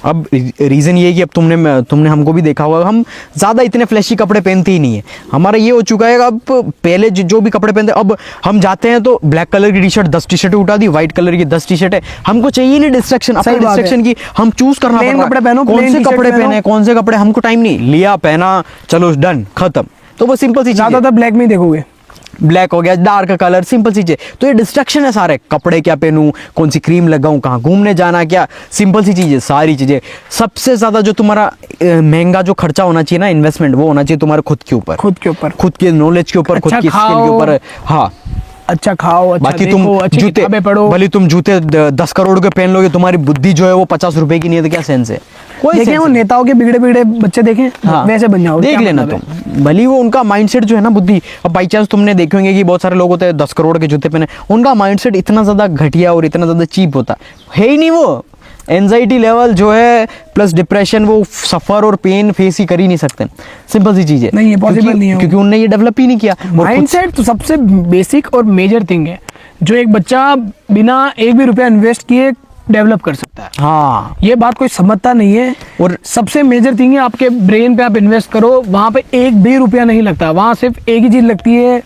अब रीज़न ये है कि अब तुमने हमको भी देखा होगा, हम ज़्यादा इतने फ्लैशी कपड़े पहनते ही नहीं है। हमारा ये हो चुका है, अब पहले जो भी कपड़े पहनते, अब हम जाते हैं तो ब्लैक कलर की टी शर्ट 10 टी शर्ट उठा दी, व्हाइट कलर की 10 टी शर्ट है, हमको चाहिए नहीं डिस्ट्रैक्शन। अपने डिस्ट्रैक्शन की हम चूज करना पड़ता है, कपड़े पहनो, कौन से कपड़े पहने, कौन से कपड़े, हमको टाइम नहीं, लिया पहना, चलो डन खत्म। तो वो सिंपल सी, ज़्यादातर ब्लैक में देखोगे, ब्लैक हो गया, डार्क कलर, सिंपल सी चीज़। तो ये डिस्ट्रैक्शन है सारे, कपड़े क्या पहनूं, कौन सी क्रीम लगाऊं, कहाँ घूमने जाना, क्या, सिंपल सी चीज़ें, सारी चीज़ें। सबसे ज़्यादा जो तुम्हारा महंगा जो खर्चा होना चाहिए ना, इन्वेस्टमेंट, वो होना चाहिए तुम्हारे खुद के ऊपर, खुद के नॉलेज के ऊपर, खुद की स्किल के ऊपर। हाँ, अच्छा खाओ, अच्छा बाकी देखो, तुम अच्छी जूते किताबें पढ़ो। भले तुम जूते 10 करोड़ के पहन लोगे, तुम्हारी बुद्धि जो है वो 50 रुपए की नहीं है, तो क्या सेंस है? कोई देखे sense वो नहीं। नेताओं के बिगड़े बिगड़े बच्चे देखे, हाँ, वैसे बन जाओ, देख क्या लेना मतलब है? तुम, भली वो उनका माइंडसेट जो है ना, बुद्धि। अब बाई चांस तुमने देखे होंगे कि बहुत सारे लोग होते हैं 10 करोड़ के जूते पहने, उनका माइंडसेट इतना ज्यादा घटिया और इतना ज्यादा चीप होता है ही नहीं। वो एंजाइटी लेवल जो है प्लस डिप्रेशन, वो सफर और पेन फेस ही कर ही नहीं सकते। सिंपल सी चीज है, नहीं, ये possible क्योंकि- नहीं है। क्योंकि उनने ये डेवलप ही नहीं किया। और खुद- माइंडसेट तो सबसे बेसिक और मेजर थिंग है जो एक बच्चा बिना एक भी रुपया इन्वेस्ट किए डेवलप कर सकता है। हाँ, ये बात कोई समझता नहीं है। और सबसे मेजर थिंग है, आपके ब्रेन पे आप इन्वेस्ट करो, वहां पे एक भी रुपया नहीं लगता, वहां सिर्फ एक ही चीज लगती है,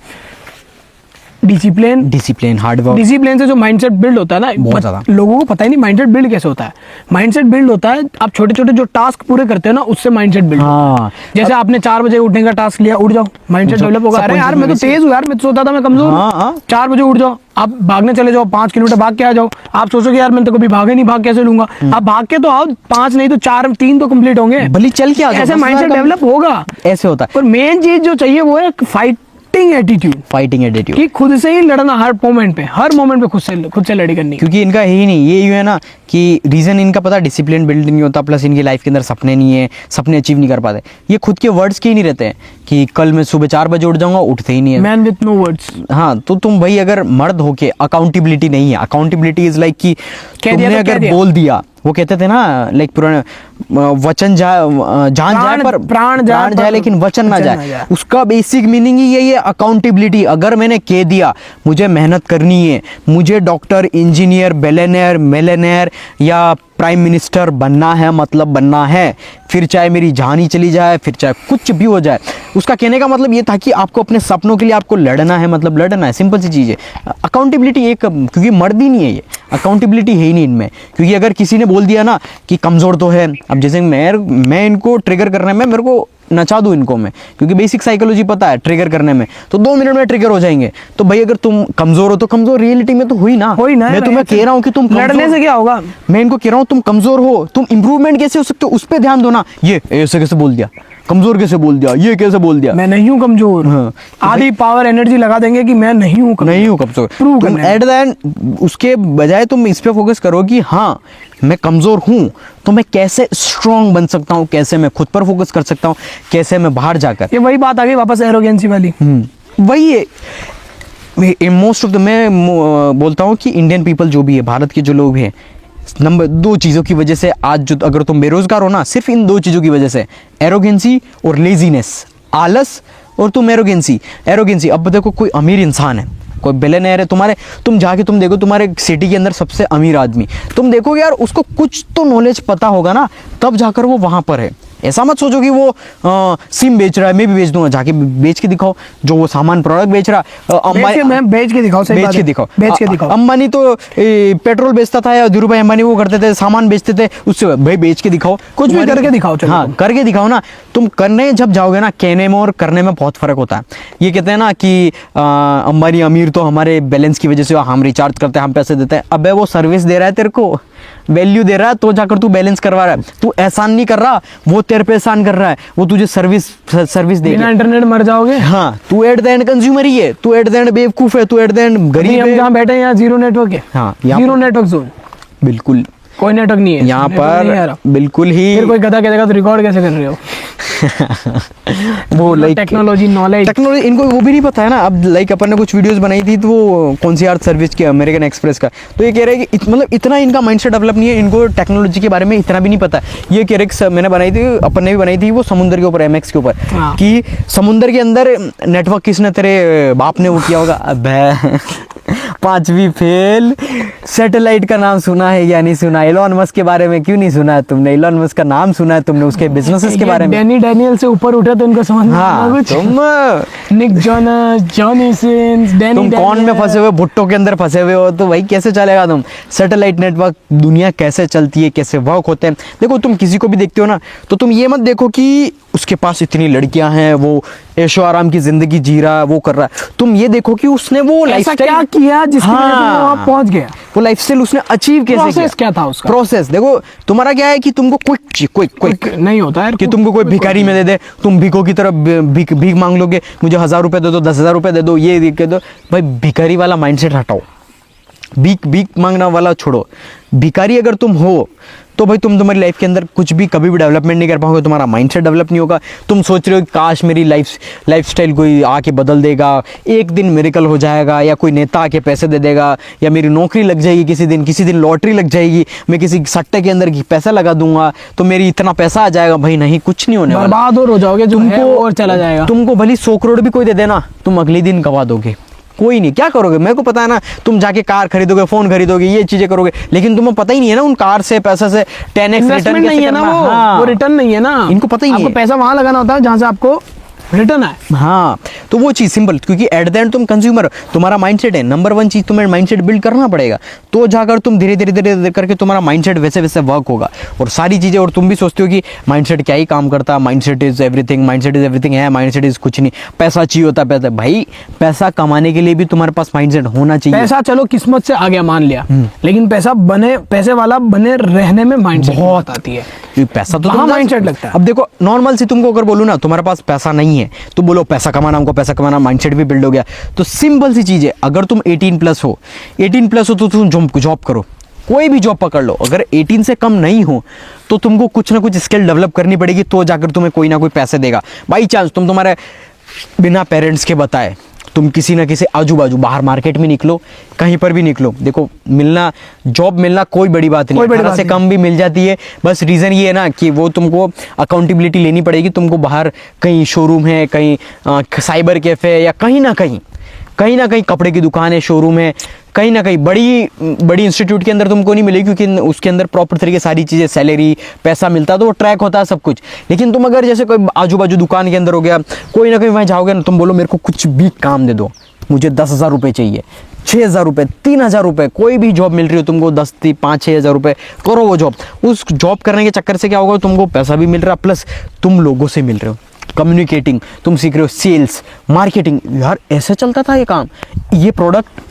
discipline. Discipline, hard work. Discipline से जो माइंडसेट बिल्ड होता है ना, बहुत ज्यादा। लोगों को पता ही नहीं माइंडसेट बिल्ड कैसे होता है। माइंडसेट बिल्ड होता है, आप छोटे छोटे जो टास्क पूरे करते हो ना, उससे माइंडसेट बिल्ड होता है। हाँ, जैसे आपने 4 बजे उठने का टास्क लिया, उठ जाओ, माइंडसेट उठ जाओ। डेवलप होगा। सब अरे यार मैं तो वैसे- तेज हूँ यार, मैं तो सोता था मैं कमजोर हूँ। हाँ, हाँ। 4 बजे उठ जाओ, आप भागने चले जाओ, 5 किलोमीटर भाग के आ जाओ। आप सोचोगे यार मैं तो कभी भागे नहीं, भाग कैसे लूंगा? आप भाग के तो आओ, 5 नहीं तो 4, 3 तो कंप्लीट होंगे। भली चल के आ जाओ, ऐसे 10,000 माइंडसेट का- डेवलप होगा। ऐसे होता है पर मेन चीज जो चाहिए वो है फाइटिंग एटीट्यूड, फाइटिंग एटीट्यूड। कि खुद से ही लड़ना, हर मोमेंट पे खुद से लड़ी करनी। क्योंकि इनका है ही नहीं, ये यूँ है ना कि रीज़न इनका पता, डिसिप्लिन बिल्ड नहीं होता, प्लस इनकी लाइफ के अंदर सपने नहीं है, सपने अचीव नहीं कर पाते। ये खुद के वर्ड्स के ही नहीं रहते हैं कि कल मैं सुबह 4 बजे उठ जाऊंगा, उठते ही नहीं है। Man with no words. हाँ, तो तुम भाई अगर मर्द होके, अकाउंटेबिलिटी नहीं है। अकाउंटेबिलिटी इज लाइक कि कह दिया तुमने तो कह अगर दिया। बोल दिया, वो कहते थे ना लाइक पुराने वचन जान जाए पर प्राण जाए पर लेकिन वचन ना जाए। उसका बेसिक मीनिंग ही यही है, अकाउंटेबिलिटी। अगर मैंने कह दिया मुझे मेहनत करनी है, मुझे डॉक्टर, इंजीनियर, बिलियनियर, मिलियनियर या प्राइम मिनिस्टर बनना है, मतलब बनना है, फिर चाहे मेरी जान ही चली जाए, फिर चाहे कुछ भी हो जाए। उसका कहने का मतलब ये था कि आपको अपने सपनों के लिए आपको लड़ना है, मतलब लड़ना है। सिंपल सी चीज़ है। अकाउंटेबिलिटी एक, क्योंकि मर्द ही नहीं है ये, अकाउंटेबिलिटी है ही नहीं इनमें। क्योंकि अगर किसी ने बोल दिया ना कि कमज़ोर तो है, अब जैसे मैं इनको ट्रिगर करने में, मेरे को नचा दूं इनको मैं, क्योंकि बेसिक साइकोलॉजी पता है ट्रिगर करने में, तो 2 मिनट में ट्रिगर हो जाएंगे। तो भाई अगर तुम कमजोर हो तो कमजोर रियलिटी में तो हुई ना। मैं तुम्हें कह रहा हूँ कि तुम लड़ने से क्या होगा? मैं इनको कह रहा हूँ तुम कमजोर हो, तुम इंप्रूवमेंट कैसे हो सकते हो उस पर ध्यान दो ना। ये ऐसे कैसे बोल दिया, कमजोर कैसे बोल दिया, ये कैसे बोल दिया, मैं नहीं हूँ कमजोर। हाँ। आधी पावर एनर्जी लगा देंगे कि मैं नहीं हूँ नहीं हूँ कमजोर। Prove तुम करने में। एट द एंड उसके बजाय तुम इस पे फोकस करो कि हाँ मैं कमजोर हूँ, तो मैं कैसे स्ट्रांग बन सकता हूँ, कैसे मैं खुद पर फोकस कर सकता हूँ, कैसे मैं बाहर जाकर। ये वही बात आ गई वापस एरोगेंसी वाली। वही है मोस्ट ऑफ द, मैं बोलता हूँ कि इंडियन पीपल जो भी है, भारत के जो लोग हैं, नंबर 2 चीज़ों की वजह से आज जो, अगर तुम बेरोजगार हो ना, सिर्फ इन 2 चीज़ों की वजह से, एरोगेंसी और लेजीनेस, आलस और तुम एरोगेंसी। अब देखो कोई अमीर इंसान है, कोई बिलियनियर है, तुम जाके तुम देखो तुम्हारे सिटी के अंदर सबसे अमीर आदमी, तुम देखोगे यार उसको कुछ तो नॉलेज पता होगा ना, तब जाकर वो वहाँ पर है। ऐसा मत सोचो कि वो सिम बेच रहा है, मैं भी बेच दूंगा, जाके बेच के दिखाओ। जो वो सामान प्रोडक्ट बेच रहा बेच के दिखाओ, सही बात है। बेच के दिखाओ। अंबानी तो पेट्रोल बेचता था, या धीरू भाई अंबानी वो करते थे, सामान बेचते थे, उससे भाई बेच के दिखाओ, कुछ भी करके दिखाओ। चलो हाँ, करके दिखाओ ना। तुम करने जब जाओगे ना, कहने में और करने में बहुत फर्क होता है। ये कहते हैं ना कि अंबानी अमीर तो हमारे बैलेंस की वजह से, हम रिचार्ज करते हैं, हम पैसे देते हैं। अबे वो सर्विस दे रहा है तेरे को, वैल्यू दे रहा है, तो जाकर तू बैलेंस करवा रहा है। तू एहसान नहीं कर रहा, वो तेरे पे एहसान कर रहा है, वो तुझे सर्विस दे बिना इंटरनेट मर जाओगे। हाँ, तू एट द एंड कंज्यूमर ही है, तू एट द एंड बेवकूफ है, तू एट द एंड गरीब हम है। जहाँ बैठे हैं यहाँ जीरो नेटवर्क है। हाँ, जीरो नेटवर्क जोन, बिल्कुल कोई नेटवर्क नहीं है यहाँ नेटवर्क नहीं आ रहा। पर, बिल्कुल ही। फिर कोई गधा कहेगा तो रिकॉर्ड कैसे कर रहे हो? वो लाइक टेक्नोलॉजी नॉलेज, इनको वो भी नहीं पता है ना। अब लाइक अपन ने कुछ वीडियोस बनाई थी, तो वो कौन सी यार सर्विस की, अमेरिकन एक्सप्रेस का, तो ये कह रहे हैं कि मतलब इतना इनका माइंडसेट डेवलप नहीं है, इनको टेक्नोलॉजी के बारे में इतना भी नहीं पता है। ये कह रहे कि मैंने बनाई थी, अपन ने भी बनाई थी, वो समुद्र के ऊपर, MX के ऊपर, हाँ। कि समुद्र के अंदर नेटवर्क किसने, तेरे बाप ने वो किया होगा। अबे 5वीं फेल। सैटेलाइट का नाम सुना है या नहीं सुना? एलोन मस्क के बारे में क्यों नहीं सुना है तुमने? एलोन मस्क का नाम सुना है तुमने, उसके बिजनेसेस के बारे में? डैनी डैनियल से ऊपर उठा तो इनको समझ में हाँ, कुछ। तुम Nick Jonas, Johnny Sins, Danny तुम कौन में फंसे हुए, भुट्टो के अंदर फंसे हुए हो, तो भाई कैसे चलेगा तुम? सैटेलाइट नेटवर्क, दुनिया कैसे चलती है, कैसे वर्क होते हैं। देखो तुम किसी को भी देखते हो ना, तो तुम ये मत देखो कि उसके पास इतनी लड़कियां हैं, वो ऐशो आराम की जिंदगी जी रहा है, वो कर रहा है। तुम ये देखो कि उसने वो ऐसा लाइफस्टाइल क्या किया जिसकी वजह से वो वहाँ पहुंच गया। वो लाइफस्टाइल उसने अचीव कैसे किया? प्रोसेस क्या था उसका? प्रोसेस देखो, तुम्हारा क्या है कि तुमको क्विक नहीं होता है कि तुमको कोई भिखारी में दे दे, तुम भिखों की तरह भीख मांग लोगे, मुझे 1000 रुपए दे दो, 10,000 रुपए दे दो, ये दे दो। भाई भिखारी वाला माइंडसेट हटाओ, भीख मांगना वाला छोड़ो। भिखारी अगर तुम हो तो भाई तुम तुम्हारी लाइफ के अंदर कुछ भी कभी भी डेवलपमेंट नहीं कर पाओगे, तुम्हारा माइंडसेट डेवलप नहीं होगा। तुम सोच रहे हो कि काश मेरी लाइफस्टाइल कोई आके बदल देगा, एक दिन मिरेकल हो जाएगा, या कोई नेता आके पैसे दे देगा, या मेरी नौकरी लग जाएगी किसी दिन लॉटरी लग जाएगी, मैं किसी सट्टे के अंदर पैसा लगा दूंगा तो मेरी इतना पैसा आ जाएगा। भाई नहीं, कुछ नहीं होने वाला, बर्बाद और हो जाओगे, तुमको और चला जाएगा। तुमको भली 100 करोड़ भी कोई दे देना, तुम अगले दिन गवा दोगे। कोई नहीं, क्या करोगे मेरे को पता है ना, तुम जाके कार खरीदोगे, फोन खरीदोगे, ये चीजें करोगे, लेकिन तुम्हें पता ही नहीं है ना उन कार से पैसा से 10x रिटर्न नहीं है ना, वो रिटर्न नहीं है ना, इनको पता ही नहीं है। आपको पैसा वहां लगाना होता है जहां से आपको रिटर्न है। हाँ, तो वो चीज़ सिंपल, क्योंकि एट द एंड तुम कंज्यूमर, तुम्हारा माइंडसेट है नंबर 1 चीज़, तुम्हें माइंडसेट बिल्ड करना पड़ेगा, तो जाकर तुम धीरे धीरे करके तुम्हारा माइंडसेट वैसे वर्क होगा और सारी चीज़ें। और तुम भी सोचते हो कि माइंडसेट क्या ही काम करता, माइंडसेट इज एवरीथिंग है, माइंडसेट इज कुछ नहीं, पैसा चाहिए होता पैसा। भाई पैसा कमाने के लिए भी तुम्हारे पास माइंडसेट होना चाहिए। पैसा चलो किस्मत से आ गया मान लिया, लेकिन पैसे वाला बने रहने में माइंडसेट बहुत आती है। पैसा तो माइंडसेट लगता है। अब देखो नॉर्मल से तुमको अगर बोलूँ ना तुम्हारे पास पैसा नहीं है तो बोलो पैसा कमाना, हमको पैसा कमाना, माइंडसेट भी बिल्ड हो गया। तो सिंपल सी चीज़ है, अगर तुम 18+ हो तो तुम जॉब करो, कोई भी जॉब पकड़ लो। अगर 18 से कम नहीं हो तो तुमको कुछ ना कुछ स्किल डेवलप करनी पड़ेगी, तो जाकर तुम्हें कोई ना कोई पैसे देगा। बाई चांस तुम्हारे बिना पेरेंट्स के बताए तुम किसी ना किसी आजू बाजू बाहर मार्केट में निकलो, कहीं पर भी निकलो, देखो जॉब मिलना कोई बड़ी बात नहीं, 18 से कम भी मिल जाती है। बस रीज़न ये है ना कि वो तुमको अकाउंटेबिलिटी लेनी पड़ेगी, तुमको बाहर कहीं शोरूम है, कहीं साइबर कैफ़े, या कहीं ना कहीं कपड़े की दुकान है, शोरूम है, कहीं ना कहीं बड़ी इंस्टीट्यूट के अंदर तुमको नहीं मिलेगी, क्योंकि उसके अंदर प्रॉपर तरीके सारी चीज़ें, सैलरी, पैसा मिलता है, तो वो ट्रैक होता है सब कुछ। लेकिन तुम अगर जैसे कोई आजू बाजू दुकान के अंदर हो गया, कोई ना कोई वहाँ जाओगे ना, तुम बोलो मेरे को कुछ भी काम दे दो, मुझे 10,000 रुपये चाहिए, 6,000 रुपये, 3,000 रुपये, कोई भी जॉब मिल रही हो तुमको 5-6 हज़ार रुपये, करो वो जॉब। उस जॉब करने के चक्कर से क्या होगा, तुमको पैसा भी मिल रहा, प्लस तुम लोगों से मिल रहे हो, कम्युनिकेटिंग तुम सीख रहे हो, सेल्स, मार्केटिंग। यार ऐसे चलता था ये काम। ये प्रोडक्ट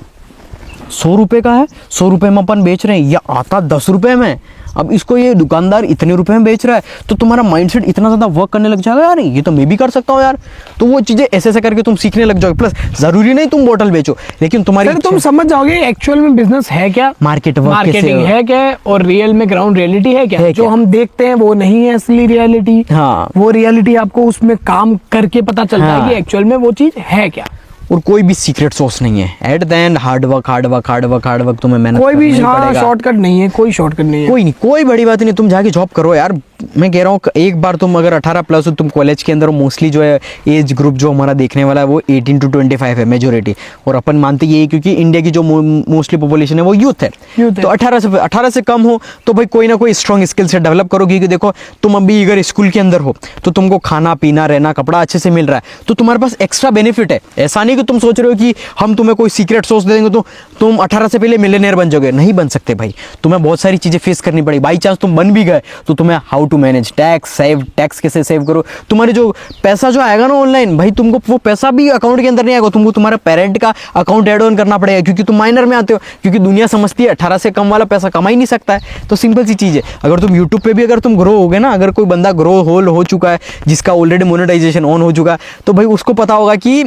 100 रुपये का है, 100 रुपये में अपन बेच रहे हैं, या आता 10 रुपये में, अब इसको ये दुकानदार इतने रुपए में बेच रहा है, तो तुम्हारा माइंडसेट इतना ज़्यादा वर्क करने लग जाएगा, यार ये तो मैं भी कर सकता हूँ यार। तो वो चीज़ें ऐसे करके तुम सीखने लग जाओगे। प्लस ज़रूरी नहीं तुम बोतल बेचो, लेकिन तुम्हारी तुम समझ जाओगे एक्चुअल में बिजनेस है क्या, मार्केटिंग है क्या, और रियल में ग्राउंड रियलिटी है क्या। जो हम देखते हैं वो नहीं है असली रियलिटी। हाँ, वो रियलिटी आपको उसमें काम करके पता चलता है कि एक्चुअल में वो चीज़ है क्या। और कोई भी सीक्रेट सोर्स नहीं है। At the end hard work तुम्हें मेहनत कोई भी शॉर्टकट नहीं है, कोई शॉर्टकट नहीं है, कोई नहीं, कोई बड़ी बात नहीं। तुम जाके जॉब करो यार। मैं कह रहा हूँ एक बार तुम अगर 18+ हो, तुम कॉलेज के अंदर हो, मोस्टली जो है एज ग्रुप जो हमारा देखने वाला है वो 18 to 25 है मेजोरिटी, और अपन मानते ये क्योंकि इंडिया की जो मोस्टली पॉपुलेशन है वो यूथ है। तो 18 से कम हो तो भाई कोई ना कोई स्ट्रॉन्ग स्किल से डेवलप करो, क्योंकि देखो तुम अभी अगर स्कूल के अंदर हो तो तुमको खाना पीना रहना कपड़ा अच्छे से मिल रहा है, तो तुम्हारे पास एक्स्ट्रा बेनिफिट है। ऐसा नहीं कि तुम सोच रहे हो कि हम तुम्हें कोई सीक्रेट सोर्स दे देंगे तो तुम 18 से पहले मिलियनेयर बन जाओगे। नहीं बन सकते भाई, तुम्हें बहुत सारी चीज़ें फेस करनी पड़ेगी। बाई चांस तुम बन भी गए तो तुम्हें हाउ टू मैनेज टैक्स कैसे सेव करो, तुम्हारे जो पैसा जो आएगा ना ऑनलाइन, भाई तुमको वो पैसा भी अकाउंट के अंदर नहीं आएगा, तुमको तुम्हारे पेरेंट का अकाउंट ऐड ऑन करना पड़ेगा, क्योंकि तुम माइनर में आते हो, क्योंकि दुनिया समझती है 18 से कम वाला पैसा कमा ही नहीं सकता है। तो सिंपल सी चीज़ है, अगर तुम यूट्यूब पे भी अगर तुम ग्रो होगे ना, अगर कोई बंदा ग्रो हो चुका है जिसका ऑलरेडी मोनेटाइजेशन ऑन हो चुका है, तो भाई उसको पता होगा कि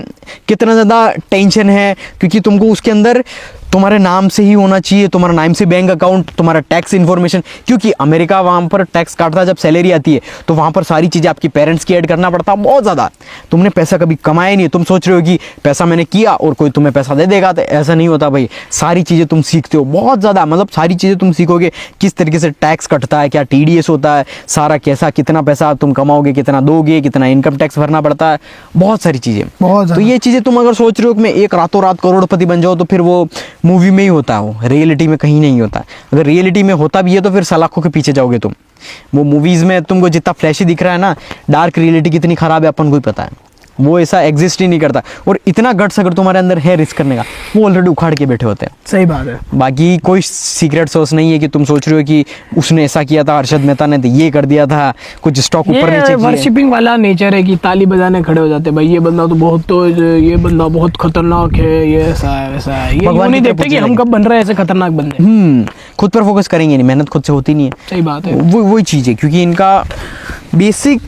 कितना ज़्यादा टेंशन है, क्योंकि तुमको उसके अंदर तुम्हारे नाम से ही होना चाहिए, तुम्हारा नाम से बैंक अकाउंट, तुम्हारा टैक्स इन्फॉर्मेशन, क्योंकि अमेरिका वहाँ पर टैक्स काटता है जब सैलरी आती है, तो वहाँ पर सारी चीज़ें आपकी पेरेंट्स की ऐड करना पड़ता है बहुत ज़्यादा। तुमने पैसा कभी कमाया नहीं, तुम सोच रहे हो कि पैसा मैंने किया और कोई तुम्हें पैसा दे देगा, तो ऐसा नहीं होता भाई। सारी चीज़ें तुम सीखते हो बहुत ज़्यादा, मतलब सारी चीज़ें तुम सीखोगे, किस तरीके से टैक्स कटता है, क्या TDS होता है, सारा कैसा, कितना पैसा तुम कमाओगे, कितना दोगे, कितना इनकम टैक्स भरना पड़ता है, बहुत सारी चीज़ें। तो ये चीज़ें तुम अगर सोच रहे हो कि मैं एक रातों रात करोड़पति बन जाओ, तो फिर वो मूवी में ही होता है, रियलिटी में कहीं नहीं होता। अगर रियलिटी में होता भी है तो फिर सलाखों के पीछे जाओगे तुम। वो मूवीज में तुमको जितना फ्लैशी दिख रहा है ना, डार्क रियलिटी कितनी खराब है अपन को ही पता है। वो ऐसा एग्जिस्ट ही नहीं करता। और इतना गट्स अगर तुम्हारे अंदर है रिस्क करने का, वो ऑलरेडी उखाड़ के बैठे होते हैं। सही बात है। बाकी कोई सीक्रेट सोर्स नहीं है कि तुम सोच रहे हो कि उसने ऐसा किया था, अरशद मेहता ने तो ये कर दिया था, कुछ स्टॉक ऊपर नीचे ये किए। वर्शिपिंग वाला नेचर है कि ताली बजाने खड़े हो जाते हैं, भाई ये बंदा तो बहुत, तो ये बंदा बहुत खतरनाक है, ये ऐसा है वैसा है। ये भगवान नहीं की देखते तरफ कि हम कब बन रहे हैं ऐसे खतरनाक बंदे। खुद पर फोकस करेंगे नहीं, मेहनत खुद से होती नहीं है। सही बात है। वो वही चीज़ है, क्योंकि इनका बेसिक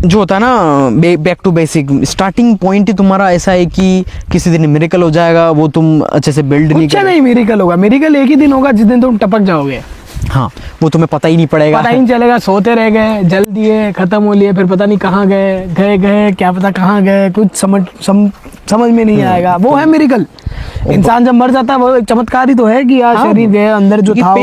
जो होता है ना, back to basic, starting point ही तुम्हारा ऐसा है कि किसी दिन मिरेकल हो जाएगा, वो तुम अच्छे से बिल्ड नहीं कुछ कर। नहीं मिरेकल होगा, मिरेकल एक ही दिन होगा जिस दिन तुम टपक जाओगे। हाँ, वो तुम्हें पता ही नहीं पड़ेगा। पता ही नहीं चलेगा, सोते रह गए, जल दिए, खत्म हो लिए, फिर पता नहीं कहाँ गए क्या पता कहाँ गए, कुछ समझ में नहीं आएगा। वो है मिरेकल। इंसान जब मर जाता है वो एक चमत्कार ही तो है कि यार शरीर गया, अंदर जो था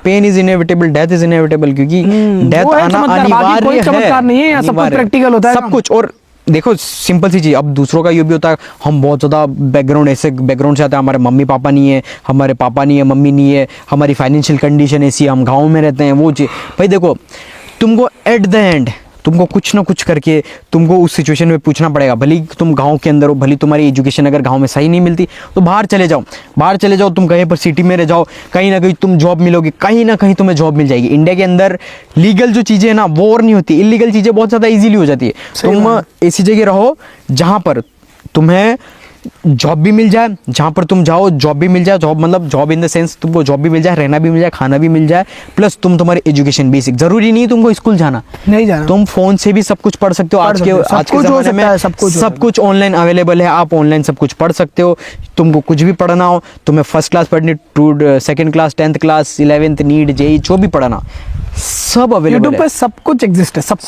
pain is inevitable, death is inevitable, क्योंकि डेथ आना अनिवार्य है। चमत्कार नहीं है, सब कुछ प्रैक्टिकल होता है सब कुछ। और देखो सिंपल सी चीज, अब दूसरों का ये भी होता है, हम बहुत ज़्यादा बैकग्राउंड से आते हैं, हमारे मम्मी पापा नहीं है, हमारे पापा नहीं है, मम्मी नहीं है, हमारी फाइनेंशियल कंडीशन ऐसी है, हम गाँव में रहते हैं, वो चीज़। भाई देखो, तुमको एट द एंड तुमको कुछ ना कुछ करके तुमको उस सिचुएशन में पूछना पड़ेगा। भले तुम गांव के अंदर हो, भले तुम्हारी एजुकेशन अगर गांव में सही नहीं मिलती तो बाहर चले जाओ, तुम कहीं पर सिटी में रह जाओ, कहीं ना कहीं तुम जॉब मिलोगे, कहीं ना कहीं तुम्हें जॉब मिल जाएगी। इंडिया के अंदर लीगल जो चीज़ें हैं ना वो और नहीं होती, इलीगल चीज़ें बहुत ज़्यादा ईजिली हो जाती है। तुम ऐसी जगह रहो जहाँ पर तुम्हें जॉब भी मिल जाए, जहाँ पर तुम जाओ जॉब भी मिल जाए, जॉब मतलब जॉब इन द सेंस तुमको जॉब भी मिल जाए, रहना भी मिल जाए, खाना भी मिल जाए, प्लस तुम्हारी एजुकेशन बेसिक। जरूरी नहीं तुमको स्कूल जाना, नहीं जाना, तुम फोन से भी सब कुछ पढ़ सकते हो। आज के ज़माने में सब कुछ ऑनलाइन अवेलेबल है, आप ऑनलाइन सब कुछ पढ़ सकते हो। तुमको कुछ भी पढ़ना हो, तुम्हें फर्स्ट क्लास पढ़नी, second class, 10th class, 11th, NEET, JEE, जो भी पढ़ना सब अवेलेबल है। यूट्यूब पे सब कुछ एग्जिस्ट है, सब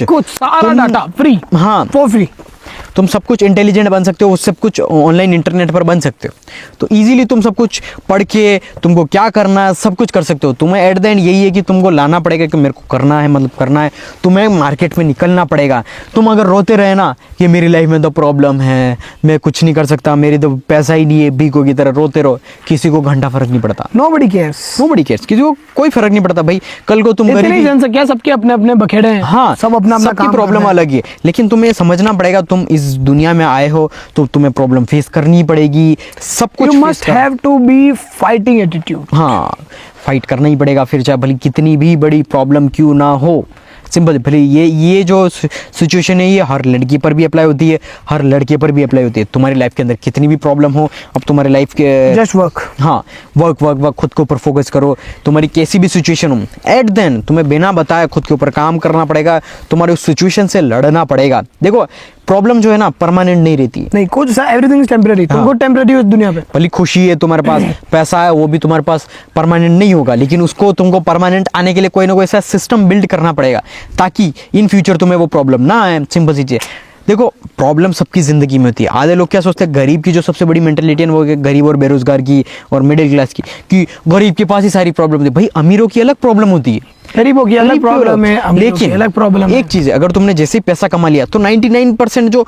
कुछ सारा डाटा फ्री। हाँ, फॉर फ्री। तुम सब कुछ इंटेलिजेंट बन सकते हो, सब कुछ ऑनलाइन इंटरनेट पर बन सकते हो। तो इजीली तुम सब कुछ पढ़ के तुमको क्या करना है सब कुछ कर सकते हो। तुम्हें एट द एंड यही है कि तुमको लाना पड़ेगा कि मेरे को करना है, मतलब करना है, तुम्हें मार्केट में निकलना पड़ेगा। तुम अगर रोते रहे ना कि मेरी लाइफ में तो प्रॉब्लम है, मैं कुछ नहीं कर सकता, मेरी तो पैसा ही नहीं है, भीखों की तरह रोते रहो, किसी को घंटा फर्क नहीं पड़ता। नोबडी केयर्स, किसी को कोई फर्क नहीं पड़ता। भाई कल को तुम गरीब जनसंख्या, सबके अपने अपने बखेड़े हैं। हाँ, सब अपना सबकी प्रॉब्लम अलग है, लेकिन तुम्हें समझना पड़ेगा तुम इस दुनिया में आए हो तो तुम्हें प्रॉब्लम फेस करनी पड़ेगी, सब कुछ। You must have to be fighting attitude. हाँ, फाइट करना ही पड़ेगा, फिर चाहे भले कितनी भी बड़ी प्रॉब्लम क्यों ना हो। सिंपल, भले ये जो सिचुएशन है ये हर लड़की पर भी अप्लाई होती है, हर लड़के पर भी अप्लाई होती है। तुम्हारी लाइफ के अंदर कितनी भी प्रॉब्लम हो, अब तुम्हारी लाइफ के जस्ट वर्क, हाँ, वर्क खुद के ऊपर फोकस करो। तुम्हारी कैसी भी सिचुएशन हो, एट देन तुम्हें बिना बताए खुद के ऊपर काम करना पड़ेगा, तुम्हारे उस सिचुएशन से लड़ना पड़ेगा। देखो प्रॉब्लम जो है ना परमानेंट नहीं रहती, नहीं कुछ, एवरीथिंग इज टेम्परेरी। तुमको टेम्परेरी हो इस दुनिया पे, भले खुशी है तुम्हारे पास, पैसा है, वो भी तुम्हारे पास परमानेंट नहीं होगा, लेकिन उसको तुमको परमानेंट आने के लिए कोई ना कोई ऐसा सिस्टम बिल्ड करना पड़ेगा ताकि इन फ्यूचर तुम्हें वो प्रॉब्लम ना आए। सिंपल सी चीज़। देखो प्रॉब्लम सबकी ज़िंदगी में होती है। आधे लोग क्या सोचते हैं, गरीब की जो सबसे बड़ी मेंटेलिटी है वो गरीब और बेरोजगार की और मिडिल क्लास की, कि गरीब के पास ही सारी प्रॉब्लम होती है। भाई अमीरों की अलग प्रॉब्लम होती है, गरीबों की अलग प्रॉब्लम है, लेकिन अलग प्रॉब्लम एक चीज़ है, अगर तुमने जैसे ही पैसा कमा लिया तो 99% जो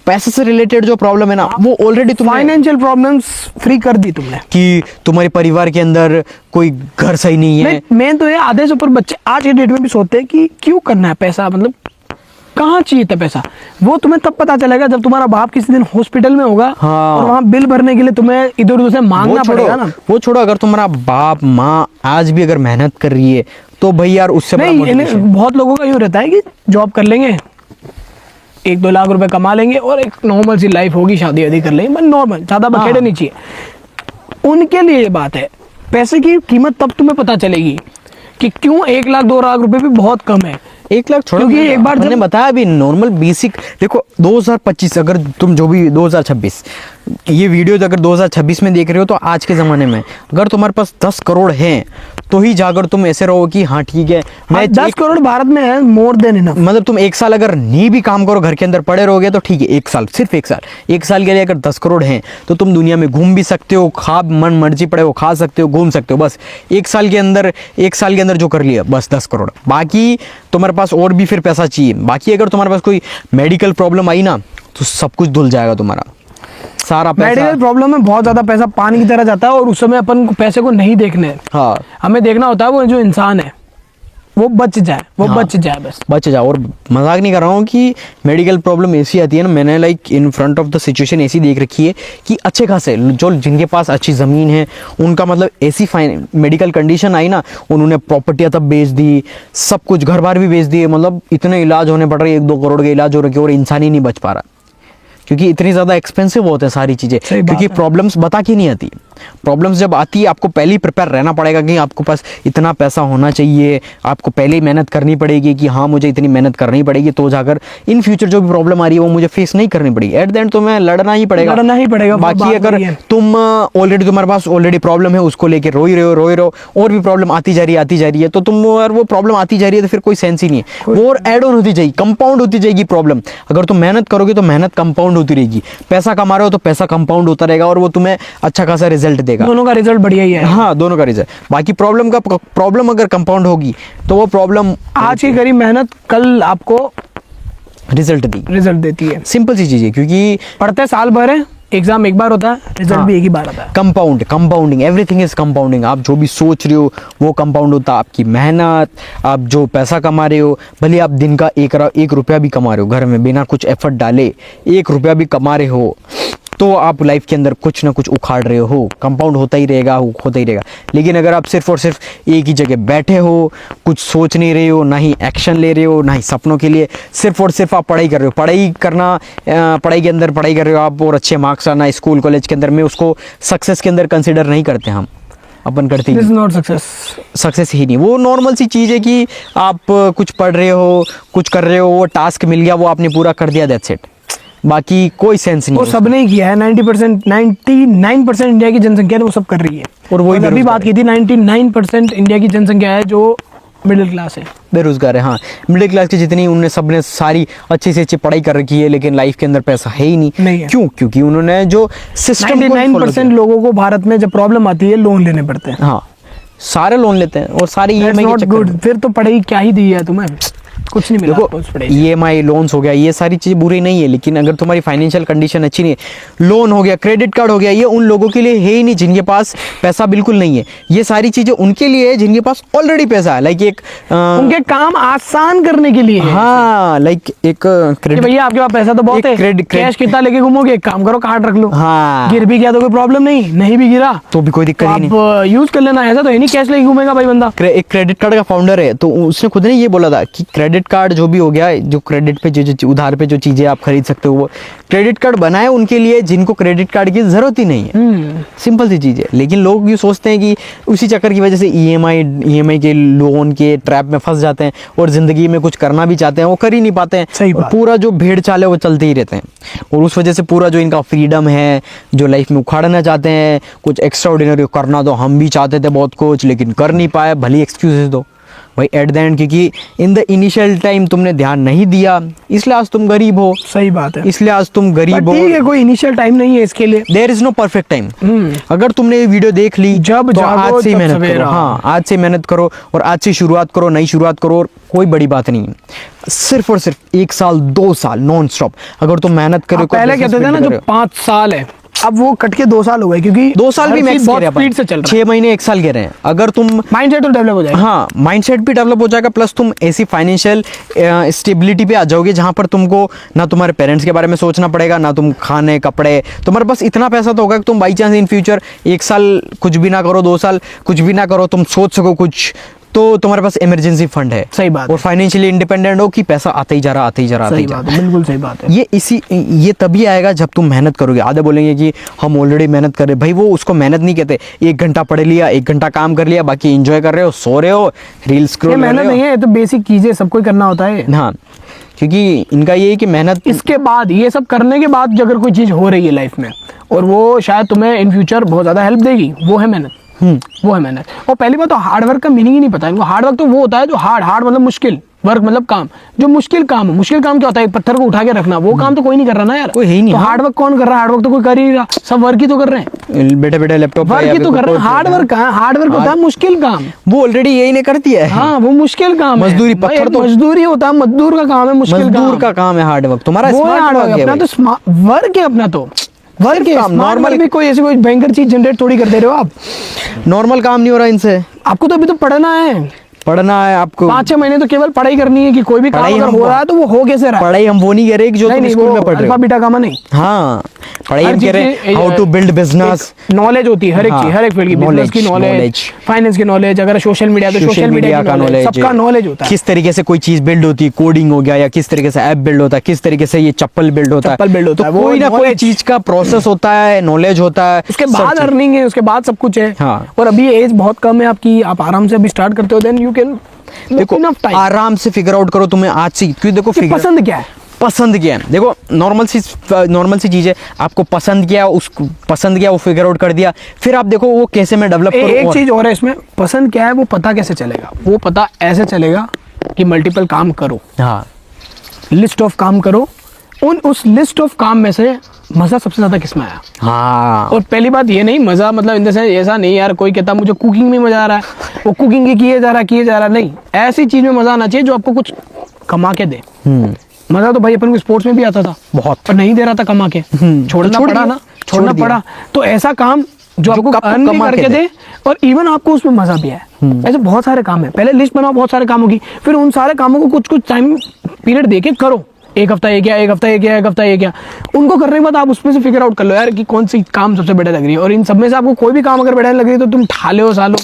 पैसे से रिलेटेड जो प्रॉब्लम है ना वो ऑलरेडी तुमने फाइनेंशियल प्रॉब्लम्स फ्री कर दी तुमने। कि तुम्हारे परिवार के अंदर कोई घर सही नहीं है। मैं तो ये आधे से ऊपर बच्चे आज के डेट में भी सोचते हैं कि क्यों करना है पैसा, मतलब कहाँ चाहिए था पैसा। वो तुम्हें तब पता चलेगा जब तुम्हारा बाप किसी दिन हॉस्पिटल में होगा। हाँ। और वहाँ बिल भरने के लिए तुम्हें इधर उधर से मांगना पड़ेगा ना। वो छोड़ो, अगर तुम्हारा बाप माँ आज भी अगर मेहनत कर रही है तो भाई यार उससे नहीं, बहुत लोगों का यूँ रहता है कि जॉब कर लेंगे, 1-2 लाख रुपए कमा लेंगे और एक नॉर्मल सी लाइफ होगी, शादी वादी कर लेंगे, बस नॉर्मल, ज़्यादा बखेड़े नहीं चाहिए। उनके लिए ये बात है, पैसे की कीमत तब तुम्हें पता चलेगी कि क्यों 1 लाख 2 लाख रुपए भी बहुत कम है। 1 लाख छोड़ो, क्योंकि एक बार मैंने बताया भी नॉर्मल बेसिक। देखो 2025 अगर तुम जो भी 2026 ये वीडियो अगर 2026 में देख रहे हो तो आज के ज़माने में अगर तुम्हारे पास 10 करोड़ हैं तो ही जाकर तुम ऐसे रहो कि हाँ ठीक है मैं 10 करोड़ भारत में है, मोर देन इनफ। मतलब तुम 1 साल अगर नहीं भी काम करो, घर के अंदर पड़े रहोगे तो ठीक है, 1 साल, सिर्फ 1 साल के लिए अगर 10 करोड़ हैं तो तुम दुनिया में घूम भी सकते हो, खा मन मर्जी पड़े वो खा सकते हो, घूम सकते हो। बस 1 साल के अंदर जो कर लिया बस 10 करोड़। बाकी तुम्हारे पास और भी फिर पैसा चाहिए। बाकी अगर तुम्हारे पास कोई मेडिकल प्रॉब्लम आई ना तो सब कुछ धुल जाएगा तुम्हारा सारा पैसा। मेडिकल प्रॉब्लम में बहुत ज्यादा पैसा पानी की तरह जाता है और उस समय अपन को पैसे को नहीं देखने, हाँ, हमें देखना होता है वो जो इंसान है, वो बच जाए, वो बच जाए बस। बच जाओ। और मजाक नहीं कर रहा हूँ कि मेडिकल प्रॉब्लम ऐसी आती है ना, मैंने like in front of the situation ऐसी देख रखी है कि अच्छे खासे जो जिनके पास अच्छी ज़मीन है उनका मतलब ऐसी फाइन मेडिकल कंडीशन आई ना, उन्होंने प्रॉपर्टियाँ तब बेच दी, सब कुछ घर बार भी बेच दिए, मतलब इतने इलाज होने पड़ रहे, 1-2 करोड़ के इलाज हो रखे और इंसान ही नहीं बच पा रहा, क्योंकि इतनी ज़्यादा एक्सपेंसिव होते हैं सारी चीज़ें, क्योंकि प्रॉब्लम्स बता के नहीं आती। प्रॉब्लम्स जब आती है आपको पहले ही प्रिपेयर रहना पड़ेगा कि आपको पास इतना पैसा होना चाहिए, आपको पहले ही मेहनत करनी पड़ेगी कि हाँ मुझे इतनी मेहनत करनी पड़ेगी, तो जाकर इन फ्यूचर जो भी प्रॉब्लम आ रही है वो मुझे फेस नहीं करनी पड़ेगी। एट द एंड तुम्हें लड़ना ही पड़ेगा। बाकी अगर तुम ऑलरेडी तुम्हारे पास ऑलरेडी प्रॉब्लम है, उसको लेकर रोई रहे हो और भी प्रॉब्लम आती जा रही है, तो तुम और वो प्रॉब्लम आती जा रही है तो फिर कोई सेंस ही नहीं है, वो और एड ऑन होती जाएगी, कंपाउंड होती जाएगी प्रॉब्लम। अगर तुम मेहनत करोगे तो मेहनत कंपाउंड होती रहेगी, पैसा कमा रहे हो तो पैसा कंपाउंड होता रहेगा और वो तुम्हें अच्छा खासा रिजल्ट देगा। दोनों का रिजल्ट बढ़िया ही है। हाँ, दोनों का रिजल्ट। बाकी प्रॉब्लम अगर कंपाउंड होगी तो वो प्रॉब्लम आज की करी मेहनत कल आपको रिजल्ट देती है। सिंपल सी चीज है, क्योंकि पढ़ते साल भर है, एग्जाम एक बार होता है, रिजल्ट भी एक ही बार आता है। Compounding, everything is compounding. आप जो भी सोच रहे हो वो कंपाउंड होता है, आपकी मेहनत, आप जो पैसा कमा रहे हो, भले आप दिन का 1 रुपया भी कमा रहे हो घर में बिना कुछ एफर्ट डाले, 1 रुपया भी कमा रहे हो, तो आप लाइफ के अंदर कुछ ना कुछ उखाड़ रहे हो, कंपाउंड होता ही रहेगा। लेकिन अगर आप सिर्फ और सिर्फ एक ही जगह बैठे हो, कुछ सोच नहीं रहे हो, ना ही एक्शन ले रहे हो, ना ही सपनों के लिए सिर्फ और सिर्फ आप पढ़ाई कर रहे हो, पढ़ाई के अंदर पढ़ाई कर रहे हो आप और अच्छे मार्क्स आना स्कूल कॉलेज के अंदर में, उसको सक्सेस के अंदर कंसिडर नहीं करते हम, अपन करते ही नॉट सक्सेस ही नहीं। वो नॉर्मल सी चीज़ है कि आप कुछ पढ़ रहे हो, कुछ कर रहे हो, वो टास्क मिल गया, वो आपने पूरा कर दिया, दैट्स इट। बाकी कोई सेंस नहीं। वो सबने ही किया है। 99% इंडिया की जनसंख्या वो सब कर रही है। और वही अभी बात की थी, 99% इंडिया की जनसंख्या है जो मिडिल क्लास है, बेरोजगार है। हाँ, मिडिल क्लास की जितनी उनने सबने सारी अच्छी से अच्छी पढ़ाई कर रखी है, लेकिन लाइफ के अंदर पैसा है ही नहीं है। क्यों? क्योंकि उन्होंने जो सिस्टम 99% लोगों को भारत में जब प्रॉब्लम आती है लोन लेने पड़ते हैं। हाँ, सारे लोन लेते हैं और सारे ईएमआई के चक्कर में। फिर तो पढ़ाई क्या ही दी है तुम्हें, कुछ नहीं मिला। देखो, ईएमआई लोन्स हो गया, ये सारी चीज़ बुरी नहीं है, लेकिन अगर तुम्हारी फाइनेंशियल कंडीशन अच्छी नहीं है, लोन हो गया, क्रेडिट कार्ड हो गया, ये उन लोगों के लिए है ही नहीं जिनके पास पैसा बिल्कुल नहीं है। ये सारी चीज़ें उनके लिए है जिनके पास ऑलरेडी पैसा है, लाइक एक उनके काम आसान करने के लिए। हाँ, लाइक एक भैया आपके पास पैसा तो बहुत है, कैश कितना लेके घूमोगे, एक काम करो कार्ड रख लो। हाँ, गिर भी गया तो कोई प्रॉब्लम नहीं भी गिरा तो भी कोई दिक्कत ही नहीं, यूज कर लेना। ऐसा तो है नहीं कैश लेके घूमेगा भाई बंदा। एक क्रेडिट कार्ड का फाउंडर है, तो उसने खुद ने ये बोला था कि क्रेडिट कार्ड जो भी हो गया, जो क्रेडिट पे जो उधार पे जो चीजें आप खरीद सकते हो, वो क्रेडिट कार्ड बनाए उनके लिए जिनको क्रेडिट कार्ड की जरूरत ही नहीं है। सिंपल सी चीज है, लेकिन लोग ये सोचते हैं कि उसी चक्कर की वजह से ईएमआई के लोन के ट्रैप में फंस जाते हैं और जिंदगी में कुछ करना भी चाहते हैं, वो कर ही नहीं पाते हैं। पूरा जो भेड़ चाल है वो चलते ही रहते हैं, और उस वजह से पूरा जो इनका फ्रीडम है, जो लाइफ में उखाड़ना चाहते हैं, कुछ एक्स्ट्रा ऑर्डिनरी करना, तो हम भी चाहते थे बहुत कुछ, लेकिन कर नहीं पाए, भले एक्सक्यूजेस दो भाई एट द एंड, क्योंकि इन द इनिशियल टाइम तुमने ध्यान नहीं दिया, इसलिए आज तुम गरीब हो। सही बात है, इसलिए आज तुम गरीब हो। ठीक है, कोई इनिशियल टाइम नहीं है इसके लिए, there is no perfect time. अगर तुमने ये वीडियो देख ली, जब तो आज से मेहनत करो। हाँ, आज से मेहनत करो और आज से शुरुआत करो, नई शुरुआत करो, और कोई बड़ी बात नहीं है। सिर्फ और सिर्फ 1 साल 2 साल नॉन स्टॉप अगर तुम मेहनत करो। पहले कहते थे ना जो 5 साल है, अब वो कट के 2 साल हो गए, क्योंकि 2 साल भी मैक्स बहुत स्पीड से चल रहा है। 6 महीने 1 साल कह रहे हैं। अगर तुम माइंडसेट तो डेवलप हो जाएगा। हाँ, माइंडसेट भी डेवलप हो जाएगा, प्लस तुम ऐसी फाइनेंशियल स्टेबिलिटी पे आ जाओगे जहां पर तुमको ना तुम्हारे पेरेंट्स के बारे में सोचना पड़ेगा, ना तुम खाने कपड़े, तुम्हारे पास इतना पैसा तो होगा कि तुम बाई चांस इन फ्यूचर 1 साल कुछ भी ना करो, 2 साल कुछ भी ना करो, तुम सोच सको कुछ, तो तुम्हारे पास इमरजेंसी फंड है। सही बात। और फाइनेंशियली इंडिपेंडेंट हो कि पैसा आता ही जा रहा। सही बात है, बिल्कुल सही बात है। ये तभी आएगा जब तुम मेहनत करोगे। आधे बोलेंगे कि हम ऑलरेडी मेहनत कर रहे, भाई वो उसको मेहनत नहीं कहते। 1 घंटा पढ़ लिया, 1 घंटा काम कर लिया, बाकी एंजॉय कर रहे हो, सो रहे हो, रील स्क्रॉल कर रहे हो। मेहनत नहीं है, ये तो बेसिक चीजें सबको करना होता है। हाँ, क्योंकि इनका ये है कि मेहनत, इसके बाद ये सब करने के बाद अगर कोई चीज हो रही है लाइफ में और वो शायद तुम्हें इन फ्यूचर बहुत ज्यादा हेल्प देगी, वो है मेहनत। वो है मेहनत। और पहली बात तो हार्ड वर्क का मीनिंग ही नहीं पता इनको। हार्ड वर्क तो वो होता है जो हार्ड मतलब मुश्किल, वर्क मतलब काम, जो मुश्किल काम है। मुश्किल काम क्या होता है? पत्थर को उठा के रखना, वो काम तो कोई नहीं कर रहा ना यार, कोई है ही नहीं। तो हार्ड वर्क कौन कर रहा है? हार्ड वर्क तो कोई कर ही नहीं रहा, सब वर्क ही तो कर रहे हैं। बेटे लैपटॉप वर्क ही तो कर रहे हैं। हार्ड वर्क कहाँ? हार्ड वर्क होता है मुश्किल काम, वो ऑलरेडी यही नहीं करती है। हाँ, वो मुश्किल काम है। मजदूरी, पत्थर तो मजदूरी होता है, मजदूर का काम है मुश्किल काम। मजदूर का काम है हार्ड वर्क। तुम्हारा स्मार्ट वर्क अपना तो वर्क है, अपना तो वर्क है। नॉर्मल भी कोई ऐसी कोई भयंकर चीज जनरेट थोड़ी कर दे रहे हो आप। नॉर्मल काम नहीं हो रहा इनसे। आपको तो अभी तो पढ़ना है, पढ़ना है आपको। 5-6 महीने तो केवल पढ़ाई करनी है कि कोई भी काम पढ़ाई अगर हम हो रहा है तो वो हो कैसे रहा है। पढ़ाई हम वो नहीं कह रहे कि जो तुम स्कूल में पढ़ रहे अल्फा हो। बीटा गामा नहीं। हाँ, पढ़ाई हम कह रहे हैं how to build business. Knowledge होती है हर एक हाँ, चीज, हर एक फील्ड की, बिजनेस की नॉलेज, फाइनेंस की नॉलेज, अगर सोशल मीडिया तो सोशल मीडिया का नॉलेज, सबका नॉलेज होता है। किस तरीके से कोई चीज बिल्ड होती है, कोडिंग हो गया, या किस तरीके से ऐप बिल्ड होता है, किस तरीके से ये चप्पल बिल्ड होता है, चप्पल build होता तो है, वो कोई ना कोई knowledge। चीज का प्रोसेस होता है, नॉलेज होता है, उसके सब बाद चीज। अर्निंग है, उसके बाद सब कुछ है। हाँ। और अभी एज बहुत कम है आपकी, आप आराम से अभी स्टार्ट करते हो, देन यू कैन देखो आराम से फिगर आउट करो तुम्हें आज से, क्योंकि देखो फिगर पसंद क्या है। पसंद क्या है, देखो नॉर्मल सी चीज है, आपको पसंद क्या, उसको पसंद क्या वो फिगर आउट कर दिया, फिर आप देखो वो कैसे मैं डेवलप करूं। एक चीज और है इसमें, पसंद क्या है वो पता कैसे चलेगा, वो पता ऐसे चलेगा कि मल्टीपल काम करो, हाँ, लिस्ट ऑफ काम करो, उस लिस्ट ऑफ काम में से मजा सबसे ज्यादा किसमें आया। हाँ, और पहली बात ये नहीं मजा मतलब इन द सेंस ऐसा नहीं यार कोई कहता मुझे कुकिंग में मजा आ रहा है, वो कुकिंग ही किए जा रहा है, नहीं, ऐसी चीज में मजा आना चाहिए जो आपको कुछ कमा के दे। मजा तो भाई अपन को स्पोर्ट्स में भी आता था बहुत, पर नहीं दे रहा था कमा के, छोड़ना छोड़ पड़ा दिया, ना, छोड़ना छोड़ दिया। पड़ा। तो ऐसा काम जो आपको अर्न कमा करके के दे और इवन आपको उसमें मजा भी आए, ऐसे बहुत सारे काम है। पहले लिस्ट बनाओ बहुत सारे कामों की, फिर उन सारे कामों को कुछ कुछ टाइम पीरियड देके करो, एक हफ्ता ये क्या, एक हफ्ता ये क्या, एक हफ्ता ये क्या, उनको करने के बाद आप उसमें से फिगर आउट कर लो यार कि कौन सी काम सबसे बेटर लग रही है। और इन सब में से आपको कोई भी काम अगर बेटर लग रही है तो तुम ठाले हो सालो।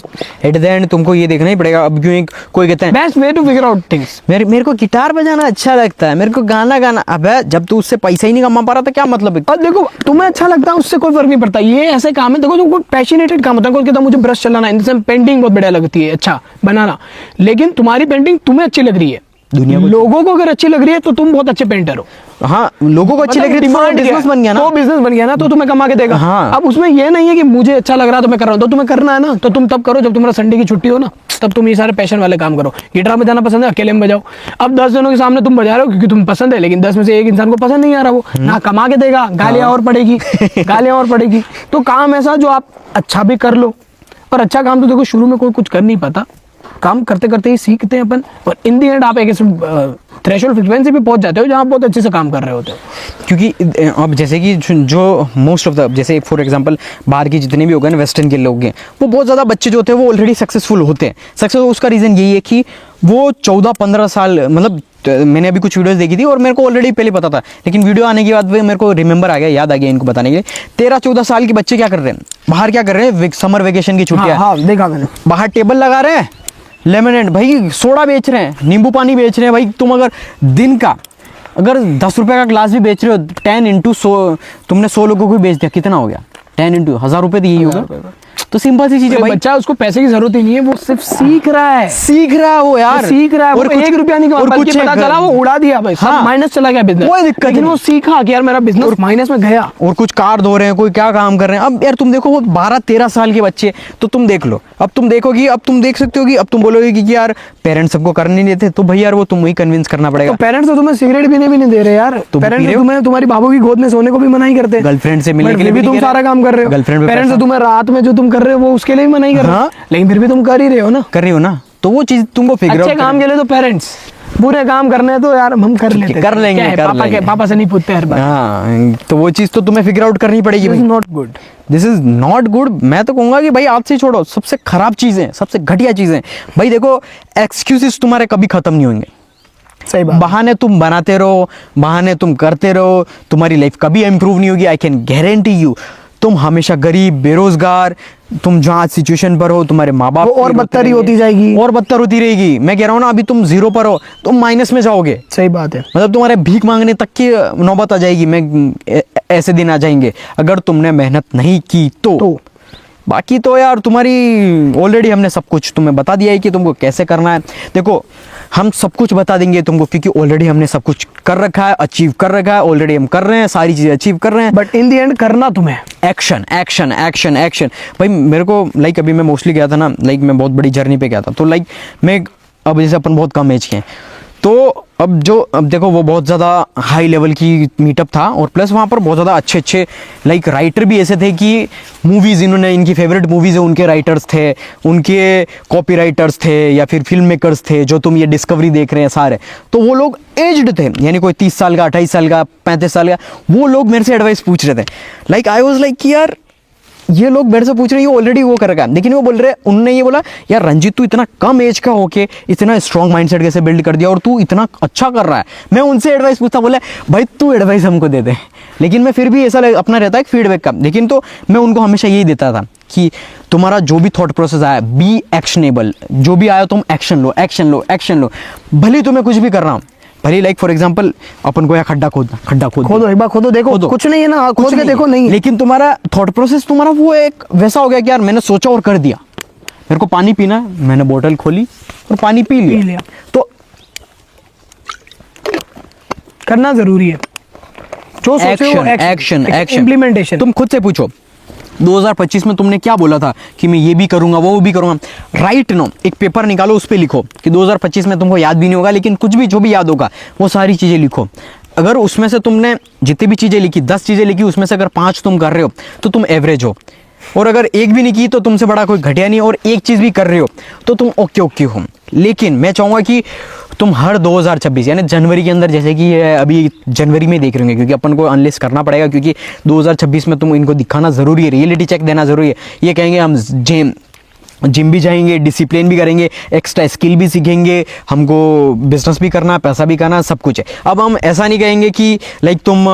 एट द एंड तुमको ये देखना ही पड़ेगा। अब क्यों कोई कहते हैं best way to figure out things, मेरे को गिटार बजाना अच्छा लगता है, मेरे को गाना गाना, अबे जब तू उससे पैसा ही नहीं कमा पा रहा था क्या मतलब है। और देखो तुम्हें अच्छा लगता है उससे कोई फर्क नहीं पड़ता, ये ऐसे काम है देखो जो कोई पैशनेटेड काम होता है, कोई कहता है मुझे ब्रश चलाना, इनसे पेंटिंग बहुत बढ़िया लगती है, अच्छा बनाना, लेकिन तुम्हारी पेंटिंग तुम्हें अच्छी लग रही है, दुनिया को लोगों को अगर अच्छी लग रही है तो तुम बहुत अच्छे पेंटर हो। हाँ, लोगों को अच्छी लग रही है, डिमांड बिजनेस बन गया ना, तो बिजनेस बन गया ना, तो तुम्हें कमा के देगा। हाँ। अब उसमें ये नहीं है कि मुझे अच्छा लग रहा है तो मैं कर रहा हूँ, तो तुम्हें करना है ना तो तुम तब करो जब तुम्हारा संडे की छुट्टी हो ना, तब तुम ये सारे पैशन वाले काम करो। गिटार बजाना पसंद है, अकेले में बजाओ। अब 10 जनों के सामने तुम बजा रहे हो क्योंकि तुम्हें पसंद है, लेकिन 10 में से एक इंसान को पसंद नहीं आ रहा, वो ना कमा के देगा, गालियां और पड़ेगी गालियां और पड़ेगी। तो काम ऐसा जो आप अच्छा भी कर लो, और अच्छा काम तो देखो शुरू में कोई कुछ कर नहीं पाता, काम करते करते ही सीखते हैं अपन, और इन दी एंड आप एक थ्रेशोल्ड फ्रीक्वेंसी पे पहुंच जाते हो जहां बहुत अच्छे से काम कर रहे होते हो। क्योंकि अब जैसे कि जो मोस्ट ऑफ द, जैसे फॉर एग्जांपल बाहर के जितने भी हो गए ना, वेस्टर्न के लोग हैं, वो बहुत ज़्यादा बच्चे जो होते हैं वो ऑलरेडी सक्सेसफुल होते हैं। सक्सेस उसका रीज़न यही है कि वो 14-15 साल, मतलब मैंने अभी कुछ वीडियोस देखी थी और मेरे को ऑलरेडी पहले पता था, लेकिन वीडियो आने के बाद मेरे को रिमेंबर आ गया, याद आ गया इनको बताने के लिए। 13-14 साल के बच्चे क्या कर रहे हैं बाहर, क्या कर रहे हैं, समर वेकेशन की छुट्टियां, हाँ, देखा मैंने, बाहर टेबल लगा रहे हैं, लेमनेड भाई सोडा बेच रहे हैं, नींबू पानी बेच रहे हैं। भाई तुम अगर दिन का अगर 10 रुपए का ग्लास भी बेच रहे हो, 10 इंटू 100, तुमने 100 लोगों को भी बेच दिया, कितना हो गया, 10 इंटू 1000 रुपए तो यही होगा। तो सिंपल सी चीज है भाई, बच्चा उसको पैसे की जरूरत ही नहीं है, वो सिर्फ सीख रहा है, सीख रहा है वो यार, सीख रहा है। और वो कुछ 1 रुपया नहीं कमा, और बल्कि कुछ पता चला वो उड़ा दिया भाई, सब हाँ, माइनस चला गया बिजनेस, कोई दिक्कत लेकिन नहीं। वो सीखा कि यार मेरा बिजनेस माइनस में गया। और कुछ कार धो रहे हैं, कोई क्या काम कर रहे हैं। अब यार तुम देखो वो 12-13 साल के बच्चे, तो तुम देख लो, अब तुम देखोगी, अब तुम देख सकते हो कि अब तुम बोलोगे कि यार पेरेंट्स सबको करने नहीं देते, तो भाई यार वो तुम ही कन्विंस करना पड़ेगा। तो पेरेंट्स तो तुम्हें सिगरेट पीने भी नहीं दे रहे यार, पेरेंट्स तुम्हें तुम्हारी बाबू की गोद में सोने को भी मना ही करते हैं, गर्लफ्रेंड से मिलने के लिए भी तुम सारा काम कर रहे हो, गर्लफ्रेंड पेरेंट्स तुम्हें रात में जो तुम कर रहे हो वो उसके लिए भी मना ही कर रहे हो, लेकिन फिर भी तुम कर ही रहे हो ना, कर रही हो ना, तो वो चीज तुमको फिगर अच्छे काम के लिए तो पेरेंट्स, बुरे काम करने तो यार हम कर लेते हैं, कर लेंगे, क्या है, कर पापा लेंगे। पापा से नहीं पूछते हर बार। हाँ, तो वो चीज तो तुम्हें फिगर आउट करनी पड़ेगी भाई। Not good, this is not good. मैं तो कहूंगा कि भाई आज से छोड़ो, सबसे खराब चीजें, सबसे घटिया चीजें भाई। देखो एक्सक्यूजेस तुम्हारे कभी खत्म नहीं होंगे, सही बात, बहाने तुम बनाते रहो, बहाने तुम करते रहो, तुम्हारी लाइफ कभी इंप्रूव नहीं होगी। आई कैन गारंटी यू, तुम हमेशा गरीब, बेरोजगार, तुम जहाँ सिचुएशन पर हो, तुम्हारे माँ बाप और बदतर ही होती जाएगी, और बदतर होती रहेगी। मैं कह रहा हूँ ना, अभी तुम 0 पर हो, तुम माइनस में जाओगे। सही बात है, मतलब तुम्हारे भीख मांगने तक की नौबत आ जाएगी। ऐसे दिन आ जाएंगे अगर तुमने मेहनत नहीं की तो। बाकी तो यार तुम्हारी ऑलरेडी हमने सब कुछ तुम्हें बता दिया है कि तुमको कैसे करना है। देखो हम सब कुछ बता देंगे तुमको, क्योंकि ऑलरेडी हमने सब कुछ कर रखा है, अचीव कर रखा है, ऑलरेडी हम कर रहे हैं, सारी चीज़ें अचीव कर रहे हैं। बट इन दी एंड करना तुम्हें एक्शन एक्शन एक्शन एक्शन। भाई मेरे को लाइक अभी मैं मोस्टली गया था ना, लाइक मैं बहुत बड़ी जर्नी पे गया था, तो लाइक मैं अब जैसे अपन बहुत कम एज के हैं, तो अब देखो वो बहुत ज़्यादा हाई लेवल की मीटअप था, और प्लस वहाँ पर बहुत ज़्यादा अच्छे लाइक राइटर भी ऐसे थे कि मूवीज़, इन्होंने इनकी फेवरेट मूवीज़ है उनके राइटर्स थे, उनके कॉपी राइटर्स थे, या फिर फिल्म मेकर्स थे, जो तुम ये डिस्कवरी देख रहे हैं सारे, तो वो लोग एज्ड थे, यानी कोई 30 साल का, 28 साल का, 35 साल का, वो लोग मेरे से एडवाइस पूछ रहे थे। लाइक आई वॉज लाइक कि यार ये लोग मेरे से पूछ रहे हैं ये ऑलरेडी वो कर रखा है, लेकिन वो बोल रहे हैं, उनने ये बोला यार रंजीत तू इतना कम एज का होके इतना स्ट्रॉन्ग माइंडसेट कैसे बिल्ड कर दिया और तू इतना अच्छा कर रहा है। मैं उनसे एडवाइस पूछता, बोला भाई तू एडवाइस हमको दे दे, लेकिन मैं फिर भी ऐसा अपना रहता है फीडबैक का। लेकिन तो मैं उनको हमेशा यही देता था कि तुम्हारा जो भी थॉट प्रोसेस आया बी एक्शनेबल, जो भी आया तुम एक्शन लो एक्शन लो एक्शन लो, भले तुम्हें कुछ भी कर रहा हूँ, भले लाइक फॉर एग्जांपल अपन को या खड्डा खोदो एक बार खोदो, देखो कुछ नहीं है ना, खोद के देखो नहीं, लेकिन तुम्हारा थॉट प्रोसेस तुम्हारा वो एक वैसा हो गया कि यार मैंने सोचा और कर दिया। मेरे को पानी पीना है, मैंने बोतल खोली और पानी पी लिया। तो करना जरूरी है, जो सोचे वो एक्शन इम्प्लीमेंटेशन। तुम खुद से पूछो 2025 में तुमने क्या बोला था कि मैं ये भी करूंगा वो भी करूंगा। राइट नो, एक पेपर निकालो, उस पे लिखो कि 2025 में तुमको याद भी नहीं होगा, लेकिन कुछ भी जो भी याद होगा वो सारी चीजें लिखो। अगर उसमें से तुमने जितनी भी चीजें लिखी, 10 चीजें लिखी, उसमें से अगर 5 तुम कर रहे हो तो तुम एवरेज हो, और अगर एक भी नहीं की तो तुमसे बड़ा कोई घटिया नहीं, और एक चीज भी कर रहे हो तो तुम ओके हो। लेकिन मैं चाहूंगा कि तुम हर 2026 यानी जनवरी के अंदर, जैसे कि अभी जनवरी में देख रहे होंगे क्योंकि अपन को अनलिस्ट करना पड़ेगा, क्योंकि 2026 में तुम इनको दिखाना जरूरी है, रियलिटी चेक देना जरूरी है। ये कहेंगे हम जिम भी जाएंगे, डिसिप्लिन भी करेंगे, एक्स्ट्रा स्किल भी सीखेंगे, हमको बिजनेस भी करना, पैसा भी करना, सब कुछ है। अब हम ऐसा नहीं कहेंगे कि लाइक तुम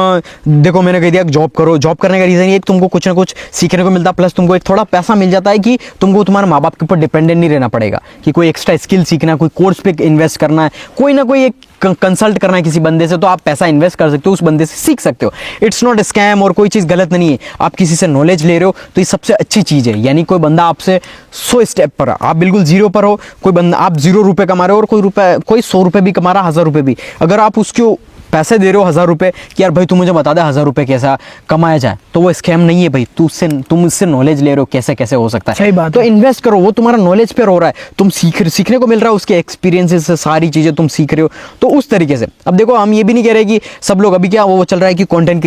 देखो मैंने कह दिया जॉब करो, जॉब करने का रीज़न ये तुमको कुछ ना कुछ सीखने को मिलता, प्लस तुमको एक थोड़ा पैसा मिल जाता है कि तुमको तुम्हारे माँ बाप के ऊपर डिपेंडेंट नहीं रहना पड़ेगा, कि कोई एक्स्ट्रा स्किल सीखना है, कोई कोर्स पे इन्वेस्ट करना है, कोई ना कोई एक कंसल्ट करना है किसी बंदे से, तो आप पैसा इन्वेस्ट कर सकते हो, उस बंदे से सीख सकते हो। इट्स नॉट स्कैम और कोई चीज़ गलत नहीं है। आप किसी से नॉलेज ले रहे हो तो ये सबसे अच्छी चीज़ है। यानी कोई बंदा आपसे 100 स्टेप पर, आप बिल्कुल जीरो पर हो, कोई बंदा आप 0 रुपये कमा रहे हो और कोई 100 रुपये भी कमा रहा, 1000 रुपये भी, अगर आप उसको पैसे दे रहे हो 1000 रुपये कि यार भाई तू मुझे बता दे 1000 रुपये कैसा कमाया जाए, तो वो स्कैम नहीं है भाई। तुम उससे नॉलेज ले रहे हो कैसे कैसे हो सकता है। सही बात तो है। इन्वेस्ट करो, वो तुम्हारा नॉलेज पे हो रहा है, तुम सीखने को मिल रहा है, उसके एक्सपीरियंसेस से सारी चीज़ें तुम सीख रहे हो, तो उस तरीके से। अब देखो हम ये भी नहीं कह रहे कि सब लोग अभी क्या वो चल रहा है कि कंटेंट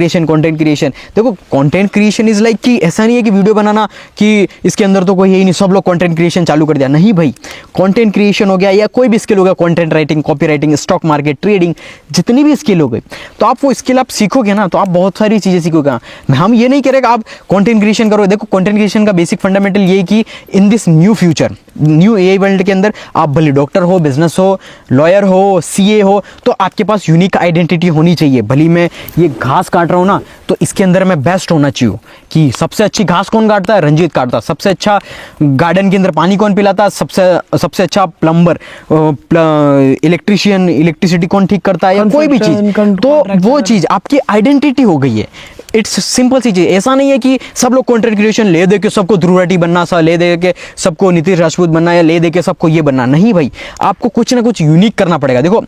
क्रिएशन। देखो कंटेंट क्रिएशन इज लाइक कि ऐसा नहीं है कि वीडियो बनाना कि इसके अंदर तो कोई है ही नहीं, सब लोग कंटेंट क्रिएशन चालू कर दिया, नहीं भाई। कंटेंट क्रिएशन हो गया या कोई भी स्किल हो गया, content writing, copy writing, stock market, trading, जितनी भी स्किल हो गई, तो आप वो स्किल आप सीखोगे ना तो आप बहुत सारी चीज़ें सीखोगे। हम ये नहीं कह रहे कि आप कंटेंट क्रिएशन करो। देखो कंटेंट क्रिएशन का बेसिक फंडामेंटल ये है कि in this new future, new AI world के अंदर आप भले डॉक्टर हो, बिजनेस हो, लॉयर हो, सीए हो, तो आपके पास यूनिक आइडेंटिटी होनी चाहिए। भले मैं ये घास काट रहा हूँ ना, तो इसके अंदर मैं बेस्ट होना चाहिए कि सबसे अच्छी घास कौन काटता है, रंजीत काटता। सबसे अच्छा गार्डन के अंदर पानी कौन पिलाता है, सबसे अच्छा प्लम्बर, इलेक्ट्रिशियन, इलेक्ट्रिसिटी कौन ठीक करता है, या कोई भी चीज़, तो वो चीज़ आपकी आइडेंटिटी हो गई है। इट्स सिंपल सी चीज़। ऐसा नहीं है कि सब लोग कंटेंट क्रिएशन ले दे के सबको ध्रुव राठी बनना, सा ले दे के सबको नीतीश राजपूत बनना, या ले दे के सबको ये बनना, नहीं भाई। आपको कुछ ना कुछ यूनिक करना पड़ेगा। देखो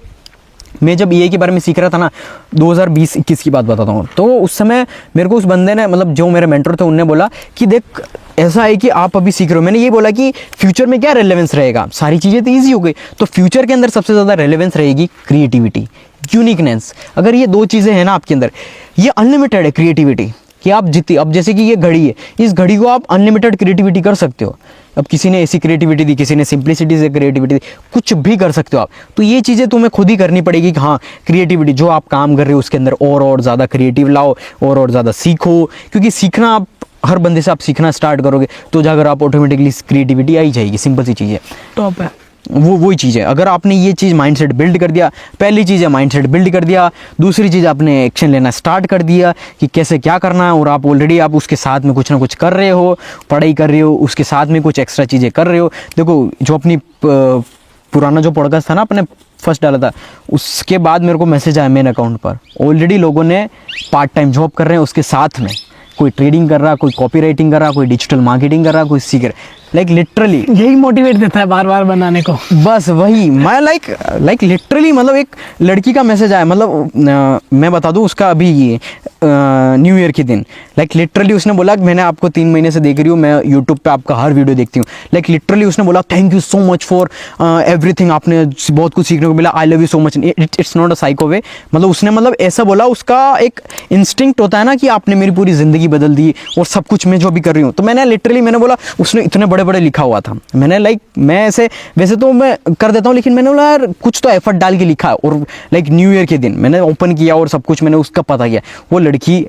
मैं जब एआई के बारे में सीख रहा था ना, 2020-21 की बात बताता हूँ, तो उस समय मेरे को उस बंदे ने, मतलब जो मेरे मेंटर थे, उनने बोला कि देख ऐसा है कि आप अभी सीख रहे हो। मैंने ये बोला कि फ्यूचर में क्या रेलेवेंस रहेगा, सारी चीज़ें तो ईजी हो गई, तो फ्यूचर के अंदर सबसे ज़्यादा रेलेवेंस रहेगी क्रिएटिविटी, यूनिकनेस। अगर ये 2 चीज़ें हैं ना आपके अंदर, ये अनलिमिटेड है क्रिएटिविटी, कि आप जितनी, अब जैसे कि ये घड़ी है, इस घड़ी को आप अनलिमिटेड क्रिएटिविटी कर सकते हो। अब किसी ने ऐसी क्रिएटिविटी दी, किसी ने सिंप्लिसिटी से क्रिएटिविटी दी, कुछ भी कर सकते हो आप। तो ये चीज़ें तुम्हें खुद ही करनी पड़ेगी कि हाँ क्रिएटिविटी जो आप काम कर रहे हो उसके अंदर और ज़्यादा क्रिएटिव लाओ, और ज़्यादा सीखो, क्योंकि सीखना आप हर बंदे से आप सीखना स्टार्ट करोगे तो जाकर आप ऑटोमेटिकली क्रिएटिविटी आई जाएगी। सिंपल सी चीज़ है, टॉप है वही चीज़ है। अगर आपने ये चीज़ माइंडसेट बिल्ड कर दिया, पहली चीज़ है माइंडसेट बिल्ड कर दिया, दूसरी चीज़ आपने एक्शन लेना स्टार्ट कर दिया कि कैसे क्या करना है, और आप ऑलरेडी आप उसके साथ में कुछ ना कुछ कर रहे हो, पढ़ाई कर रहे हो, उसके साथ में कुछ एक्स्ट्रा चीज़ें कर रहे हो। देखो जो अपनी पुराना जो पॉडकास्ट था ना, अपने फर्स्ट डाला था, उसके बाद मेरे को मैसेज आया मेन अकाउंट पर, ऑलरेडी लोगों ने पार्ट टाइम जॉब कर रहे हैं, उसके साथ में कोई ट्रेडिंग कर रहा, कोई कॉपी राइटिंग कर रहा, कोई डिजिटल मार्केटिंग कर रहा, कोई सीख रहा। लाइक लिटरली यही मोटिवेट देता है बार बार बनाने को। बस वही मैं लाइक लिटरली, मतलब एक लड़की का मैसेज आया, मतलब मैं बता दूं उसका अभी ये न्यू ईयर के दिन, लाइक लिटरली उसने बोला कि मैंने आपको 3 महीने से देख रही हूँ, मैं यूट्यूब पे आपका हर वीडियो देखती हूँ। लाइक लिटरली उसने बोला thank you so much for everything, आपने बहुत कुछ सीखने को मिला, I love you so much. It's not a psycho way, मतलब उसने मतलब ऐसा बोला, उसका एक इंस्टिंक्ट होता है ना कि आपने मेरी पूरी ज़िंदगी बदल दी और सब कुछ मैं जो भी कर रही हूँ। तो मैंने लिटरली मैंने बोला, उसने इतने बड़े बड़े बड़े लिखा हुआ था। मैंने लाइक मैं ऐसे वैसे तो मैं कर देता हूँ, लेकिन मैंने बोला यार कुछ तो एफर्ट डाल के लिखा। और लाइक न्यू ईयर के दिन मैंने ओपन किया और सब कुछ मैंने उसका पता किया। वो लड़की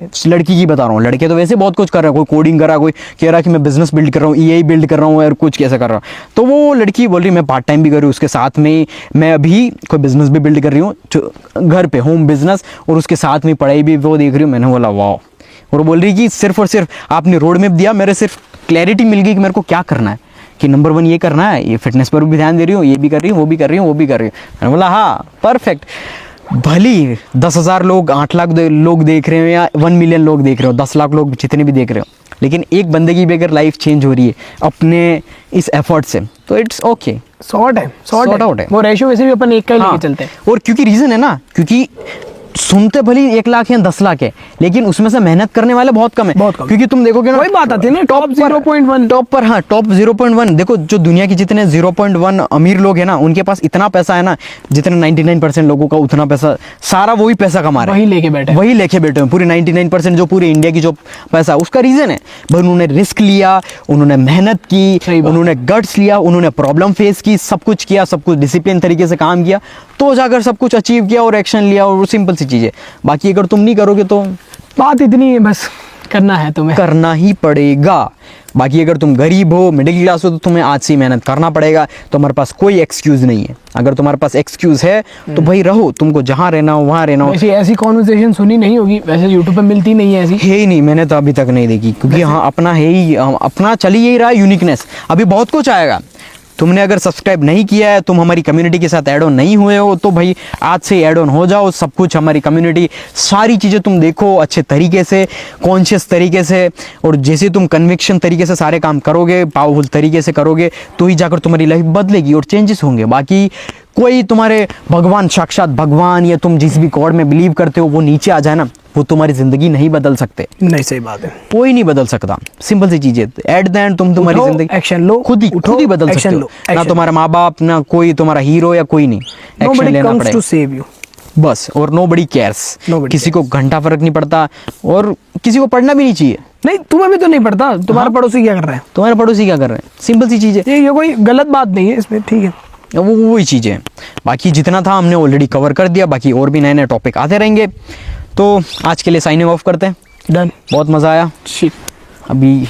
की बता रहा हूँ, लड़के तो वैसे बहुत कुछ कर रहे हैं, कोई कोडिंग कर रहा है, कोई कह रहा है कि मैं बिजनेस बिल्ड कर रहा हूँ, EI बिल्ड कर रहा हूँ, और कुछ कैसे कर रहा हूँ। तो वो लड़की बोल रही मैं पार्ट टाइम भी कर रही हूँ, उसके साथ में मैं अभी कोई बिजनेस भी बिल्ड कर रही हूँ घर पे, होम बिजनेस, और उसके साथ में पढ़ाई भी वो देख रही हूँ। मैंने बोला वाह। और बोल रही कि सिर्फ और सिर्फ आपने रोड मैप दिया, मेरे सिर्फ क्लैरिटी मिल गई कि मेरे को क्या करना है, कि नंबर 1 ये करना है, ये फिटनेस पर भी ध्यान दे रही हूँ, ये भी कर रही हूँ, वो भी कर रही हूँ, वो भी कर रही हूँ। मैंने बोला हाँ परफेक्ट। भली 10,000 लोग 8 लाख लोग देख रहे हो या 1 मिलियन लोग देख रहे हो, 10 लाख लोग जितने भी देख रहे हो, लेकिन एक बंदे की भी अगर लाइफ चेंज हो रही है अपने इस एफर्ट से, तो इट्स ओके। सॉर्ट है, Sort out है। वो रेशियो वैसे भी अपन एक का ही हाँ, लेके चलते हैं। और क्योंकि रीजन है ना, क्योंकि सुनते भली 1 लाख या 10 लाख है, लेकिन उसमें से मेहनत करने वाले बहुत कम है। बहुत कम। क्योंकि तुम देखोगे ना, वही बात आती है ना, टॉप 0.1 टॉप पर, हाँ टॉप 0.1 देखो, जो दुनिया के जितने 0.1 अमीर लोग हैं ना, उनके पास इतना पैसा है ना, जितने 99% लोगों का उतना पैसा, सारा वही पैसा कमा रहे हैं, वही लेके बैठे हैं पूरे 99% जो पूरे इंडिया की जो पैसा। उसका रीजन है भाई उन्होंने रिस्क लिया, उन्होंने मेहनत की, उन्होंने गट्स लिया, उन्होंने प्रॉब्लम फेस की, सब कुछ किया, सब कुछ डिसिप्लिन तरीके से काम किया, तो जाकर सब कुछ अचीव किया और एक्शन लिया। और सिंपल सी चीज़ है। बाकी अगर तुम नहीं करोगे तो बात इतनी है, बस करना है तुम्हें, करना ही पड़ेगा। बाकी अगर तुम गरीब हो, मिडिल क्लास हो, तो तुम्हें आज से ही मेहनत करना पड़ेगा। तुम्हारे पास कोई एक्सक्यूज नहीं है। अगर तुम्हारे पास एक्सक्यूज है तो भाई रहो, तुमको जहाँ रहना हो वहाँ रहना हो। वैसे ऐसी कॉन्वर्सेशन सुनी नहीं होगी, वैसे यूट्यूब पे मिलती नहीं है ऐसी। है ही नहीं, मैंने तो अभी तक नहीं देखी, क्योंकि हाँ अपना है ही, अपना चल ही रहा है यूनिकनेस। अभी बहुत कुछ आएगा। तुमने अगर सब्सक्राइब नहीं किया है, तुम हमारी कम्युनिटी के साथ ऐड ऑन नहीं हुए हो, तो भाई आज से ऐड ऑन हो जाओ। सब कुछ हमारी कम्युनिटी, सारी चीज़ें तुम देखो अच्छे तरीके से, कॉन्शियस तरीके से, और जैसे तुम कन्विक्शन तरीके से सारे काम करोगे, पावरफुल तरीके से करोगे, तो ही जाकर तुम्हारी लाइफ बदलेगी और चेंजेस होंगे। बाकी कोई तुम्हारे भगवान, साक्षात भगवान, या तुम जिस भी गॉड में बिलीव करते हो वो नीचे आ जाए ना, वो तुम्हारी जिंदगी नहीं बदल सकते। नहीं, सही बात है, कोई नहीं बदल सकता। सिंपल सी चीज है, एट द एंड तुम तुम्हारी जिंदगी एक्शन लो, खुद ही बदल सकते हो। ना तुम्हारा माँ बाप, ना कोई तुम्हारा हीरो, या कोई नहीं, एक्शन लेना पड़ेगा टू सेव यू बस। और नोबडी केयर्स, किसी को घंटा फर्क नहीं पड़ता, और किसी को पढ़ना भी नहीं चाहिए। नहीं, तुम्हें भी तो नहीं पड़ता, तुम्हारा पड़ोसी क्या कर रहा है, तुम्हारे पड़ोसी क्या कर रहे हैं, सिंपल सी चीज है। ये कोई गलत बात नहीं है इसमें, ठीक है। वो वही चीज़ें हैं। बाकी जितना था हमने ऑलरेडी कवर कर दिया, बाकी और भी नए नए टॉपिक आते रहेंगे। तो आज के लिए साइनिंग ऑफ करते हैं। डन, बहुत मज़ा आया शिट अभी।